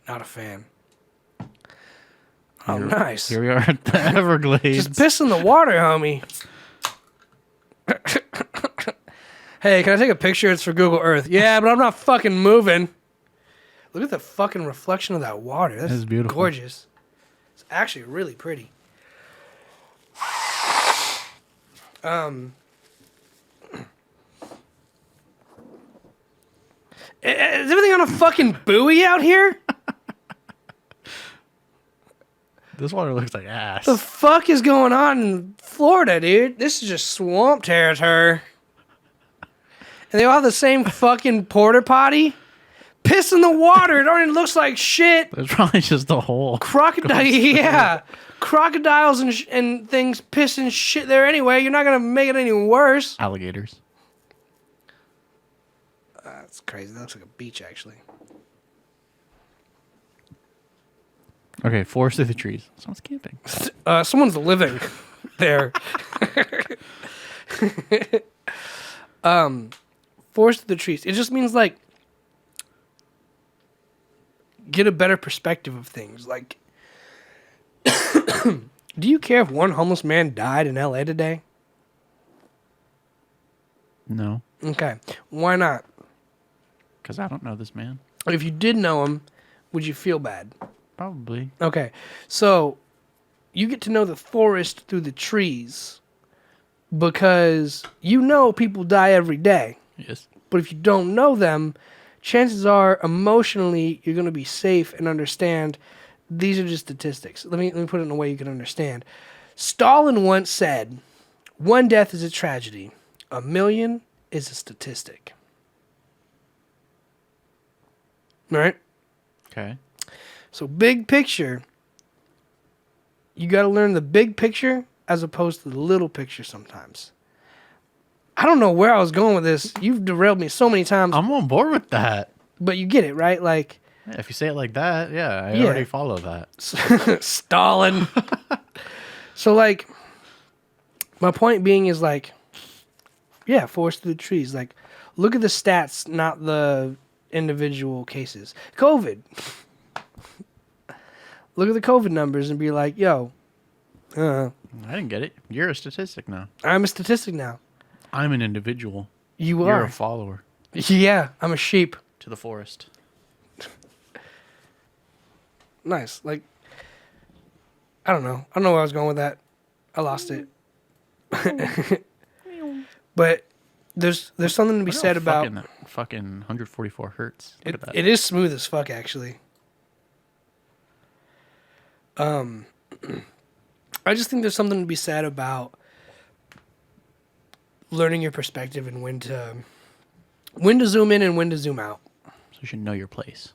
B: Not a fan. Oh, nice.
A: Here we are at the Everglades.
B: Just piss in the water, homie. Hey, can I take a picture? It's for Google Earth. Yeah, but I'm not fucking moving. Look at the fucking reflection of that water. That's
A: beautiful.
B: Gorgeous. It's actually really pretty. Is everything on a fucking buoy out here?
A: This water looks like ass.
B: The fuck is going on in Florida, dude? This is just swamp territory. And they all have the same fucking porta potty. Piss in the water. It already looks like shit.
A: There's probably just a hole.
B: Crocodile, yeah. Crocodiles and things pissing shit there anyway. You're not going to make it any worse.
A: Alligators.
B: That's crazy. That looks like a beach, actually.
A: Okay, forest of the trees. Someone's camping.
B: Someone's living there. Forest of the trees. It just means, like, get a better perspective of things. Like, do you care if one homeless man died in LA today?
A: No.
B: Okay. Why not?
A: Because I don't know this man.
B: If you did know him, would you feel bad?
A: Probably.
B: Okay. So you get to know the forest through the trees because you know people die every day.
A: Yes.
B: But if you don't know them, chances are emotionally you're going to be safe and understand these are just statistics. Let me put it in a way you can understand. Stalin once said, "One death is a tragedy. 1,000,000 is a statistic." Right?
A: Okay.
B: So big picture, you got to learn the big picture as opposed to the little picture sometimes. I don't know where I was going with this. You've derailed me so many times.
A: I'm on board with that.
B: But you get it, right? Like,
A: Yeah, if you say it like that, I already follow that.
B: Stalin. So, like, my point being is, like, yeah, forest through the trees. Like, look at the stats, not the individual cases. COVID. Look at the COVID numbers and be like, yo,
A: I didn't get it. You're a statistic now.
B: I'm a statistic now.
A: I'm an individual.
B: You
A: You're
B: are.
A: a follower
B: Yeah, I'm a sheep.
A: to the forest.
B: Nice. Like, I don't know. I don't know where I was going with that. I lost it. But there's something to be said about
A: fucking 144 hertz. Look at that.
B: it is smooth as fuck, actually. I just think there's something to be said about learning your perspective and when to zoom in and when to zoom out.
A: So you should know your place.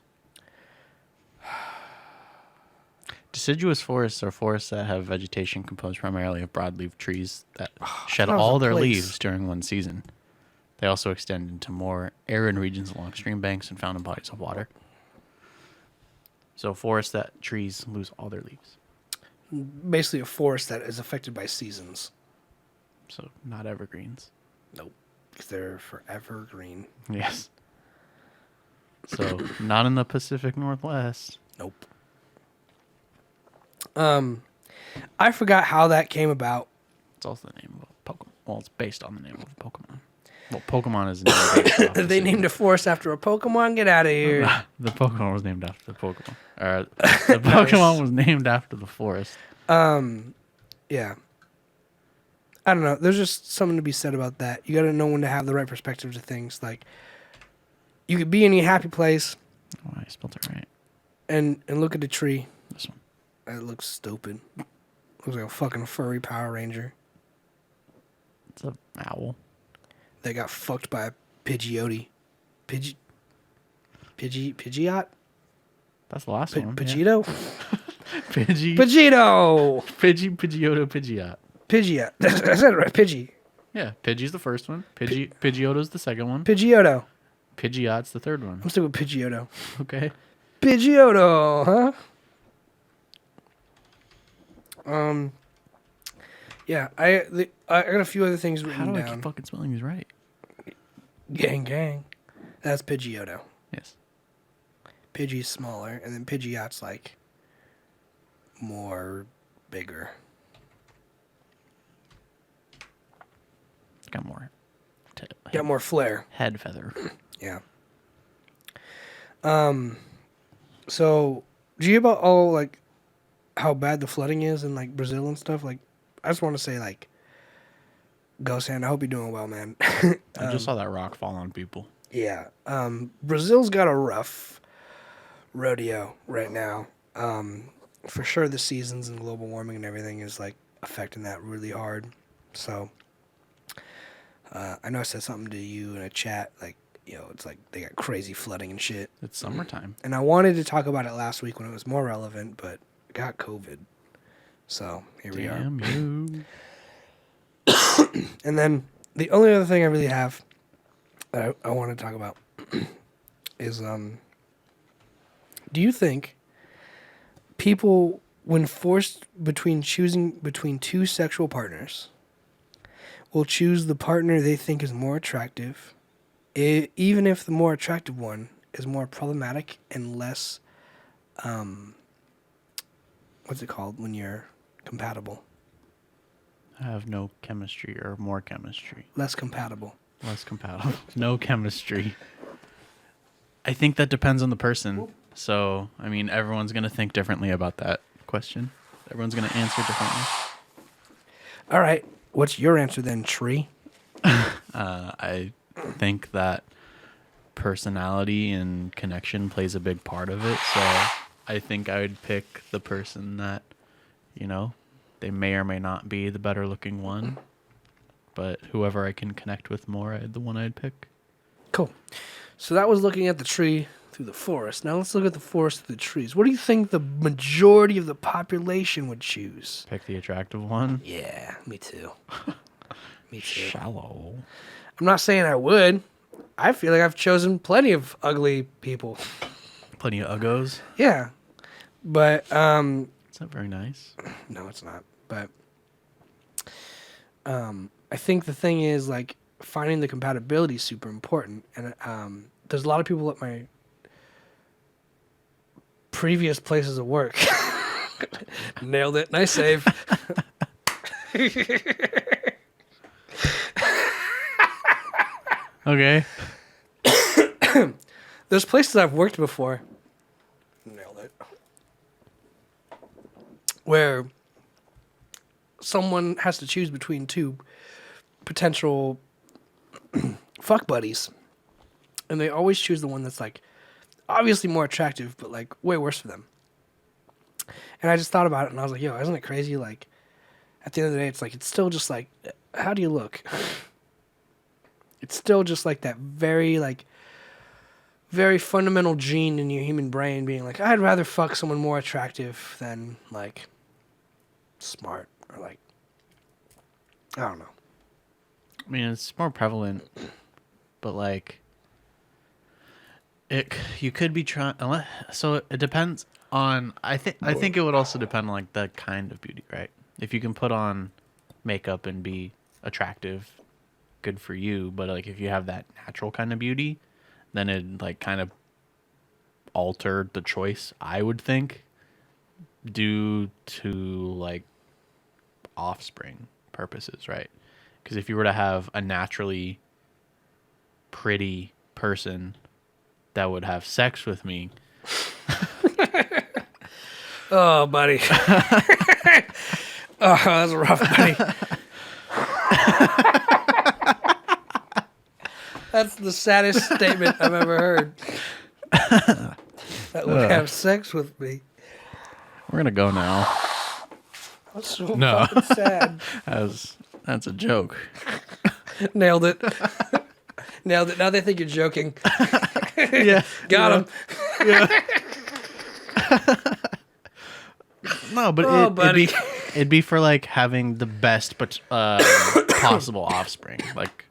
A: Deciduous forests are forests that have vegetation composed primarily of broadleaf trees that shed
B: that was
A: all
B: a
A: their
B: place.
A: leaves during one season. They also extend into more arid regions along stream banks and found in bodies of water. So forests that trees lose all their leaves.
B: Basically a forest that is affected by seasons.
A: So not evergreens.
B: Nope. Because they're forever green.
A: Yes. So not in the Pacific Northwest.
B: Nope. I forgot how that came about.
A: It's also the name of a Pokemon. Well, it's based on the name of a Pokemon. Well, Pokemon is named based off the
B: They
A: city.
B: named a forest after a Pokemon? Get out of here.
A: The Pokemon was named after the Pokemon. The Pokemon was named after the forest.
B: Yeah. I don't know. There's just something to be said about that. You got to know when to have the right perspective to things. Like, you could be in a happy place
A: Oh, I spelled it right.
B: And look at the tree.
A: This one.
B: It looks stupid. Looks like a fucking furry Power Ranger.
A: It's a owl.
B: They got fucked by a Pidgeotto. Pidgeot?
A: That's the last one.
B: Pidgeotto?
A: Yeah. Pidgey.
B: Pidgeotto!
A: Pidgeotto, Pidgeot.
B: Pidgeot. I said it right. Pidgey.
A: Yeah, Pidgey's the first one. Pidgeotto's the second one.
B: Pidgeotto.
A: Pidgeot's the third one.
B: I'm still with Pidgeotto.
A: Okay.
B: Pidgeotto, huh? Yeah, I got a few other things written
A: How do I
B: down.
A: keep fucking spelling these right?
B: Gang. That's Pidgeotto.
A: Yes.
B: Pidgey's smaller, and then Pidgeot's like more bigger.
A: It's got more.
B: Got more flair.
A: Head feather.
B: Yeah. So, do you hear about all like how bad the flooding is in like Brazil and stuff? Like, I just want to say like, Ghost Hand, I hope you're doing well, man.
A: I just saw that rock fall on people.
B: Yeah. Brazil's got a rough rodeo right now. For sure the seasons and global warming and everything is like affecting that really hard. So I know I said something to you in a chat, like, you know, it's like they got crazy flooding and shit.
A: It's summertime.
B: And I wanted to talk about it last week when it was more relevant, but I got COVID. So here we are.
A: Damn you.
B: And then the only other thing I really have that I want to talk about is, do you think people, when forced between choosing between two sexual partners, will choose the partner they think is more attractive, even if the more attractive one is more problematic and less, what's it called when you're compatible?
A: Have no chemistry or more chemistry.
B: Less compatible.
A: Less compatible. No chemistry. I think that depends on the person. So, I mean, everyone's going to think differently about that question. Everyone's going to answer differently.
B: All right. What's your answer then, Tree?
A: I think that personality and connection plays a big part of it. So I think I would pick the person that, you know, they may or may not be the better looking one. But whoever I can connect with more, the one I'd pick.
B: Cool. So that was looking at the tree through the forest. Now let's look at the forest through the trees. What do you think the majority of the population would choose?
A: Pick the attractive one.
B: Yeah, me too. Me too.
A: Shallow.
B: I'm not saying I would. I feel like I've chosen plenty of ugly people.
A: Plenty of uggos.
B: Yeah. But,
A: It's not very nice.
B: no, it's not. But, I think the thing is, like, finding the compatibility is super important. And, there's a lot of people at my previous places of work. Nailed it. Nice save.
A: Okay.
B: There's places I've worked before. Nailed it. Where someone has to choose between two potential fuck buddies. And they always choose the one that's like obviously more attractive, but like way worse for them. And I just thought about it and I was like, yo, isn't it crazy? Like at the end of the day, it's like, it's still just like, how do you look? It's still just like that very fundamental gene in your human brain being like, I'd rather fuck someone more attractive than like smart or like, I don't know.
A: I mean, it's more prevalent, but like, you could be trying. So it depends on. I think it would also depend on like the kind of beauty, right? If you can put on makeup and be attractive, good for you. But like, if you have that natural kind of beauty, then it like kind of altered the choice. I would think, due to like offspring purposes, right? Because if you were to have a naturally pretty person that would have sex with me.
B: Oh, buddy. Oh, that's rough, buddy. That's the saddest statement I've ever heard. want to have sex with me.
A: We're gonna go now.
B: That's so
A: No.
B: fucking sad.
A: That's a joke.
B: Nailed it. Nailed it. Now they think you're joking.
A: Yeah.
B: Got him.
A: No, but
B: Oh, buddy.
A: it'd be for like having the best but possible offspring. Like,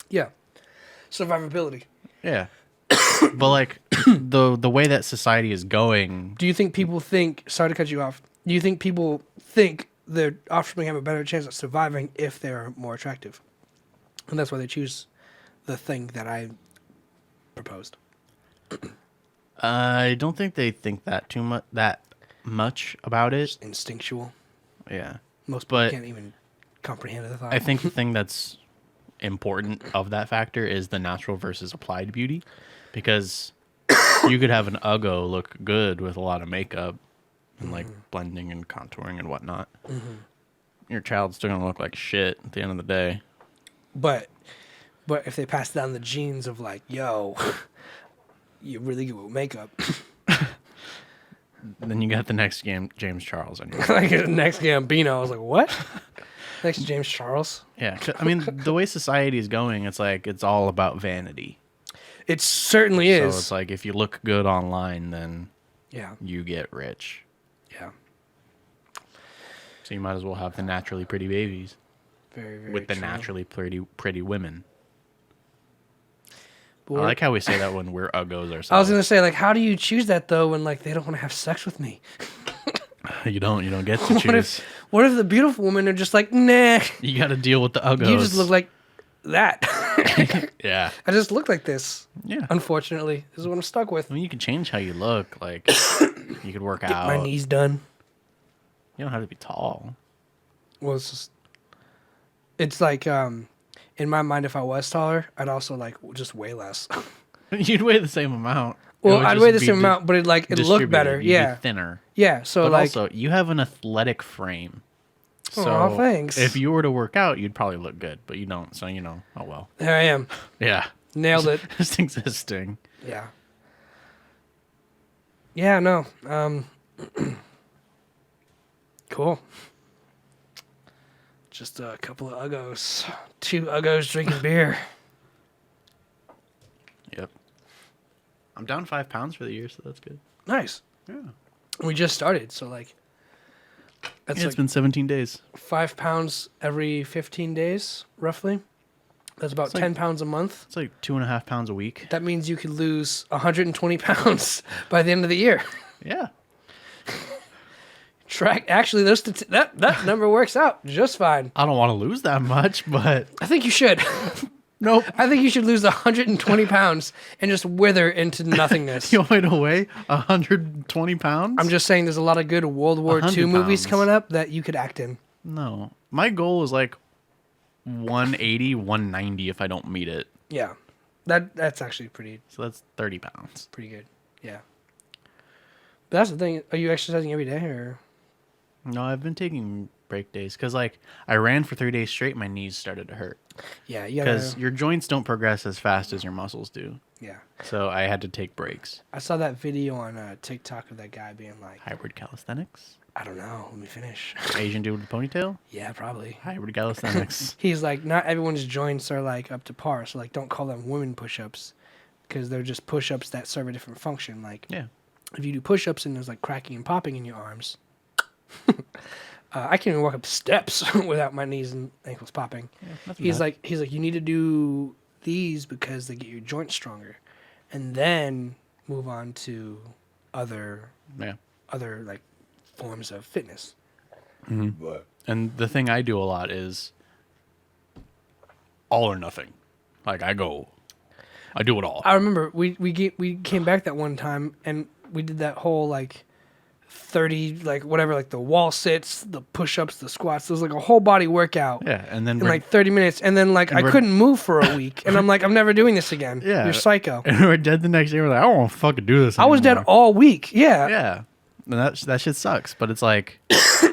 B: Yeah. Survivability.
A: yeah. But like the way that society is going,
B: Do you think people think, sorry to cut you off, do you think people think their offspring have a better chance at surviving if they're more attractive? And that's why they choose the thing that I proposed.
A: I don't think they think that much about it.
B: It's instinctual.
A: Yeah.
B: Most people
A: But
B: can't even comprehend the thought.
A: I think the thing that's important of that factor is the natural versus applied beauty, because you could have an Uggo look good with a lot of makeup and like blending and contouring and whatnot. Your child's still gonna look like shit at the end of the day.
B: But if they pass down the genes of like, yo, you're really good with makeup.
A: Then you got the next James Charles on you.
B: Like the next Gambino, I was like, what? Next James Charles?
A: Yeah, I mean the way society is going, it's like it's all about vanity.
B: It certainly is.
A: So it's like if you look good online, then
B: Yeah.
A: you get rich.
B: Yeah.
A: So you might as well have the naturally pretty babies
B: Very, very
A: with the
B: true.
A: naturally pretty women.
B: But
A: I
B: we're-
A: like how we say that when we're uggos ourselves.
B: I was gonna say, like, how do you choose that though when like they don't want to have sex with me?
A: You don't get to choose.
B: What if the beautiful women are just like, nah,
A: You got to deal with the uggos.
B: you just look like that.
A: Yeah.
B: I just look like this.
A: Yeah.
B: Unfortunately, this is what I'm stuck with.
A: I mean, you can change how you look. Like, you could work
B: Get
A: out.
B: my knees done.
A: You don't have to be tall.
B: Well, it's like, in my mind, if I was taller, I'd also like just weigh less.
A: You'd weigh the same amount. It
B: Well,
A: would
B: I'd
A: just
B: weigh the
A: be
B: same amount, but it'd look
A: distributed.
B: better.
A: You'd be
B: Yeah,
A: thinner.
B: yeah. So
A: But
B: like,
A: also, you have an athletic frame. So
B: Aw, thanks.
A: if you were to work out, you'd probably look good, but you don't. So, oh well.
B: there I am.
A: Yeah.
B: Nailed it.
A: Just existing.
B: Yeah. Yeah. No. Cool. Just a couple of uggos. 2 uggos drinking beer.
A: Yep. I'm down 5 pounds for the year, so that's good.
B: Nice.
A: Yeah.
B: We just started, so like, that's
A: It's
B: like
A: been 17 days.
B: 5 pounds every 15 days, roughly. That's about
A: It's like-
B: 10 pounds a month.
A: It's like 2.5 pounds a week.
B: That means you could lose 120 pounds by the end of the year.
A: Yeah.
B: Actually, that number works out just fine.
A: I don't want to lose that much, but
B: I think you should.
A: nope.
B: I think you should lose 120 pounds and just wither into nothingness.
A: You want me to weigh 120 pounds?
B: I'm just saying there's a lot of good World War II
A: 100
B: movies
A: pounds.
B: coming up that you could act in.
A: No. My goal is like 180, 190 if I don't meet it.
B: Yeah. That's actually pretty
A: So that's 30 pounds.
B: good. Yeah. But that's the thing. Are you exercising every day or?
A: No, I've been taking break days because, like, I ran for 3 days straight. My knees started to hurt
B: Yeah,
A: because your joints don't progress as fast as your muscles do.
B: yeah.
A: So I had to take breaks.
B: I saw that video on TikTok of that guy being like,
A: Hybrid calisthenics.
B: I don't know. Let me finish.
A: Asian dude with a ponytail.
B: Yeah, probably.
A: Hybrid calisthenics.
B: He's like, not everyone's joints are like up to par. So like, don't call them women push-ups because they're just push-ups that serve a different function. Like,
A: Yeah.
B: if you do push-ups and there's like cracking and popping in your arms, I can't even walk up steps without my knees and ankles popping.
A: Yeah, nothing
B: He's
A: bad.
B: like, you need to do these because they get your joints stronger, and then move on to other
A: Yeah.
B: like forms of fitness.
A: And the thing I do a lot is all or nothing. Like I do it all.
B: I remember we came back that one time and we did that whole like 30 like whatever, like the wall sits, the push-ups, the squats. There was like a whole body workout
A: Yeah, and then
B: in like 30 minutes, and then like I
A: we're-
B: couldn't move for a week, and I'm like, I'm never doing this again.
A: Yeah.
B: You're psycho.
A: and we're dead the next day. We're like, I don't want to fucking do this.
B: I was dead
A: anymore.
B: all week. Yeah.
A: Yeah, and that shit sucks. But it's like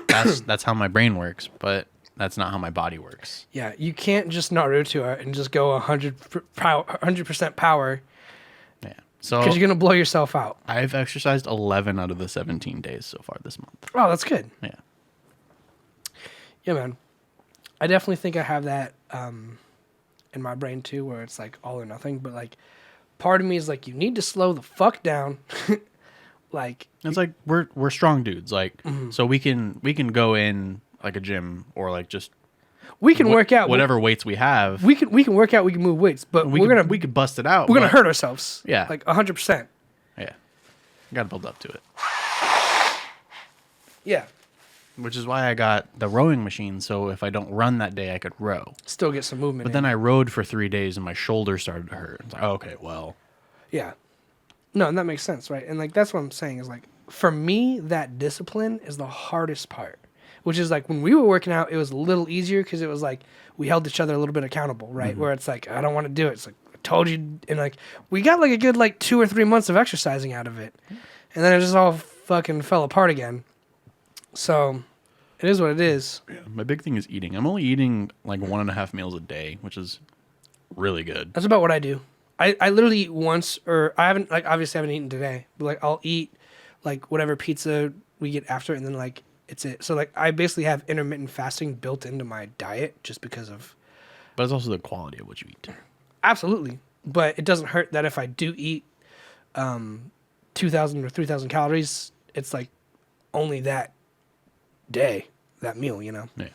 A: that's how my brain works. But that's not how my body works.
B: Yeah, you can't just Naruto it and just go 100% power.
A: Yeah, So
B: Because you're going to blow yourself out.
A: I've exercised 11 out of the 17 days so far this month.
B: Oh, that's good.
A: Yeah.
B: Yeah, man. I definitely think I have that in my brain too, where it's like all or nothing. But like, part of me is like, you need to slow the fuck down. Like,
A: it's like we're strong dudes, like so we can go in like a gym or like just
B: we can work out
A: whatever weights we have.
B: We can work out. We can move weights, but we
A: could bust it out.
B: We're gonna hurt ourselves.
A: Yeah,
B: like 100%.
A: Yeah, got to build up to it.
B: Yeah,
A: which is why I got the rowing machine. So if I don't run that day, I could row.
B: Still get some movement.
A: But then I rowed for 3 days and my shoulder started to hurt. It's like, okay, well,
B: yeah. No, and that makes sense, right? And like that's what I'm saying is like for me, that discipline is the hardest part. Which is like when we were working out, it was a little easier because it was like we held each other a little bit accountable, right? Where it's like I don't want to do it. It's like I told you, and like we got like a good like 2 or 3 months of exercising out of it, and then it just all fucking fell apart again. So it is what it is.
A: Yeah, my big thing is eating. I'm only eating like 1.5 meals a day, which is really good.
B: That's about what I do. I literally eat once, or I haven't, like, obviously I haven't eaten today, but, like, I'll eat, like, whatever pizza we get after, and then, like, it's it. So, like, I basically have intermittent fasting built into my diet just because of...
A: But it's also the quality of what you eat.
B: Absolutely. But it doesn't hurt that if I do eat 2,000 or 3,000 calories, it's, like, only that day, that meal, you know?
A: Yeah.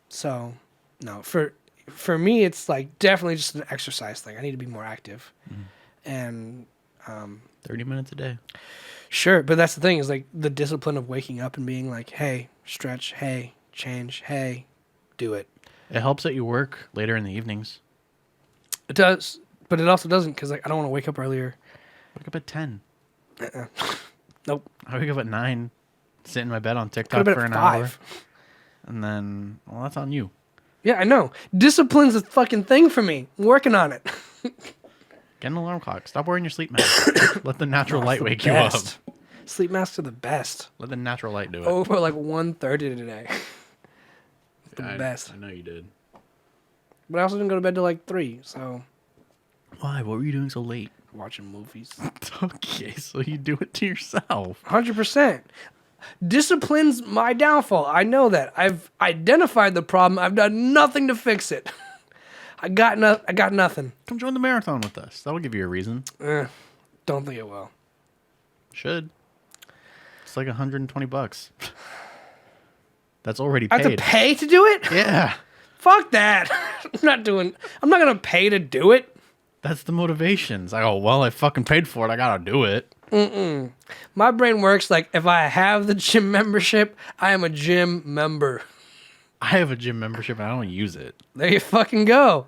B: So, no, for me, it's like definitely just an exercise thing. I need to be more active, and
A: 30 minutes a day.
B: Sure, but that's the thing is like the discipline of waking up and being like, "Hey, stretch. Hey, change. Hey, do it."
A: It helps that you work later in the evenings.
B: It does, but it also doesn't because like I don't want to wake up earlier.
A: Wake up at 10.
B: Nope.
A: I wake up at 9, sit in my bed on TikTok
B: Could've
A: for
B: been
A: an
B: at
A: hour,
B: 5.
A: and then that's on you.
B: Yeah, I know. Discipline's a fucking thing for me. I'm working on it.
A: Get an alarm clock. Stop wearing your sleep mask. Let the natural light wake you up.
B: Sleep masks are the best.
A: Let the natural light do it.
B: Over like 1:30 today. The best.
A: I know you did.
B: But I also didn't go to bed till like 3, so...
A: Why? What were you doing so late?
B: Watching movies.
A: Okay, so you do it to yourself.
B: 100%. Discipline's my downfall. I know that. I've identified the problem. I've done nothing to fix it. I got nothing.
A: Come join the marathon with us. That'll give you a reason.
B: Don't think it will.
A: Should. It's like $120. That's already paid.
B: I have to pay to do it?
A: Yeah.
B: Fuck that. I'm not going to pay to do it.
A: That's the motivation. It's like, oh, well, I fucking paid for it. I gotta do it.
B: My brain works like if I have the gym membership, I am a gym member.
A: I have a gym membership and I don't use it.
B: There you fucking go.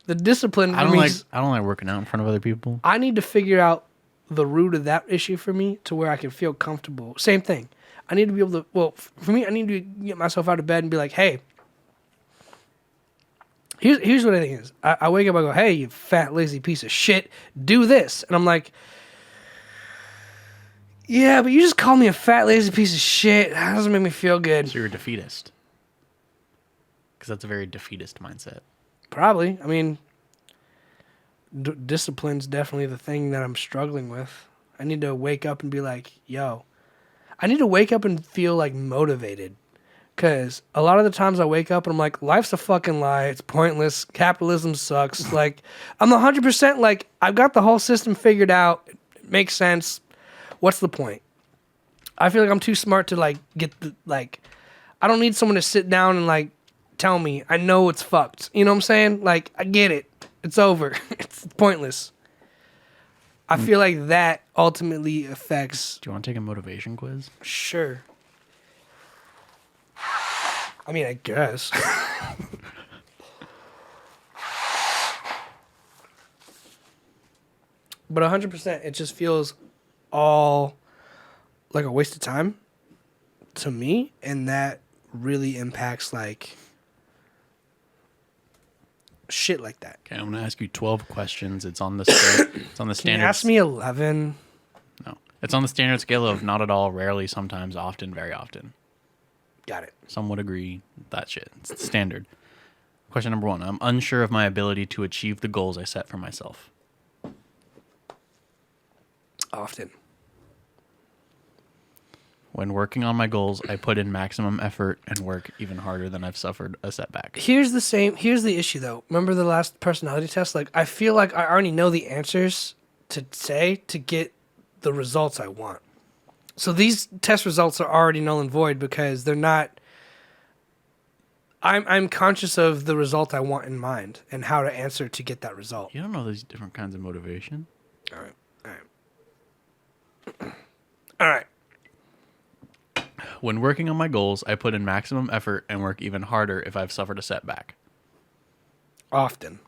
B: The discipline
A: I don't like working out in front of other people.
B: I need to figure out the root of that issue for me to where I can feel comfortable. Same thing. I need to be able to, well, for me, I need to get myself out of bed and be like, hey, here's what I think is. I wake up, I go, hey, you fat, lazy piece of shit, do this. And I'm like, yeah, but you just called me a fat, lazy piece of shit. That doesn't make me feel good.
A: So you're a defeatist. Because that's a very defeatist mindset.
B: Probably. I mean, discipline's definitely the thing that I'm struggling with. I need to wake up and be like, yo. I need to wake up and feel like motivated. Because a lot of the times I wake up and I'm like, life's a fucking lie. It's pointless. Capitalism sucks. Like, I'm 100% like, I've got the whole system figured out. It makes sense. What's the point? I feel like I'm too smart to, like, get the, like, I don't need someone to sit down and, like, tell me. I know it's fucked. You know what I'm saying? Like, I get it. It's over. It's pointless. I feel like that ultimately affects...
A: Do you want to take a motivation quiz?
B: Sure. I mean, I guess. But 100%, it just feels all like a waste of time to me, and that really impacts, like, shit like that.
A: Okay, I'm going to ask you 12 questions. It's on the it's on the
B: Can you
A: standard.
B: ask me 11?
A: No. It's on the standard scale of not at all, rarely, sometimes, often, very often.
B: Got it.
A: Some would agree that shit. It's standard. Question number 1. I'm unsure of my ability to achieve the goals I set for myself.
B: Often.
A: When working on my goals, I put in maximum effort and work even harder than I've suffered a setback.
B: Here's the issue though. Remember the last personality test? Like, I feel like I already know the answers to say to get the results I want. So these test results are already null and void because they're not. I'm conscious of the result I want in mind and how to answer to get that result.
A: You don't know there's different kinds of motivation.
B: All right.
A: When working on my goals, I put in maximum effort and work even harder if I've suffered a setback.
B: Often.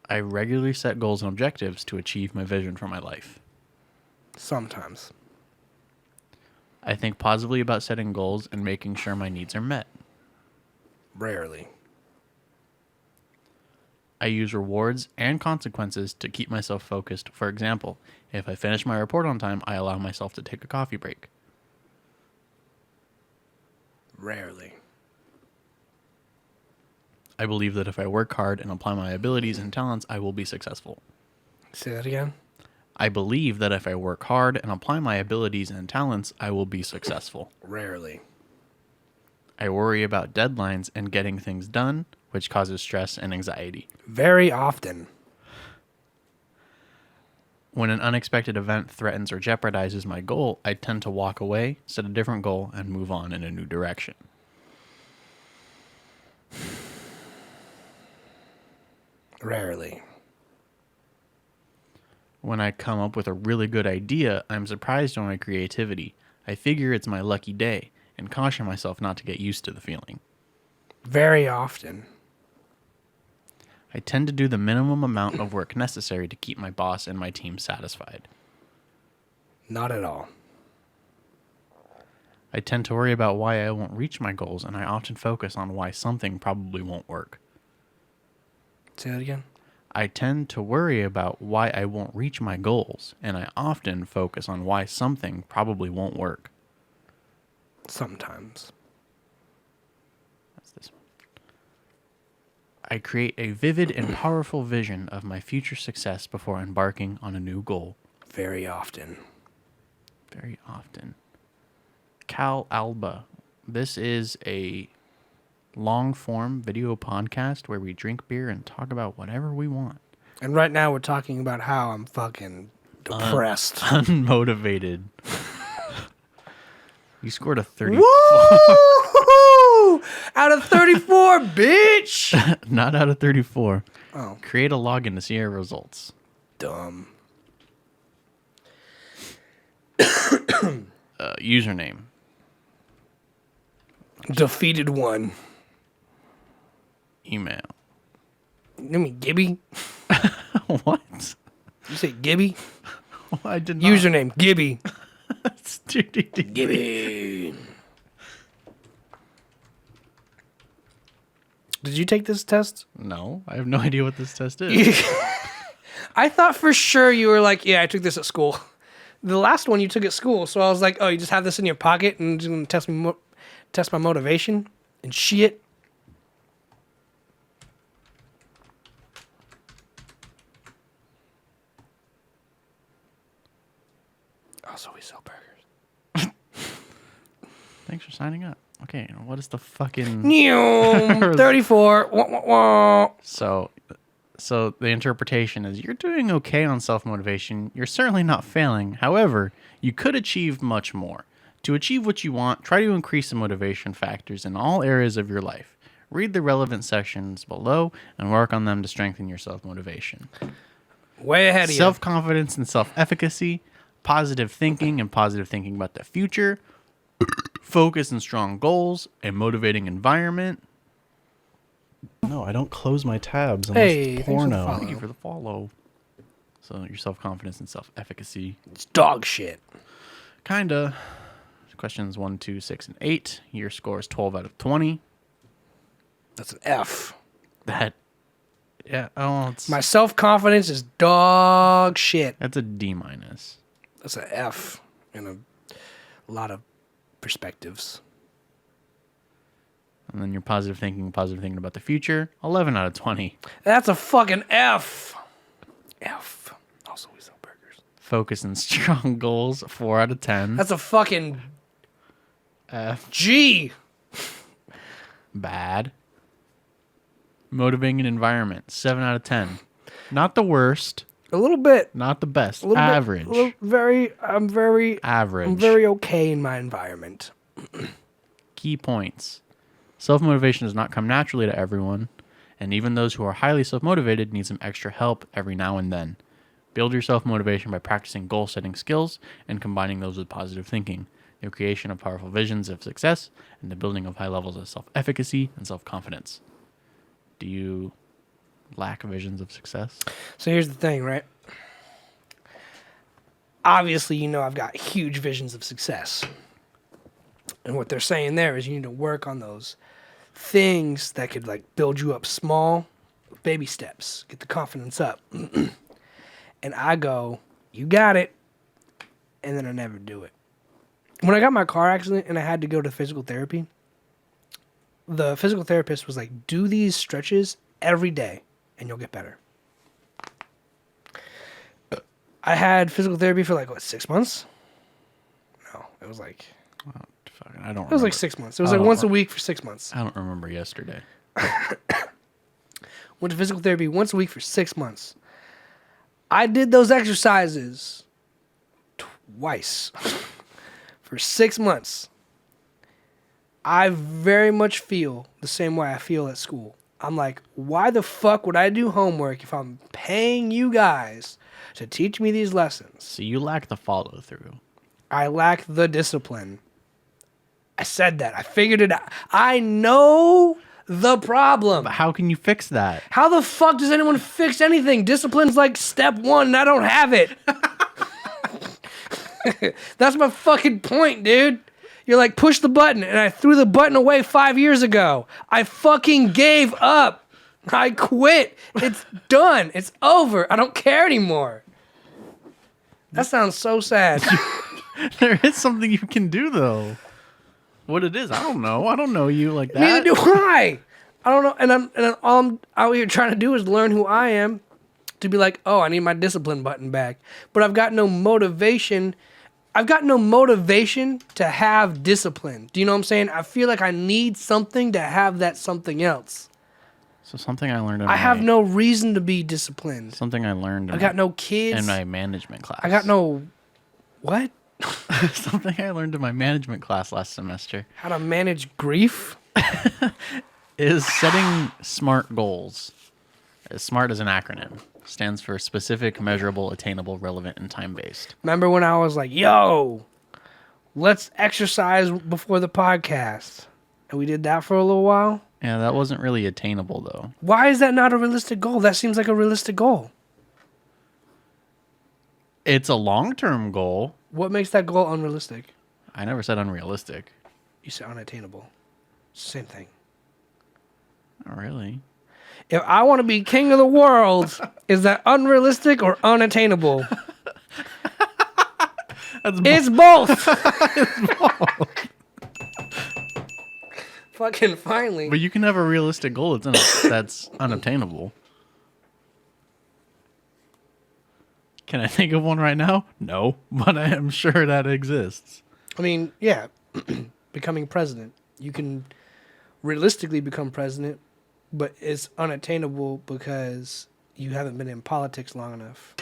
A: I regularly set goals and objectives to achieve my vision for my life.
B: Sometimes.
A: I think positively about setting goals and making sure my needs are met.
B: Rarely.
A: I use rewards and consequences to keep myself focused. For example, if I finish my report on time, I allow myself to take a coffee break.
B: Rarely.
A: I believe that if I work hard and apply my abilities and talents, I will be successful.
B: Say that again.
A: I believe that if I work hard and apply my abilities and talents, I will be successful.
B: Rarely.
A: I worry about deadlines and getting things done, which causes stress and anxiety.
B: Very often.
A: When an unexpected event threatens or jeopardizes my goal, I tend to walk away, set a different goal, and move on in a new direction.
B: Rarely.
A: When I come up with a really good idea, I'm surprised by my creativity. I figure it's my lucky day and caution myself not to get used to the feeling.
B: Very often.
A: I tend to do the minimum amount of work necessary to keep my boss and my team satisfied.
B: Not at all.
A: I tend to worry about why I won't reach my goals, and I often focus on why something probably won't work.
B: Say that again.
A: I tend to worry about why I won't reach my goals, and I often focus on why something probably won't work.
B: Sometimes.
A: That's this one. I create a vivid and powerful vision of my future success before embarking on a new goal.
B: Very often.
A: Very often. Cal Alba. This is a long-form video podcast where we drink beer and talk about whatever we want.
B: And right now we're talking about how I'm fucking depressed.
A: Unmotivated. You scored a 30.
B: Woo! Out of 34, bitch!
A: Not out of 34.
B: Oh.
A: Create a login to see your results.
B: Dumb.
A: Username.
B: Defeated one.
A: Email.
B: You mean Gibby?
A: What?
B: You say Gibby?
A: I did not.
B: Username Gibby.
A: Gibby.
B: Did you take this test?
A: No, I have no idea what this test is.
B: I thought for sure you were like, yeah, I took this at school. The last one you took at school, so I was like, oh, you just have this in your pocket and just gonna test my motivation and shit. Also, we sell burgers.
A: Thanks for signing up. Okay, what is the fucking...
B: 34. Wah, wah, wah.
A: So the interpretation is you're doing okay on self-motivation. You're certainly not failing. However, you could achieve much more. To achieve what you want, try to increase the motivation factors in all areas of your life. Read the relevant sections below and work on them to strengthen your self-motivation.
B: Way ahead of you.
A: Self-confidence and self-efficacy, positive thinking and positive thinking about the future, focus and strong goals, a motivating environment. No, I don't close my tabs unless
B: Hey,
A: it's
B: thanks for the
A: porno.
B: follow.
A: Thank you for the follow. So your self-confidence and self-efficacy.
B: It's dog shit.
A: Kinda. Questions 1, 2, 6, and 8. Your score is 12 out of 20.
B: That's an F.
A: That, yeah, oh, it's...
B: My self-confidence is dog shit.
A: That's a D minus.
B: That's an F in a lot of perspectives.
A: And then your positive thinking about the future, 11 out of 20.
B: That's a fucking F. F. Also, we sell burgers.
A: Focus and strong goals, 4 out of 10.
B: That's a fucking
A: F.
B: G.
A: Bad. Motivating an environment, 7 out of 10. Not the worst,
B: A little bit.
A: not the best.
B: A little
A: Average.
B: Bit, I'm very
A: Average.
B: I'm very okay in my environment.
A: Key points. Self-motivation does not come naturally to everyone, and even those who are highly self-motivated need some extra help every now and then. Build your self-motivation by practicing goal-setting skills and combining those with positive thinking, the creation of powerful visions of success, and the building of high levels of self-efficacy and self-confidence. Do you lack visions of success?
B: So here's the thing, right? Obviously, I've got huge visions of success. And what they're saying there is you need to work on those things that could like build you up small, baby steps, get the confidence up. And I go, you got it. And then I never do it. When I got my car accident and I had to go to physical therapy, the physical therapist was like, do these stretches every day and you'll get better. I had physical therapy for like, 6 months? No, it was like...
A: I don't remember.
B: It was like 6 months. It was like once a week for 6 months.
A: I don't remember yesterday.
B: Went to physical therapy once a week for 6 months. I did those exercises twice for 6 months. I very much feel the same way I feel at school. I'm like, why the fuck would I do homework if I'm paying you guys to teach me these lessons?
A: So you lack the follow through.
B: I lack the discipline. I said that. I figured it out. I know the problem.
A: But how can you fix that?
B: How the fuck does anyone fix anything? Discipline's like step 1 and I don't have it. That's my fucking point, dude. You're like, push the button, and I threw the button away 5 years ago. I fucking gave up. I quit. It's done. It's over. I don't care anymore. That sounds so sad.
A: There is something you can do, though. What it is, I don't know. I don't know you like that.
B: Neither do I. I don't know. And all I'm out here trying to do is learn who I am to be like, oh, I need my discipline button back. But I've got no motivation. I've got no motivation to have discipline. Do you know what I'm saying? I feel like I need something to have that something else.
A: So something I learned in
B: I have no reason to be disciplined.
A: Something I learned
B: I got no kids.
A: in my management class.
B: I got no... What?
A: Something I learned in my management class last semester
B: How to manage grief?
A: is setting SMART goals. SMART is an acronym. Stands for specific, measurable, attainable, relevant, and time-based.
B: Remember when I was like, yo, let's exercise before the podcast? And we did that for a little while?
A: Yeah, that wasn't really attainable, though.
B: Why is that not a realistic goal? That seems like a realistic goal.
A: It's a long-term goal.
B: What makes that goal unrealistic?
A: I never said unrealistic.
B: You said unattainable. Same thing.
A: Not really.
B: If I want to be king of the world, is that unrealistic or unattainable? It's both. It's both. Fucking finally.
A: But you can have a realistic goal that's unobtainable. Can I think of one right now? No, but I am sure that exists.
B: I mean, yeah, becoming president. You can realistically become president, but it's unattainable because you haven't been in politics long enough.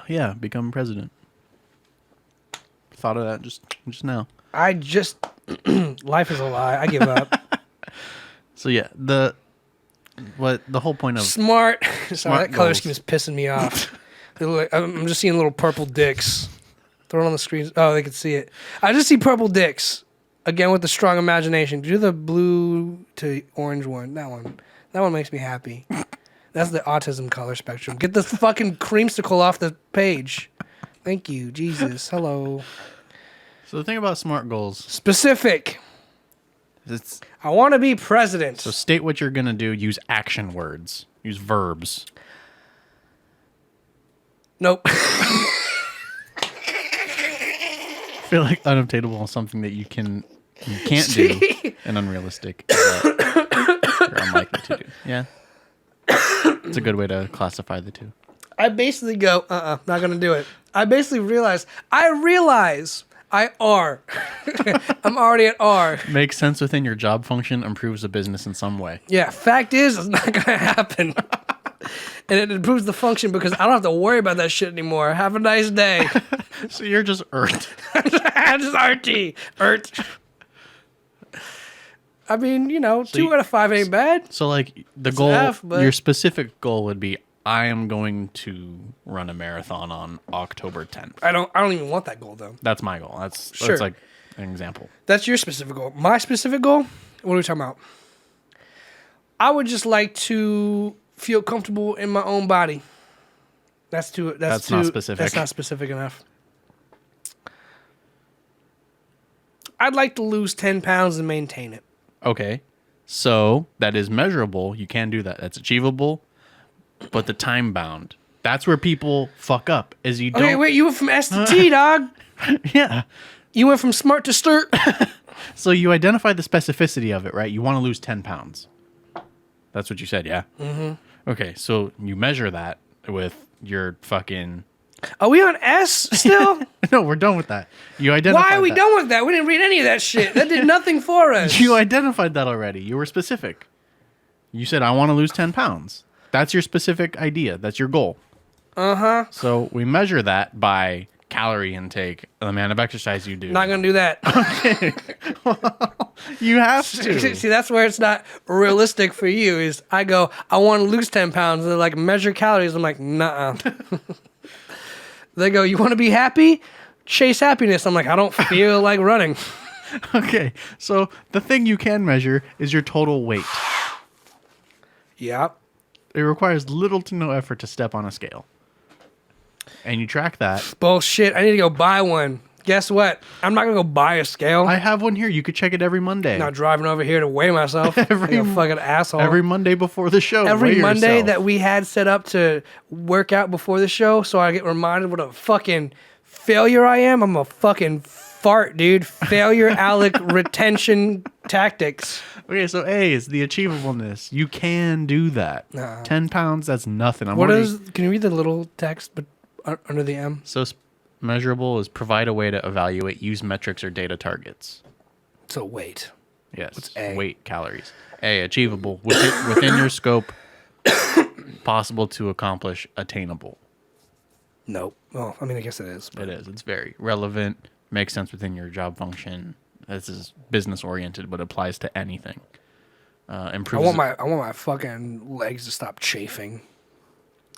A: Yeah, become president. Thought of that just now.
B: Life is a lie. I give up.
A: So yeah, the whole point of
B: Smart. Sorry, that color
A: goals.
B: scheme is pissing me off. I'm just seeing little purple dicks. Throw it on the screen. Oh, they can see it. I just see purple dicks. Again, with the strong imagination. Do the blue to orange one. That one makes me happy. That's the autism color spectrum. Get the fucking creamsicle off the page. Thank you. Jesus. Hello.
A: So the thing about SMART goals,
B: Specific.
A: it's
B: I want to be president.
A: so state what you're gonna do. Use action words. Use verbs.
B: Nope.
A: I feel like unobtainable is something that you can't do, and unrealistic is that you're unlikely to do. Yeah, it's a good way to classify the two.
B: I basically go, not gonna do it. I basically realize I R. I'm already at R.
A: Makes sense within your job function, improves the business in some way.
B: Yeah, fact is, it's not gonna happen. And it improves the function because I don't have to worry about that shit anymore. Have a nice day.
A: So you're just earth.
B: Just RT. Ert. I mean, 2 out of 5 ain't bad.
A: So like the
B: It's
A: goal,
B: F, but-
A: your specific goal would be, I am going to run a marathon on October 10th.
B: I don't even want that goal though.
A: That's my goal. That's
B: Sure.
A: like an example.
B: That's your specific goal. My specific goal, what are we talking about? I would just like to feel comfortable in my own body. That's
A: not specific.
B: That's not specific enough. I'd like to lose 10 pounds and maintain it.
A: Okay. So that is measurable. You can do that. That's achievable. But the time bound. That's where people fuck up. Is you don't.
B: Okay, wait, you went from S to T, dog.
A: Yeah.
B: You went from smart to sturt.
A: So you identify the specificity of it, right? You want to lose 10 pounds. That's what you said, yeah? Mm-hmm. Okay, so you measure that with your fucking...
B: Are we on S still?
A: No, we're done with that. You identified
B: Why are we
A: that.
B: done with that? We didn't read any of that shit. That did nothing for us.
A: You identified that already. You were specific. You said, I want to lose 10 pounds. That's your specific idea. That's your goal.
B: Uh-huh.
A: So we measure that by calorie intake, the amount of exercise you do.
B: Not gonna do that.
A: You have to.
B: See, that's where it's not realistic for you. Is I go, I want to lose 10 pounds. And they're like, measure calories. I'm like, nah. They go, you want to be happy? Chase happiness. I'm like, I don't feel like running.
A: Okay, so the thing you can measure is your total weight.
B: Yep.
A: It requires little to no effort to step on a scale. And you track that.
B: Bullshit. I need to go buy one. Guess what? I'm not gonna go buy a scale.
A: I have one here. You could check it every Monday.
B: I'm not driving over here to weigh myself. Like a fucking asshole.
A: Every Monday before the show.
B: Every
A: weigh
B: Monday
A: yourself.
B: that we had set up to work out before the show, so I get reminded what a fucking failure I am. I'm a fucking fart, dude. Failure, Alec, retention tactics.
A: Okay, so A is the achievableness. You can do that. 10 pounds, that's nothing.
B: Can you read the little text but under the M?
A: So measurable is provide a way to evaluate, use metrics or data targets.
B: So wait.
A: Yes.
B: What's A?
A: Weight, calories. A, achievable. Within your scope, possible to accomplish, attainable.
B: Nope. Well, I mean, I guess it is.
A: It is. It's very relevant, makes sense within your job function. This is business oriented, but applies to anything. Improves.
B: I want my fucking legs to stop chafing.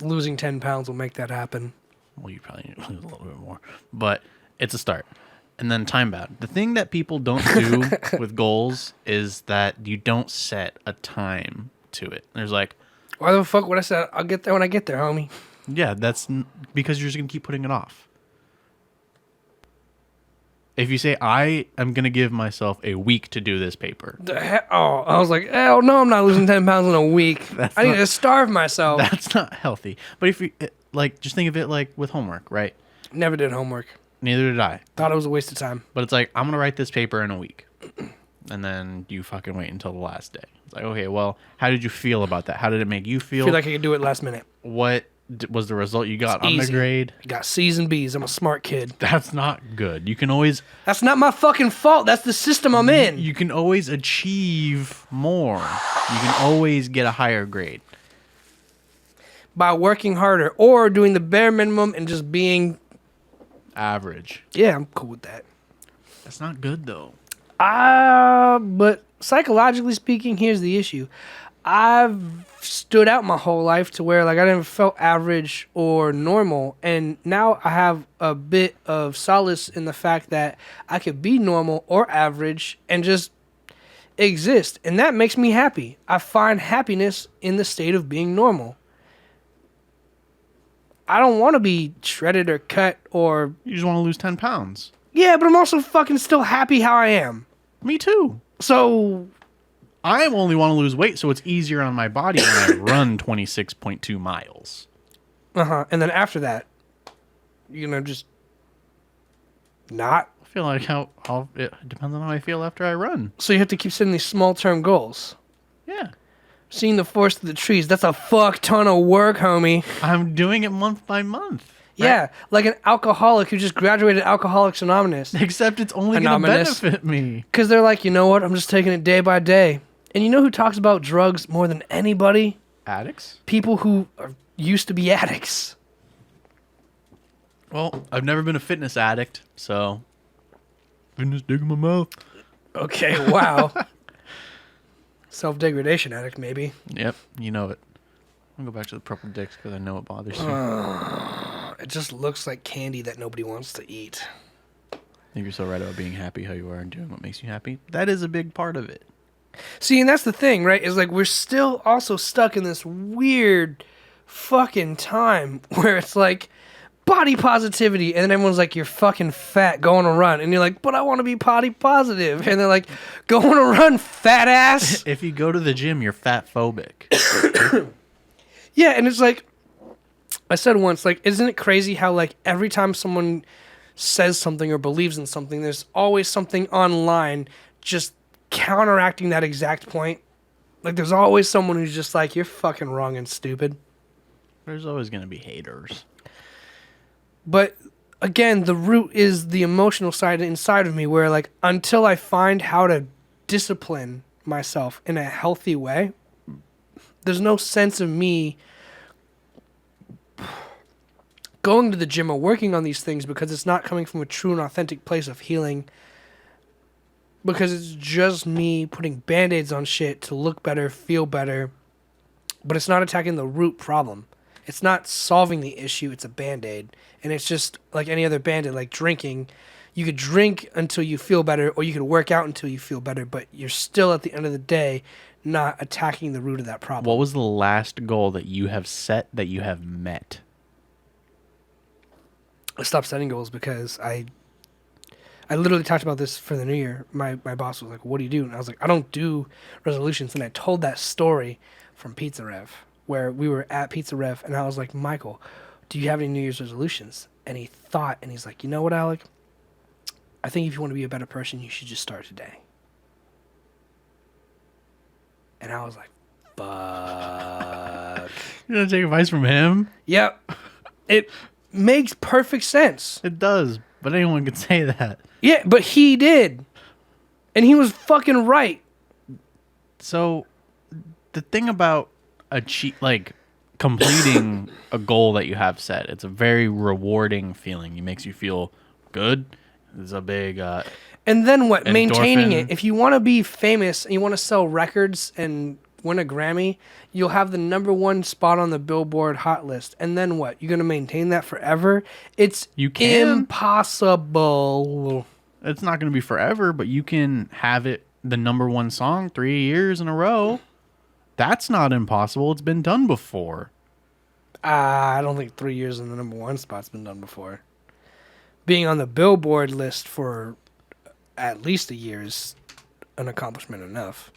B: Losing 10 pounds will make that happen.
A: Well, you probably need to lose a little bit more, but it's a start. And then time bound. The thing that people don't do with goals is that you don't set a time to it. There's like,
B: Why the fuck would I say I'll get there when I get there, homie?
A: yeah, that's because you're just gonna keep putting it off. If you say, I am going to give myself a week to do this paper.
B: I was like, hell no, I'm not losing 10 pounds in a week. I need to starve myself.
A: That's not healthy. But if you, just think of it like with homework, right?
B: Never did homework.
A: Neither did I.
B: Thought it was a waste of time.
A: But it's like, I'm going to write this paper in a week. And then you fucking wait until the last day. It's like, okay, well, how did you feel about that? How did it make you feel?
B: I feel like I could do it last minute.
A: What was the result you got on the
B: Easy.
A: grade?
B: I got C's and B's. I'm a smart kid.
A: That's not good. You can always...
B: That's not my fucking fault. That's the system I'm in.
A: You can always achieve more. You can always get a higher grade.
B: By working harder or doing the bare minimum and just being...
A: Average.
B: Yeah, I'm cool with that.
A: That's not good, though.
B: But psychologically speaking, here's the issue. I've stood out my whole life to where like I never felt average or normal, and now I have a bit of solace in the fact that I could be normal or average and just exist, and that makes me happy. I find happiness in the state of being normal. I don't want to be shredded or cut or...
A: You just want to lose 10 pounds.
B: Yeah, but I'm also fucking still happy how I am.
A: Me too.
B: So...
A: I only want to lose weight so it's easier on my body when I run 26.2 miles.
B: Uh-huh. And then after that, you're going to just not?
A: I feel like it depends on how I feel after I run.
B: So you have to keep setting these small-term goals.
A: Yeah.
B: seeing the forest of the trees. That's a fuck ton of work, homie.
A: I'm doing it month by month. Right?
B: Yeah, like an alcoholic who just graduated Alcoholics Anonymous.
A: Except it's only going to
B: Anonymous.
A: benefit me.
B: Because they're like, you know what? I'm just taking it day by day. And you know who talks about drugs more than anybody?
A: Addicts?
B: People who used to be addicts.
A: Well, I've never been a fitness addict, so... Fitness dig in my mouth.
B: Okay, wow. Self-degradation addict, maybe.
A: Yep, you know it. I'll go back to the purple dicks because I know it bothers you.
B: It just looks like candy that nobody wants to eat.
A: I think you're so right about being happy how you are and doing what makes you happy. That is a big part of it.
B: See, and that's the thing, right? Is like we're still also stuck in this weird fucking time where it's like body positivity, and then everyone's like, you're fucking fat, go on a run. And you're like, but I want to be body positive. And they're like, go on a run, fat ass.
A: If you go to the gym, you're fat phobic.
B: Yeah, and it's like, I said once, like, isn't it crazy how, like, every time someone says something or believes in something, there's always something online just counteracting that exact point? Like, there's always someone who's just like, you're fucking wrong and stupid.
A: There's always going to be haters.
B: But, again, the root is the emotional side inside of me where, like, until I find how to discipline myself in a healthy way, there's no sense of me going to the gym or working on these things because it's not coming from a true and authentic place of healing. Because it's just me putting band-aids on shit to look better, feel better. But it's not attacking the root problem. It's not solving the issue, it's a band-aid. And it's just like any other band-aid, like drinking. You could drink until you feel better, or you could work out until you feel better, but you're still, at the end of the day, not attacking the root of that problem.
A: What was the last goal that you have set that you have met?
B: I stopped setting goals because I literally talked about this for the new year. My boss was like, what do you do? And I was like, I don't do resolutions. And I told that story from Pizza Rev, where we were at Pizza Rev, and I was like, Michael, do you have any New Year's resolutions? And he thought, and he's like, you know what, Alec? I think if you want to be a better person, you should just start today. And I was like, fuck.
A: You're going to take advice from him?
B: Yep. It makes perfect sense.
A: It does, but anyone could say that.
B: Yeah, but he did. And he was fucking right.
A: So, the thing about completing a goal that you have set, it's a very rewarding feeling. It makes you feel good. It's a big
B: and then what?
A: endorphin.
B: Maintaining it. If you want to be famous and you want to sell records and win a Grammy, you'll have the #1 spot on the Billboard Hot List. And then what? You're going to maintain that forever? It's impossible.
A: It's not going to be forever, but you can have it the #1 song 3 years in a row. That's not impossible. It's been done before.
B: I don't think 3 years in the #1 spot's been done before. Being on the Billboard list for at least a year is an accomplishment enough.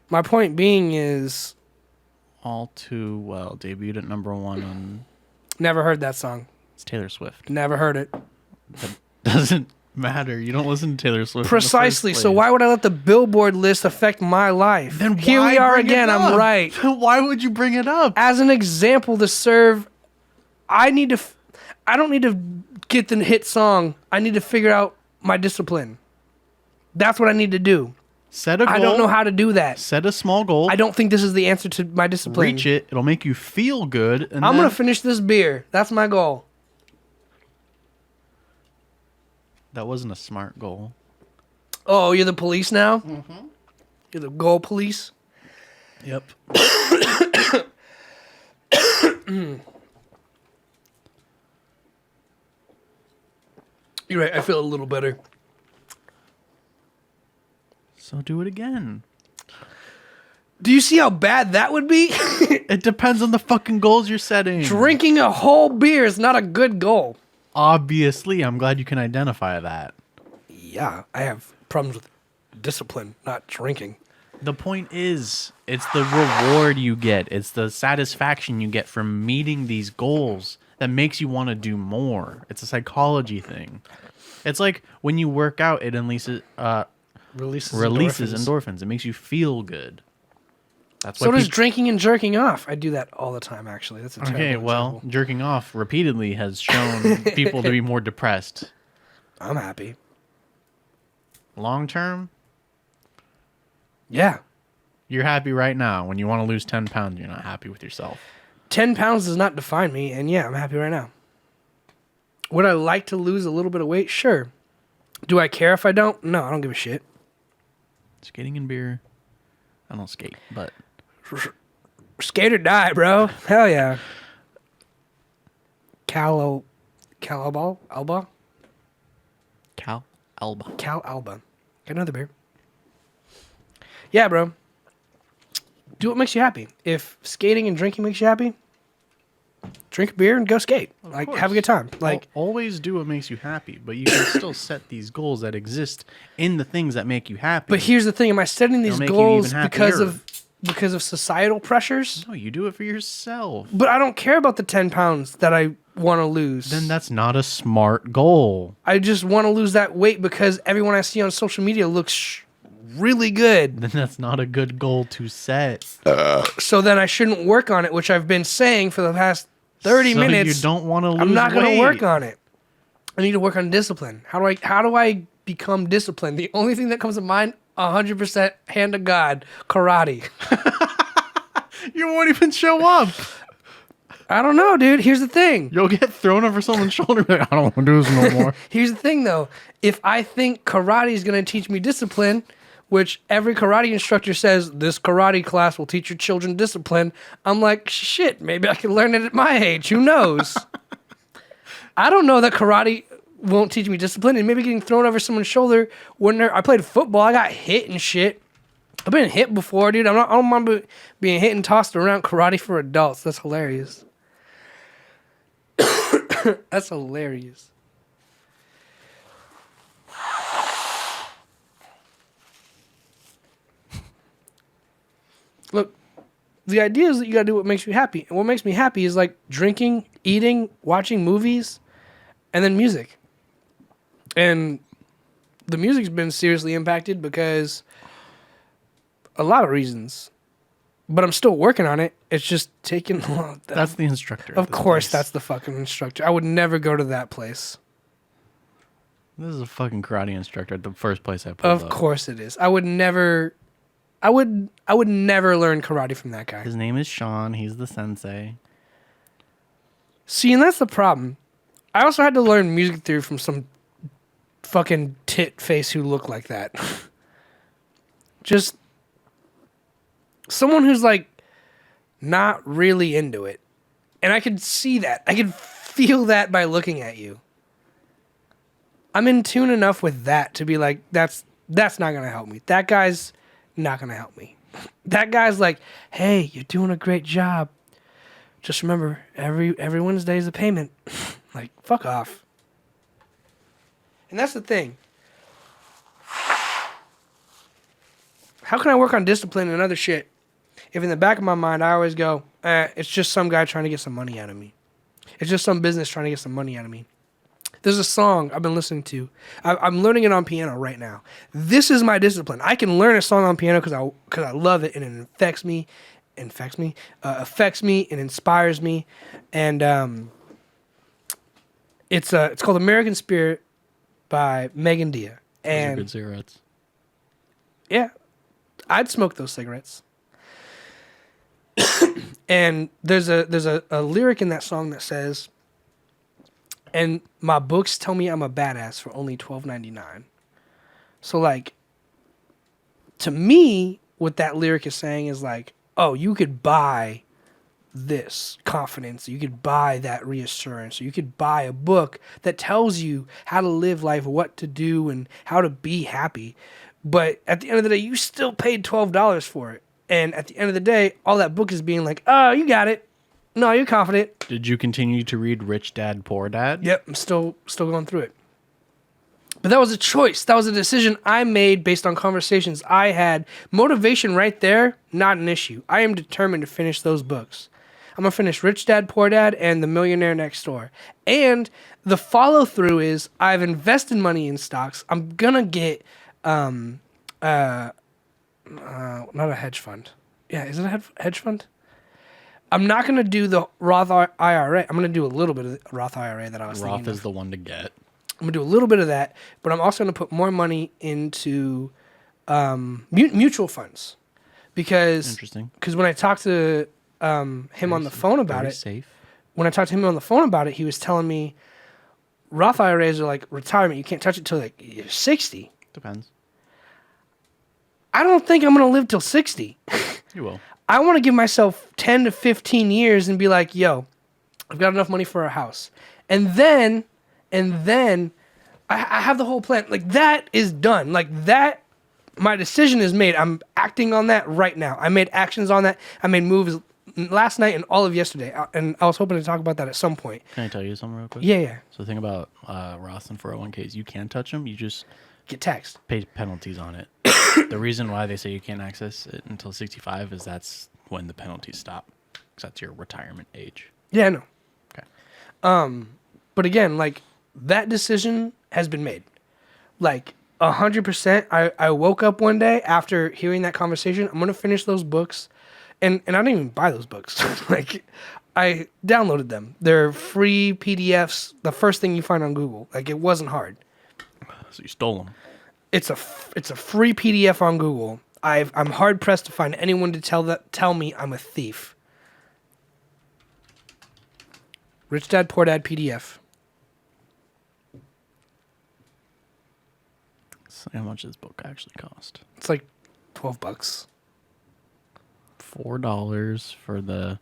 B: My point being is...
A: All Too Well debuted at #1 on...
B: Never heard that song.
A: It's Taylor Swift.
B: Never heard it.
A: That doesn't matter. You don't listen to Taylor Swift.
B: Precisely. So why would I let the Billboard list affect my life?
A: Then
B: here
A: why
B: we are
A: bring it
B: again. I'm
A: up?
B: right.
A: Why would you bring it up?
B: As an example to serve, I don't need to get the hit song. I need to figure out my discipline. That's what I need to do.
A: Set a goal.
B: I don't know how to do that.
A: Set a small goal.
B: I don't think this is the answer to my discipline.
A: Reach it. It'll make you feel good. And
B: I'm going to finish this beer. That's my goal.
A: That wasn't a smart goal.
B: Oh, you're the police now? Mm-hmm. You're the goal police?
A: Yep.
B: You're right. I feel a little better.
A: So do it again.
B: Do you see how bad that would be?
A: It depends on the fucking goals you're setting.
B: Drinking a whole beer is not a good goal.
A: Obviously, I'm glad you can identify that.
B: Yeah, I have problems with discipline, not drinking.
A: The point is, it's the reward you get. It's the satisfaction you get from meeting these goals that makes you want to do more. It's a psychology thing. It's like when you work out, it unleashes
B: Releases endorphins.
A: endorphins. It makes you feel good. That's
B: So
A: why
B: does drinking and jerking off. I do that all the time, actually. That's a terrible example.
A: jerking off repeatedly has shown people to be more depressed.
B: I'm happy.
A: Long term,
B: Yeah.
A: you're happy right now. When you want to lose 10 pounds, you're not happy with yourself.
B: 10 pounds does not define me, and yeah, I'm happy right now. Would I like to lose a little bit of weight? Sure. Do I care if I don't? No, I don't give a shit.
A: Skating and beer. I don't skate, but
B: Skate or die, bro. Hell yeah. Cal Alba?
A: Cal Alba.
B: Cal Alba. Got another beer. Yeah, bro. Do what makes you happy. If skating and drinking makes you happy, drink a beer and go skate. Like, have a good time. Like,
A: always do what makes you happy, but you can still set these goals that exist in the things that make you happy.
B: but here's the thing: am I setting these
A: It'll make you
B: goals
A: even
B: because of societal pressures?
A: No, you do it for yourself.
B: But I don't care about the 10 pounds that I want to lose.
A: Then that's not a smart goal.
B: I just want to lose that weight because everyone I see on social media looks really good.
A: Then that's not a good goal to set.
B: So then I shouldn't work on it, which I've been saying for the past 30 minutes.
A: You don't want to lose
B: I'm not going to
A: weight.
B: work on it. I need to work on discipline. How do I become disciplined? The only thing that comes to mind, 100% hand to God, karate.
A: You won't even show up.
B: I don't know, dude. Here's the thing.
A: You'll get thrown over someone's shoulder. Like, I don't want to do this no more.
B: Here's the thing, though. If I think karate is going to teach me discipline, which every karate instructor says this karate class will teach your children discipline, I'm like, shit, maybe I can learn it at my age. Who knows? I don't know that karate won't teach me discipline, and maybe getting thrown over someone's shoulder when I played football, I got hit and shit. I've been hit before, dude. I don't mind being hit and tossed around. Karate for adults. That's hilarious. That's hilarious. Look, the idea is that you gotta do what makes you happy. And what makes me happy is like drinking, eating, watching movies, and then music. And the music's been seriously impacted because a lot of reasons. But I'm still working on it. It's just taking a long time.
A: That's the instructor.
B: Of course, that's the fucking instructor. I would never go to that place.
A: This is a fucking karate instructor at the first place I pulled up.
B: Of course it is. I would never learn karate from that guy.
A: His name is Sean. He's the sensei.
B: See, and that's the problem. I also had to learn music theory from some fucking tit face who looked like that. Just someone who's like not really into it. And I could see that. I could feel that by looking at you. I'm in tune enough with that to be like, that's not going to help me. That guy's not going to help me. That guy's like, hey, you're doing a great job. Just remember, every Wednesday is a payment. Like, fuck off. And that's the thing. How can I work on discipline and other shit if in the back of my mind I always go, it's just some guy trying to get some money out of me. It's just some business trying to get some money out of me. There's a song I've been listening to. I'm learning it on piano right now. This is my discipline. I can learn a song on piano because I love it and it affects me and inspires me. And it's called American Spirit by Megan Dia. And
A: Those are good cigarettes.
B: yeah, I'd smoke those cigarettes. And there's a lyric in that song that says, and my books tell me I'm a badass for only $12.99. So like, to me, what that lyric is saying is like, oh, you could buy this confidence, you could buy that reassurance, or you could buy a book that tells you how to live life, what to do, and how to be happy. But at the end of the day, you still paid $12 for it. And at the end of the day, all that book is being like, oh, you got it. No, you're confident.
A: Did you continue to read Rich Dad, Poor Dad?
B: Yep, I'm still going through it. But that was a choice. That was a decision I made based on conversations I had. Motivation right there, not an issue. I am determined to finish those books. I'm going to finish Rich Dad, Poor Dad, and The Millionaire Next Door. And the follow-through is I've invested money in stocks. I'm going to get Not a hedge fund. Yeah, is it a hedge fund? I'm not going to do the Roth IRA. I'm going to do a little bit of the Roth IRA that I was thinking
A: Roth is
B: of.
A: the one to get.
B: I'm going to do a little bit of that, but I'm also going to put more money into mutual funds.
A: Interesting.
B: Because when I talked to him on the phone about it,
A: safe.
B: when I talked to him on the phone about it, he was telling me Roth IRAs are like retirement. You can't touch it till like you're 60.
A: Depends.
B: I don't think I'm going to live till 60.
A: You will.
B: I want to give myself 10 to 15 years and be like, yo, I've got enough money for a house. And then I have the whole plan. Like, that is done. Like, that, my decision is made. I'm acting on that right now. I made actions on that. I made moves last night and all of yesterday. And I was hoping to talk about that at some point.
A: Can I tell you something real quick?
B: Yeah.
A: So the thing about Roth and 401ks, you can touch them. You just
B: Get taxed.
A: pay penalties on it. The reason why they say you can't access it until 65 is that's when the penalties stop. Because that's your retirement age.
B: Yeah, I know.
A: Okay.
B: But again, like, that decision has been made. Like, 100%. I woke up one day after hearing that conversation. I'm going to finish those books. And I didn't even buy those books. Like, I downloaded them. They're free PDFs. The first thing you find on Google. Like, it wasn't hard.
A: So you stole them.
B: It's a free PDF on Google. I'm hard pressed to find anyone to tell me I'm a thief. Rich Dad Poor Dad PDF.
A: So how much does this book actually cost?
B: It's like $12.
A: $4 for the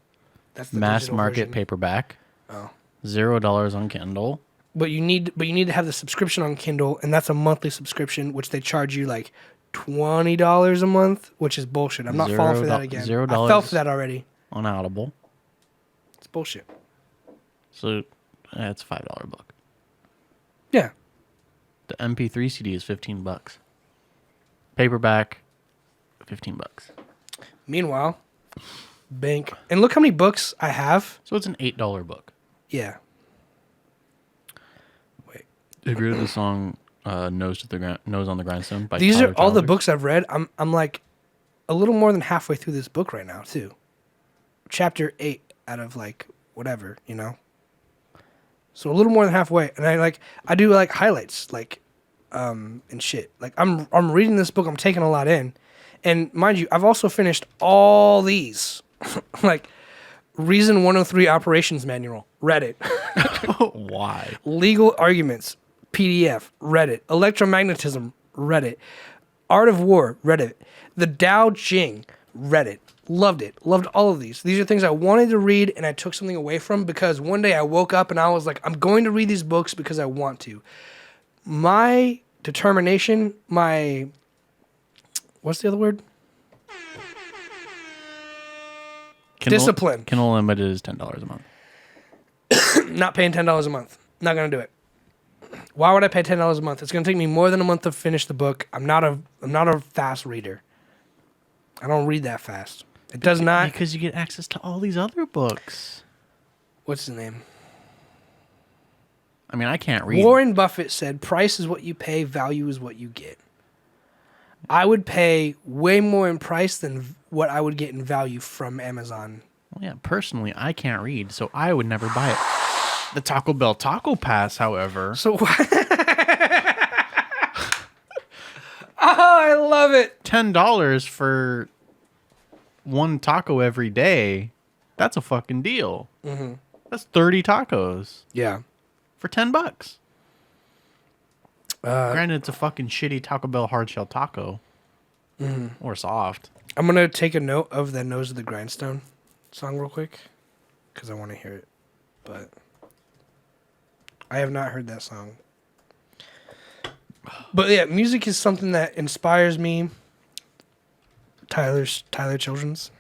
B: That's the
A: mass
B: digital
A: market
B: version.
A: paperback.
B: Oh.
A: $0 on Kindle.
B: But you need to have the subscription on Kindle, and that's a monthly subscription, which they charge you like $20 a month, which is bullshit. I'm not falling for that again.
A: $0
B: I fell for that already.
A: On Audible.
B: It's bullshit.
A: So that's a $5 book.
B: Yeah.
A: The MP3 CD is $15. Paperback, $15.
B: Meanwhile, bank. And look how many books I have.
A: So it's an $8 book.
B: Yeah.
A: Have you heard the song "Nose on the Grindstone" by
B: These
A: Tyler
B: are all the
A: Childers?
B: books I've read. I'm like a little more than halfway through this book right now, too. Chapter 8 out of like whatever, you know. So a little more than halfway, and I do like highlights, like and shit. Like I'm reading this book, I'm taking a lot in, and mind you, I've also finished all these, like Reason 103 Operations Manual, read it.
A: Why?
B: Legal Arguments, PDF, read it. Electromagnetism, read it. Art of War, read it. The Tao Ching, read it. Loved it. Loved all of these. These are things I wanted to read and I took something away from because one day I woke up and I was like, I'm going to read these books because I want to. My determination, what's the other word? Discipline.
A: Kindle Unlimited is $10 a month.
B: Not paying $10 a month. Not going to do it. Why would I pay $10 a month? It's going to take me more than a month to finish the book. I'm not a fast reader. I don't read that fast. It does not.
A: Because you get access to all these other books.
B: What's his name?
A: I mean, I can't read.
B: Warren Buffett said, price is what you pay, value is what you get. I would pay way more in price than what I would get in value from Amazon.
A: Well, yeah, personally, I can't read, so I would never buy it. The Taco Bell Taco Pass, however.
B: So oh, I love it.
A: $10 for one taco every day. That's a fucking deal. Mm-hmm. That's 30 tacos.
B: Yeah.
A: For $10. Granted, it's a fucking shitty Taco Bell hard shell taco. Or soft.
B: I'm going to take a note of the Nose of the Grindstone song real quick because I want to hear it. But I have not heard that song. But yeah, music is something that inspires me. Tyler Children's.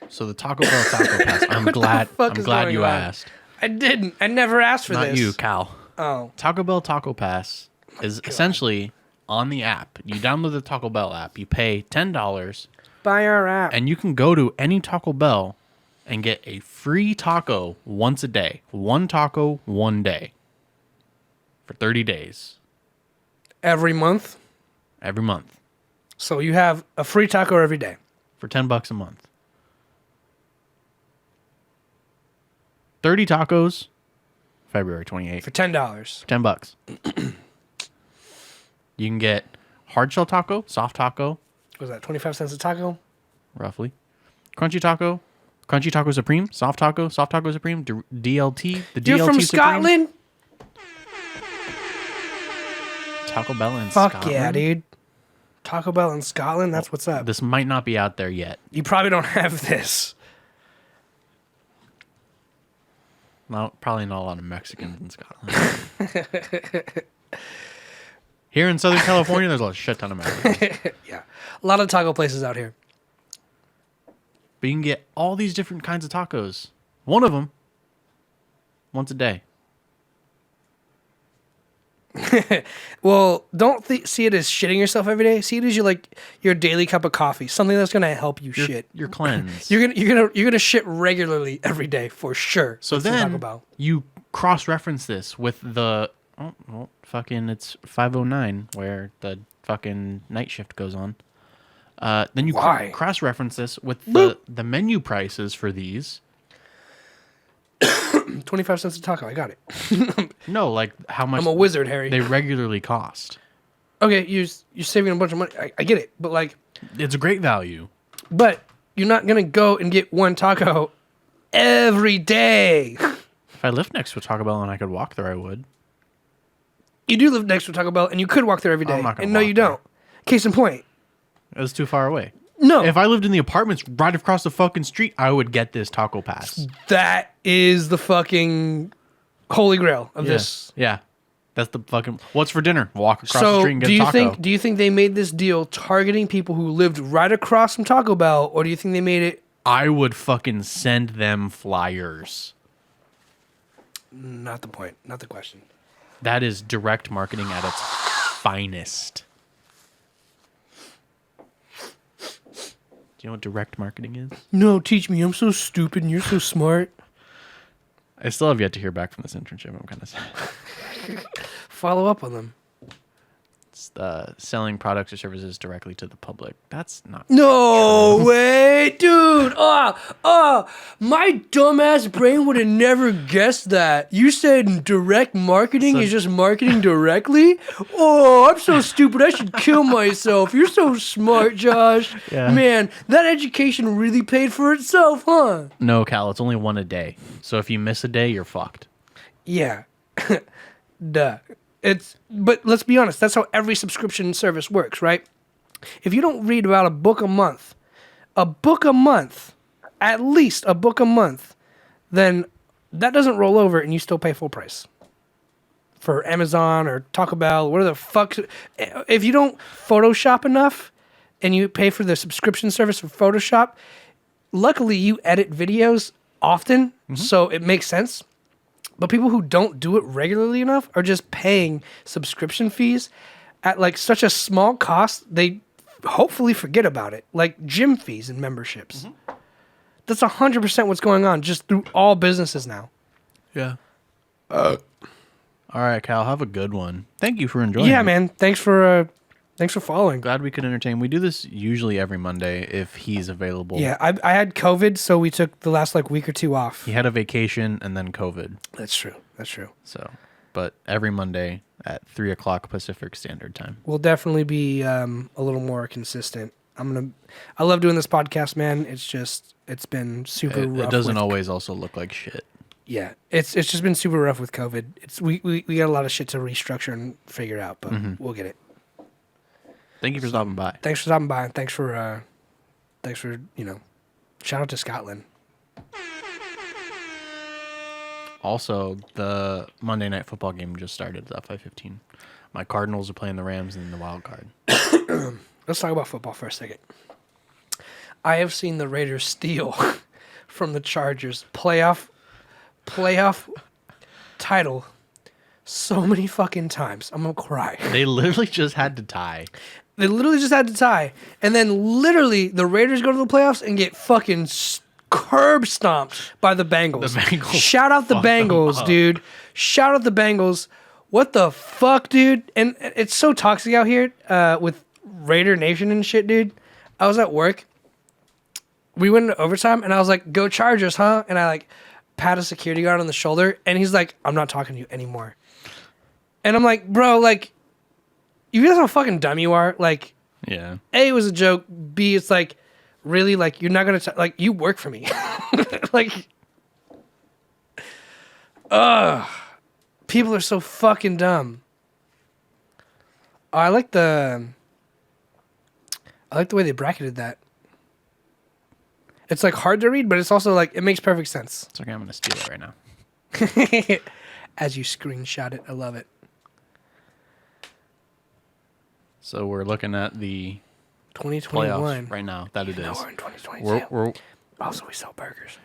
A: So the Taco Bell Taco Pass. I'm glad you asked.
B: I didn't. I never asked for this.
A: Not you, Cal.
B: Oh.
A: Taco Bell Taco Pass is essentially on the app. You download the Taco Bell app. You pay $10.
B: Buy our app.
A: And you can go to any Taco Bell and get a free taco once a day. One taco, one day. for 30 days.
B: Every month?
A: Every month.
B: So you have a free taco every day.
A: For $10 a month. 30 tacos, February 28th.
B: For $10.
A: $10. You can get hard shell taco, soft taco.
B: What was that, 25 cents a taco?
A: Roughly. Crunchy taco supreme, soft taco supreme, DLT, the DLT
B: You're from
A: supreme.
B: Scotland?
A: Taco Bell in
B: Fuck
A: Scotland.
B: yeah, dude. Taco Bell in Scotland? That's what's up.
A: This might not be out there yet.
B: You probably don't have this.
A: Probably not a lot of Mexicans in Scotland. Here in Southern California, there's a shit ton of Mexicans.
B: Yeah. A lot of taco places out here.
A: But you can get all these different kinds of tacos. One of them, once a day.
B: Well, don't see it as shitting yourself every day. See it as your daily cup of coffee, something that's gonna help you shit.
A: Your cleanse.
B: You're gonna shit regularly every day for sure.
A: So
B: That's the Taco
A: then
B: Bell.
A: you cross-reference this with the it's 5:09 where the fucking night shift goes on. Then you
B: Why?
A: cross-reference this with the menu prices for these.
B: 25 cents a taco. I got it.
A: No, like how much
B: I'm a wizard, Harry.
A: they regularly cost.
B: Okay, you're saving a bunch of money. I get it, but
A: It's a great value.
B: but you're not gonna go and get one taco every day.
A: If I lived next to a Taco Bell and I could walk there, I would.
B: You do live next to a Taco Bell, and you could walk there every day.
A: I'm not gonna
B: And no,
A: walk
B: you
A: there.
B: don't. Case in point.
A: It's too far away.
B: No,
A: If I lived in the apartments right across the fucking street, I would get this taco pass.
B: that is the fucking holy grail of this.
A: Yeah. That's the fucking... What's for dinner? Walk across the
B: So,
A: street and get a taco.
B: do you think they made this deal targeting people who lived right across from Taco Bell, or do you think they made it?
A: I would fucking send them flyers.
B: Not the point. Not the question.
A: That is direct marketing at its finest. Do you know what direct marketing is?
B: No, teach me. I'm so stupid, and you're so smart.
A: I still have yet to hear back from this internship. I'm kind of sad.
B: Follow up on them.
A: It's selling products or services directly to the public. That's not...
B: No way, dude. My dumbass brain would have never guessed that. You said direct marketing is just marketing directly? Oh, I'm so stupid. I should kill myself. You're so smart, Josh.
A: Yeah.
B: Man, that education really paid for itself, huh?
A: No, Cal, it's only one a day. So if you miss a day, you're fucked.
B: Yeah. Duh. But let's be honest, that's how every subscription service works, right? If you don't read about a book a month, at least a book a month, then that doesn't roll over and you still pay full price. For Amazon or Taco Bell, whatever the fuck. If you don't Photoshop enough and you pay for the subscription service for Photoshop, luckily you edit videos often, so it makes sense. But people who don't do it regularly enough are just paying subscription fees at such a small cost, they hopefully forget about it. Like gym fees and memberships. That's 100% what's going on just through all businesses now.
A: Yeah. All right, Cal, have a good one. Thank you for enjoying.
B: Yeah, man. Thanks for following.
A: Glad we could entertain. We do this usually every Monday if he's available.
B: Yeah, I had COVID, so we took the last week or two off.
A: He had a vacation and then COVID.
B: That's true.
A: So, but every Monday at 3:00 Pacific Standard Time.
B: We'll definitely be a little more consistent. I love doing this podcast, man. It's been super rough.
A: It doesn't always also look like shit.
B: Yeah, it's just been super rough with COVID. We got a lot of shit to restructure and figure out, but we'll get it.
A: Thank you for stopping by.
B: Thanks for stopping by, and thanks for shout out to Scotland.
A: Also, the Monday Night Football game just started at 5:15. My Cardinals are playing the Rams in the wild card.
B: Let's talk about football for a second. I have seen the Raiders steal from the Chargers playoff title so many fucking times. I'm gonna cry.
A: They literally just had to tie.
B: They literally just had to tie, and then literally the Raiders go to the playoffs and get fucking curb stomped by the Bengals.
A: The Bengals
B: Shout out the
A: fucked them
B: Bengals,
A: up.
B: dude. Shout out the Bengals. What the fuck, dude? And it's so toxic out here with Raider Nation and shit, dude. I was at work. We went into overtime, and I was like, go Chargers, huh? And I, like, pat a security guard on the shoulder, and he's like, I'm not talking to you anymore. And I'm like, bro, like, you realize how fucking dumb you are? Like,
A: Yeah.
B: A, it was a joke. B, it's like, really, like, you're not going to, like, you work for me. Like, people are so fucking dumb. Oh, I like the way they bracketed that. It's like hard to read, but it's also like it makes perfect sense.
A: It's okay. I'm gonna steal it right now.
B: As you screenshot it, I love it.
A: So we're looking at the
B: 2021
A: playoffs right now. That it is.
B: No, we're in 2022.
A: We're
B: Also, we sell burgers.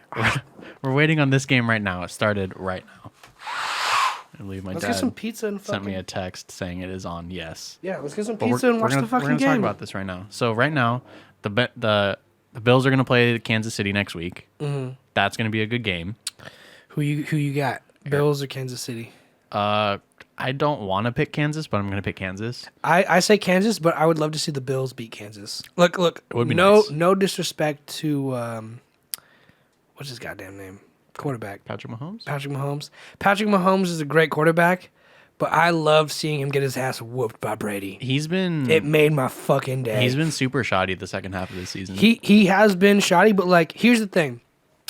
A: we're waiting on this game right now. It started right now. I believe my
B: Let's
A: dad
B: get some pizza and
A: sent me
B: fucking...
A: a text saying it is on. Yes.
B: Yeah, let's get some
A: But
B: pizza and watch the
A: we're
B: fucking
A: gonna
B: game.
A: talk about this right now. So right now, the Bills are gonna play Kansas City next week.
B: Mm-hmm.
A: That's gonna be a good game.
B: Who you got? Bills or Kansas City?
A: I don't want to pick Kansas, but I'm gonna pick Kansas.
B: I say Kansas, but I would love to see the Bills beat Kansas. Look,
A: It would be
B: no
A: nice.
B: no disrespect to what's his goddamn name? Quarterback.
A: Patrick Mahomes.
B: Patrick Mahomes. Patrick Mahomes is a great quarterback, but I love seeing him get his ass whooped by Brady.
A: He's been
B: It made my fucking day.
A: He's been super shoddy the second half of the season.
B: He has been shoddy, but like here's the thing.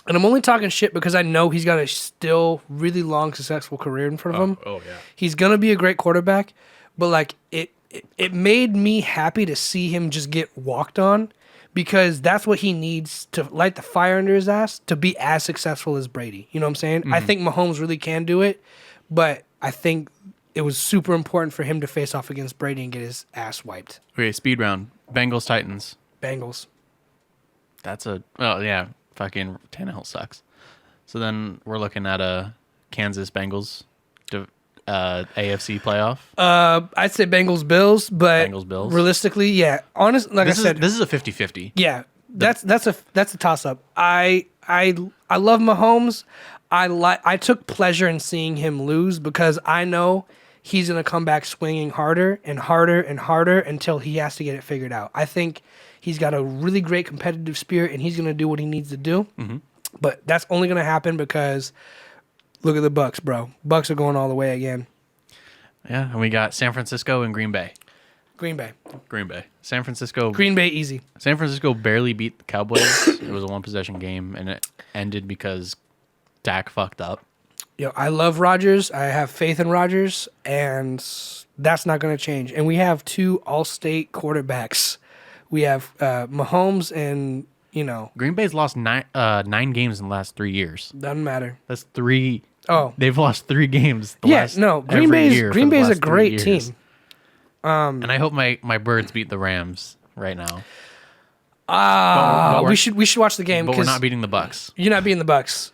B: And I'm only talking shit because I know he's got a still really long, successful career in front of him.
A: Oh yeah.
B: He's gonna be a great quarterback, but like it made me happy to see him just get walked on, because that's what he needs to light the fire under his ass to be as successful as Brady. You know what I'm saying? I think Mahomes really can do it, but I think it was super important for him to face off against Brady and get his ass wiped.
A: Okay, speed round. Bengals Titans.
B: Bengals.
A: That's a yeah. Fucking Tannehill sucks. So then we're looking at a Kansas Bengals AFC playoff.
B: I'd say Bengals Bills, but
A: Bengals, Bills.
B: realistically, yeah. Honest, like
A: This
B: I said,
A: this is a 50-50.
B: yeah. That's a toss up. I love Mahomes. I took pleasure in seeing him lose because I know he's gonna come back swinging harder and harder and harder until he has to get it figured out. I think he's got a really great competitive spirit and he's gonna do what he needs to do. Mm-hmm. But that's only gonna happen because look at the Bucks, bro. Bucks are going all the way again.
A: Yeah, and we got San Francisco and Green Bay.
B: Green Bay.
A: San Francisco.
B: Green Bay easy.
A: San Francisco barely beat the Cowboys. It was a one-possession game, and it ended because Dak fucked up.
B: Yo, I love Rodgers. I have faith in Rodgers, and that's not going to change. And we have two all-state quarterbacks. We have Mahomes and,
A: Green Bay's lost 9 games in the last 3 years.
B: Doesn't matter.
A: That's 3.
B: Oh.
A: They've lost 3 games.
B: Green Bay's a great team.
A: And I hope my Birds beat the Rams right now.
B: We should watch the game.
A: But we're not beating the Bucks.
B: You're not beating the Bucks.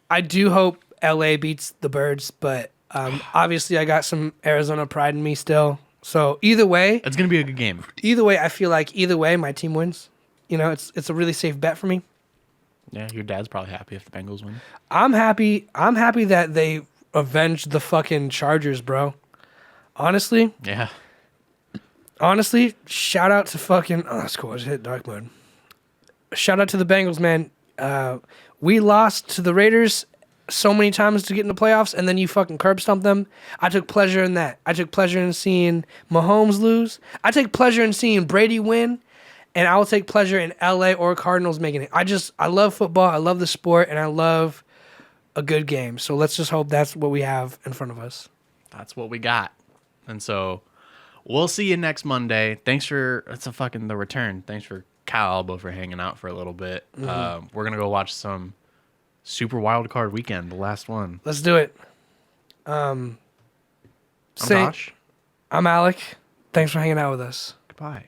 B: I do hope LA beats the Birds, but obviously I got some Arizona pride in me still. So either way,
A: It's going to be a good game.
B: I feel like my team wins. It's a really safe bet for me.
A: Yeah, your dad's probably happy if the Bengals win.
B: I'm happy that they avenged the fucking Chargers, bro. Honestly,
A: Yeah.
B: shout out to fucking... Oh, that's cool. I just hit dark mode. Shout out to the Bengals, man. We lost to the Raiders so many times to get in the playoffs, and then you fucking curb stomped them. I took pleasure in that. I took pleasure in seeing Mahomes lose. I take pleasure in seeing Brady win, and I will take pleasure in LA or Cardinals making it. I love football. I love the sport, and I love a good game. So let's just hope that's what we have in front of us.
A: That's what we got. And so we'll see you next Monday. Thanks for the return. Thanks for Kyle Alba for hanging out for a little bit.
B: Mm-hmm.
A: We're gonna go watch some Super Wild Card Weekend, the last one.
B: Let's do it.
A: I'm Josh.
B: I'm Alec. Thanks for hanging out with us.
A: Goodbye.